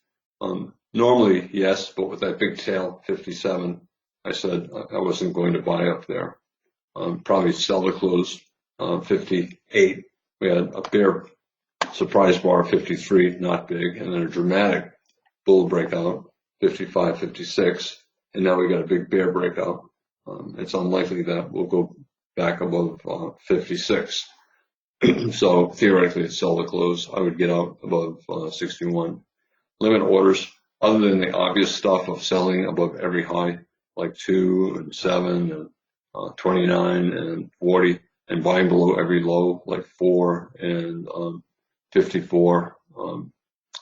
Normally, yes, but with that big tail, 57, I said I wasn't going to buy up there. Probably sell the close 58. We had a bear surprise bar 53, not big, and then a dramatic bull breakout 55, 56, and now we got a big bear breakout. It's unlikely that we'll go back above 56. So theoretically, it's sell the close. I would get out above 61. Limit orders, other than the obvious stuff of selling above every high, like 2 and 7 and 29 and 40, and buying below every low, like 4 and 54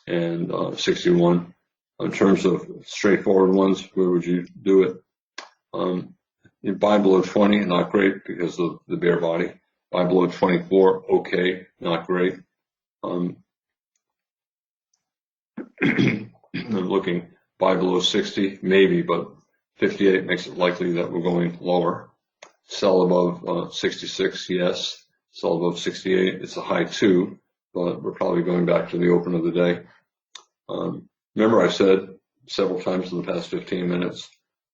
and 61. In terms of straightforward ones, where would you do it? You buy below 20, not great because of the bear body. Buy below 24, okay, not great. I'm looking, buy below 60, maybe, but 58 makes it likely that we're going lower. Sell above 66, yes. Sell above 68, it's a high 2, but we're probably going back to the open of the day. Remember I said several times in the past 15 minutes,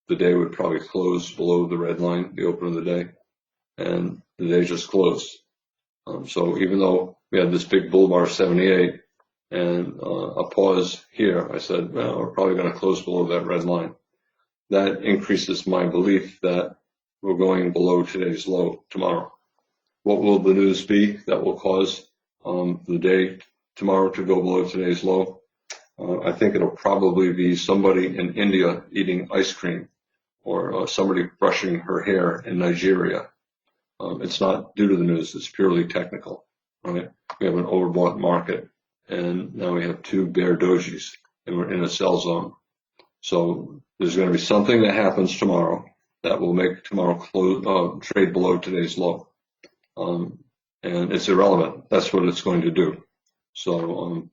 the day would probably close below the red line, the open of the day, and the day just closed. So even though we had this big bull bar 78 and a pause here, I said, well, we're probably going to close below that red line. That increases my belief that we're going below today's low tomorrow. What will the news be that will cause the day tomorrow to go below today's low? I think it'll probably be somebody in India eating ice cream, or somebody brushing her hair in Nigeria. It's not due to the news, it's purely technical. Right? We have an overbought market, and now we have two bear dojis, and we're in a sell zone. So there's going to be something that happens tomorrow that will make tomorrow trade below today's low. And it's irrelevant. That's what it's going to do. So,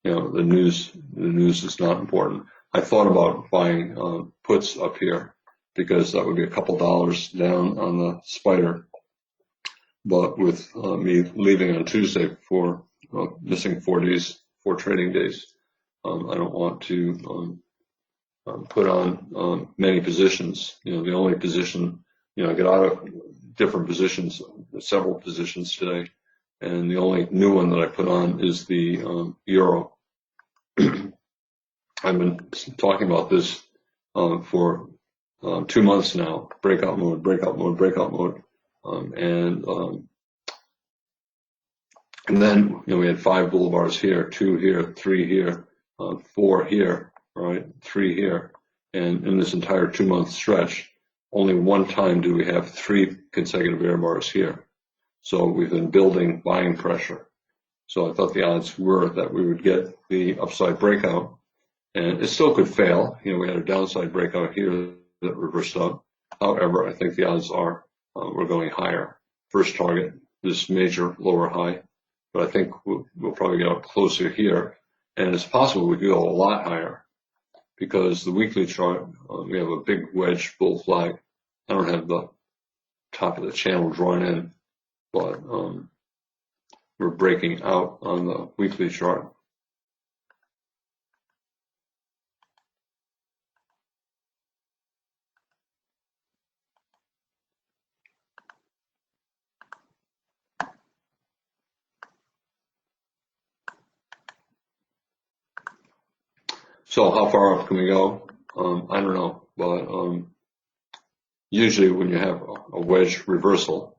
the news is not important. I thought about buying puts up here because that would be a couple dollars down on the spider. But with me leaving on Tuesday for missing 4 days, 4 trading days, I don't want to put on many positions. The only position, I get out of different positions, several positions today, and the only new one that I put on is the euro. I've been talking about this for 2 months now. Breakout mode, breakout mode, breakout mode, and then we had 5 bull bars here, 2 here, 3 here, 4 here, right, 3 here, and in this entire 2-month stretch, only one time do we have 3 consecutive air bars here. So we've been building buying pressure. So I thought the odds were that we would get the upside breakout, and it still could fail. We had a downside breakout here that reversed up. However, I think the odds are we're going higher. First target, this major lower high, but I think we'll probably get up closer here, and it's possible we could go a lot higher because the weekly chart, we have a big wedge bull flag. I don't have the top of the channel drawn in, but we're breaking out on the weekly chart. So how far up can we go? I don't know, but usually when you have a wedge reversal,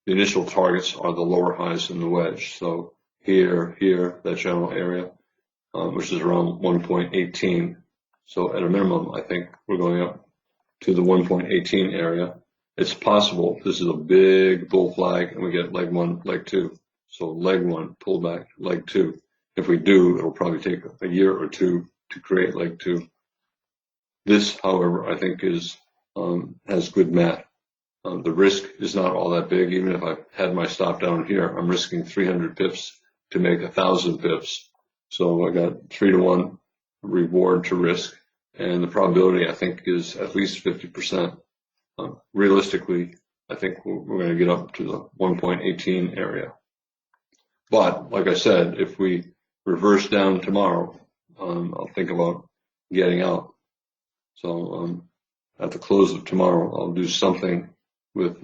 the initial targets are the lower highs in the wedge. So here, that general area, which is around 1.18. So at a minimum, I think we're going up to the 1.18 area. It's possible this is a big bull flag and we get leg 1, leg 2. So leg 1, pull back, leg 2. If we do, it'll probably take a year or 2 to create leg 2. This, however, I think has good math. The risk is not all that big. Even if I had my stop down here, I'm risking 300 pips to make 1,000 pips. So I got 3-to-1 reward to risk, and the probability I think is at least 50%. Realistically, I think we're going to get up to the 1.18 area. But like I said, if we reverse down tomorrow, I'll think about getting out. So at the close of tomorrow, I'll do something with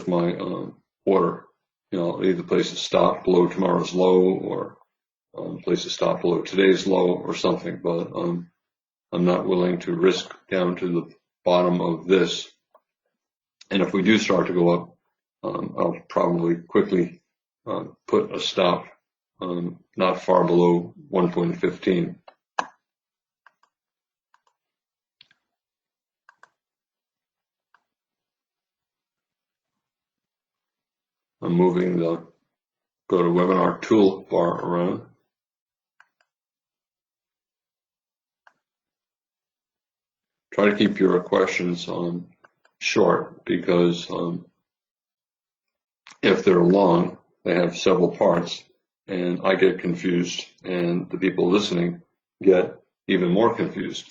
my order. I'll either place a stop below tomorrow's low or place a stop below today's low or something. But I'm not willing to risk down to the bottom of this. And if we do start to go up, I'll probably quickly put a stop not far below 1.15. I'm moving the GoToWebinar toolbar around. Try to keep your questions short because if they're long, they have several parts, and I get confused, and the people listening get even more confused.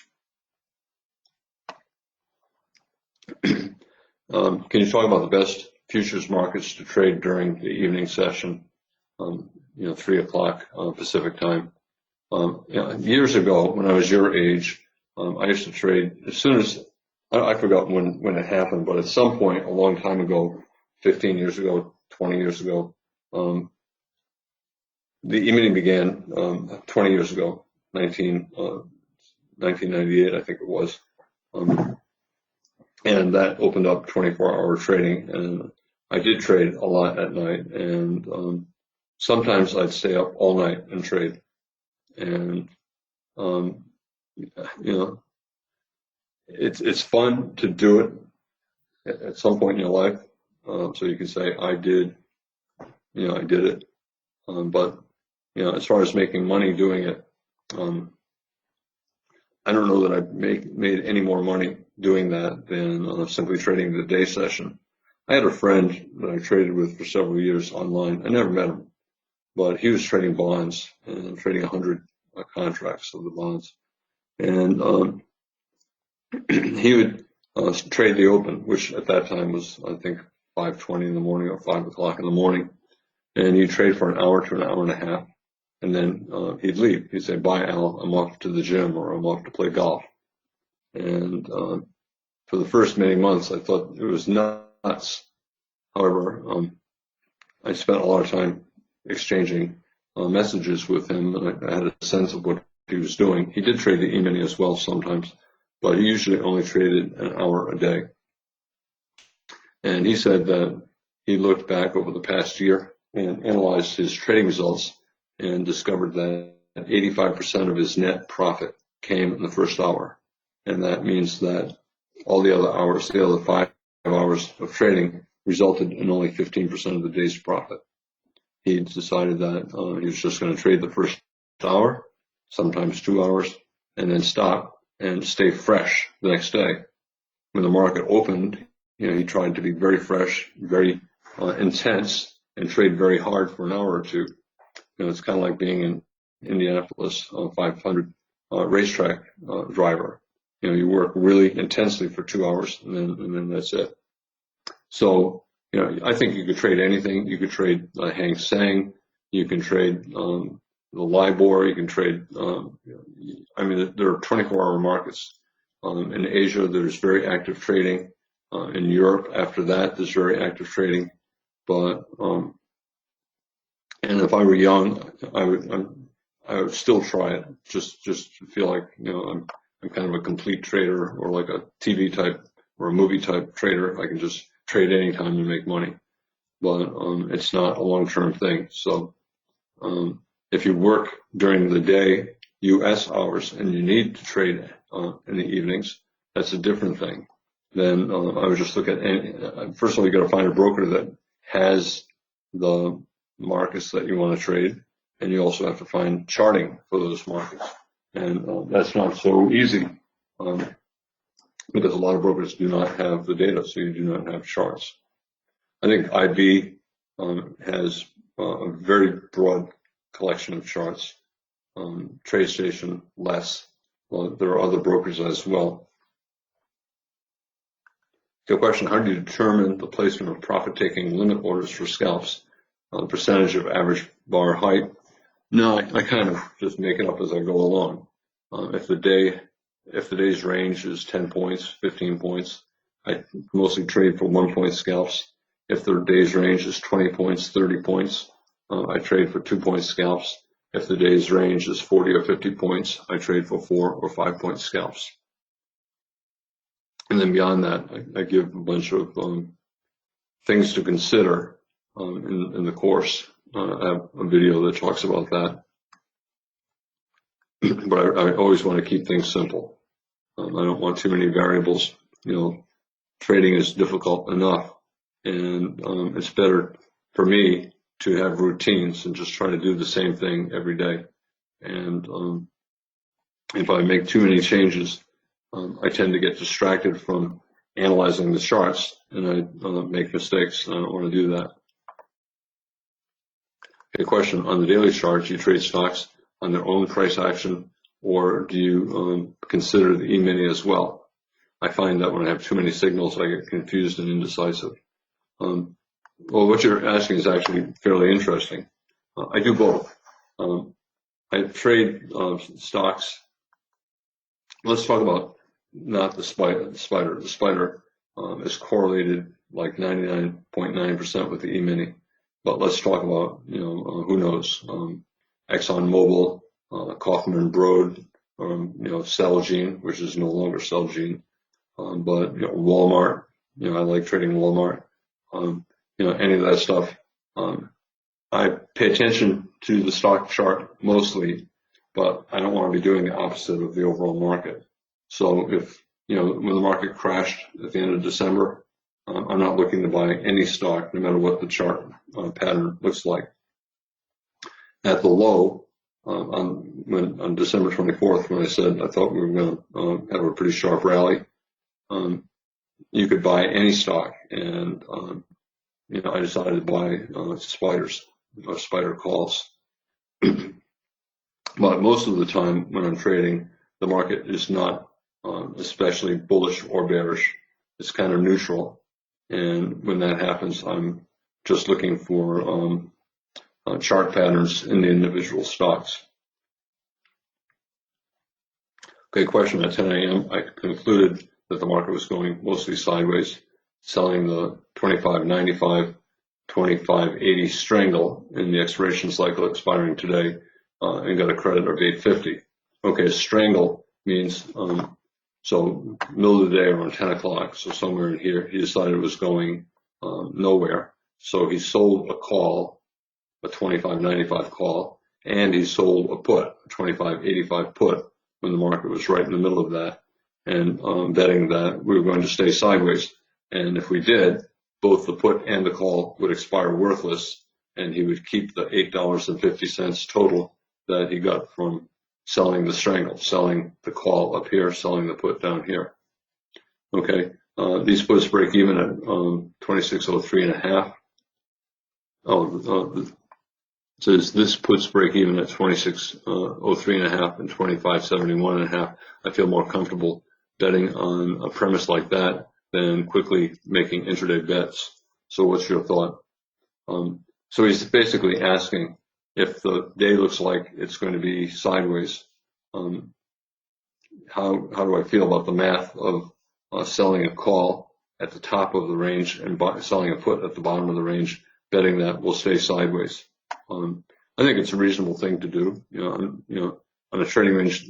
Can you talk about the best futures markets to trade during the evening session? 3 o'clock Pacific time. Years ago, when I was your age, I used to trade as soon as, I forgot when it happened, but at some point a long time ago, 15 years ago, 20 years ago, the E-mini began 20 years ago, 1998, I think it was. And that opened up 24-hour trading. And I did trade a lot at night. And sometimes I'd stay up all night and trade. And, it's fun to do it at some point in your life. So you can say, I did it. But, as far as making money doing it, I don't know that I've made any more money doing that than simply trading the day session. I had a friend that I traded with for several years online. I never met him, but he was trading bonds and trading 100 contracts of the bonds. And he would trade the open, which at that time was, I think, 5:20 in the morning or 5 o'clock in the morning. And he'd trade for an hour to an hour and a half. And then he'd leave. He'd say, bye, Al, I'm off to the gym or I'm off to play golf. And for the first many months, I thought it was nuts. However, I spent a lot of time exchanging messages with him, and I had a sense of what he was doing. He did trade the E-mini as well sometimes, but he usually only traded an hour a day. And he said that he looked back over the past year and analyzed his trading results and discovered that 85% of his net profit came in the first hour. And that means that all the other hours, the other 5 hours of trading, resulted in only 15% of the day's profit. He decided that he was just going to trade the first hour, sometimes 2 hours, and then stop and stay fresh the next day. When the market opened, he tried to be very fresh, very intense, and trade very hard for an hour or two. It's kind of like being in Indianapolis 500 racetrack driver. You work really intensely for 2 hours, and then that's it. So, I think you could trade anything. You could trade Hang Seng. You can trade the LIBOR. You can trade. There are 24-hour markets. In Asia, there's very active trading. In Europe, after that, there's very active trading. But and if I were young, I would still try it. Just to feel like I'm kind of a complete trader, or like a TV type or a movie type trader. I can just trade anytime and make money. But it's not a long-term thing. So if you work during the day, U.S. hours, and you need to trade in the evenings, that's a different thing. Then I would just look at first of all, you got to find a broker that has the markets that you want to trade, and you also have to find charting for those markets, and that's not so easy because a lot of brokers do not have the data, so you do not have charts. I think IB has a very broad collection of charts. TradeStation less. Well, there are other brokers as well. The question: how do you determine the placement of profit-taking limit orders for scalps? Percentage of average bar height? No, I kind of just make it up as I go along. If the day's range is 10 points, 15 points, I mostly trade for 1 point scalps. If the day's range is 20 points, 30 points, I trade for 2 point scalps. If the day's range is 40 or 50 points, I trade for 4 or 5 point scalps. And then beyond that, I give a bunch of things to consider in the course. I have a video that talks about that. But I always want to keep things simple. I don't want too many variables. Trading is difficult enough, and it's better for me to have routines and just try to do the same thing every day. And if I make too many changes, I tend to get distracted from analyzing the charts, and I make mistakes, and I don't want to do that. Okay, question: on the daily chart, do you trade stocks on their own price action, or do you consider the E-mini as well? I find that when I have too many signals, I get confused and indecisive. Well, what you're asking is actually fairly interesting. I do both. I trade stocks. Let's talk about not the spider. The spider is correlated like 99.9% with the E-mini. But let's talk about, who knows, ExxonMobil, Kaufman Broad, Celgene, which is no longer Celgene, but Walmart. I like trading Walmart. Any of that stuff. I pay attention to the stock chart mostly, but I don't want to be doing the opposite of the overall market. So if, when the market crashed at the end of December, I'm not looking to buy any stock, no matter what the chart pattern looks like. At the low, on December 24th, when I said I thought we were going to have a pretty sharp rally, you could buy any stock, and I decided to buy spiders, spider calls. But most of the time when I'm trading, the market is not especially bullish or bearish. It's kind of neutral. And when that happens, I'm just looking for chart patterns in the individual stocks. Okay, question at 10 a.m. I concluded that the market was going mostly sideways, selling the 25.95, 25.80 strangle in the expiration cycle expiring today, and got a credit of 8.50. Okay, strangle means so middle of the day around 10 o'clock, so somewhere in here, he decided it was going nowhere. So he sold a call, a 25.95 call, and he sold a put, a 25.85 put, when the market was right in the middle of that, and betting that we were going to stay sideways. And if we did, both the put and the call would expire worthless, and he would keep the $8.50 total that he got from selling the strangle, selling the call up here, selling the put down here. Okay, these puts break even at 26.03 and a half. It says this puts break even at 26.03 and a half and 25.71 and a half. I feel more comfortable betting on a premise like that than quickly making intraday bets. So what's your thought? So he's basically asking, if the day looks like it's going to be sideways, how do I feel about the math of selling a call at the top of the range and selling a put at the bottom of the range, betting that we'll stay sideways? I think it's a reasonable thing to do. On a trading range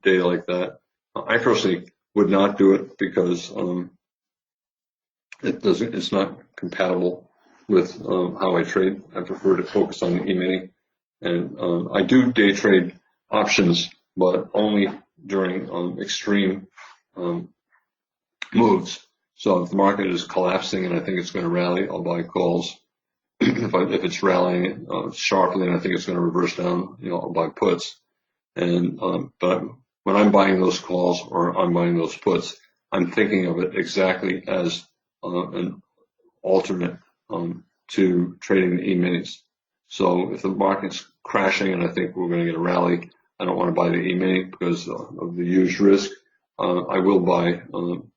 day like that, I personally would not do it because it's not compatible with how I trade. I prefer to focus on the E-mini. And I do day trade options, but only during extreme moves. So if the market is collapsing and I think it's going to rally, I'll buy calls. If it's rallying sharply and I think it's going to reverse down, I'll buy puts. And but when I'm buying those calls or I'm buying those puts, I'm thinking of it exactly as an alternate to trading the E-minis. So if the market's crashing and I think we're going to get a rally, I don't want to buy the E-mini because of the huge risk. I will buy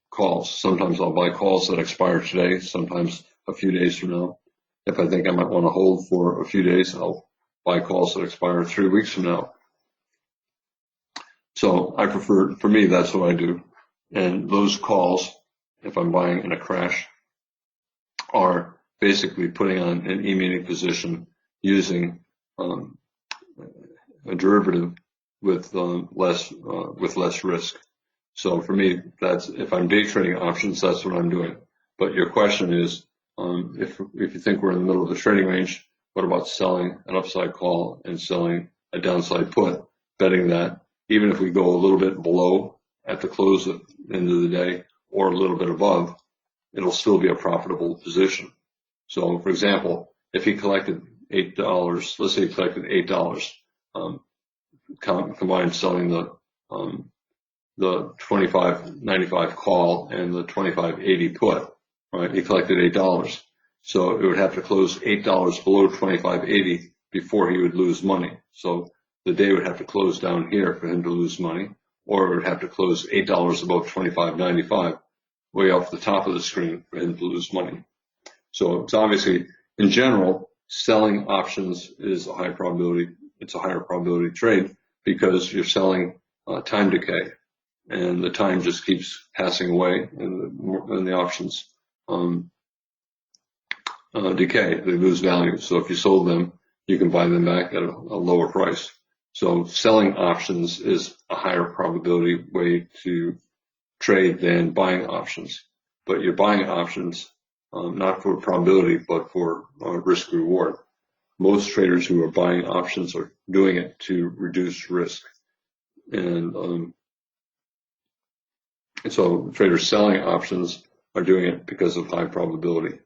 calls. Sometimes I'll buy calls that expire today, sometimes a few days from now. If I think I might want to hold for a few days, I'll buy calls that expire 3 weeks from now. So for me, that's what I do. And those calls, if I'm buying in a crash, are basically putting on an E-mini position using a derivative with less risk. So for me, that's, if I'm day trading options, that's what I'm doing. But your question is, if you think we're in the middle of the trading range, what about selling an upside call and selling a downside put, betting that even if we go a little bit below at the close at the end of the day or a little bit above, it'll still be a profitable position. So for example, if he collected $8, let's say he collected $8, combined selling the 25.95 call and the 25.80 put, right? He collected $8. So it would have to close $8 below 25.80 before he would lose money. So the day would have to close down here for him to lose money, or it would have to close $8 above 25.95 way off the top of the screen for him to lose money. So it's obviously, in general, selling options is a high probability. It's a higher probability trade because you're selling time decay, and the time just keeps passing away, and the options decay. They lose value. So if you sold them, you can buy them back at a lower price. So selling options is a higher probability way to trade than buying options. But you're buying options not for probability, but for risk reward. Most traders who are buying options are doing it to reduce risk. And so traders selling options are doing it because of high probability.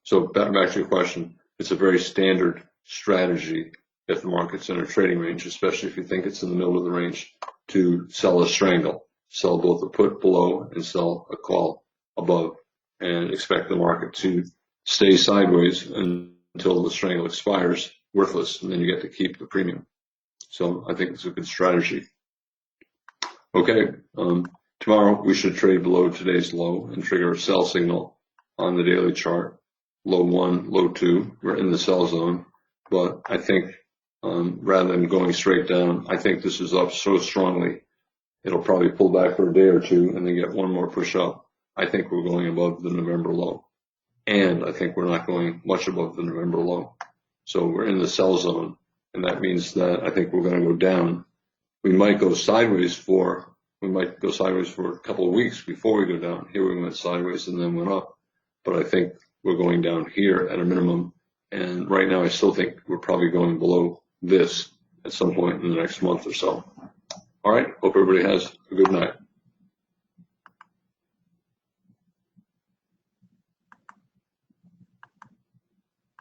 So back to your question, it's a very standard strategy if the market's in a trading range, especially if you think it's in the middle of the range, to sell a strangle, sell both a put below and sell a call above, and expect the market to stay sideways until the strangle expires, worthless, and then you get to keep the premium. So I think it's a good strategy. Okay, tomorrow we should trade below today's low and trigger a sell signal on the daily chart. Low 1, low 2, we're in the sell zone, but I think rather than going straight down, I think this is up so strongly, it'll probably pull back for a day or two and then get one more push up. I think we're going above the November low, and I think we're not going much above the November low. So we're in the sell zone, and that means that I think we're going to go down. We might go sideways for a couple of weeks before we go down. Here we went sideways and then went up, but I think we're going down here at a minimum. And right now, I still think we're probably going below this at some point in the next month or so. All right. Hope everybody has a good night.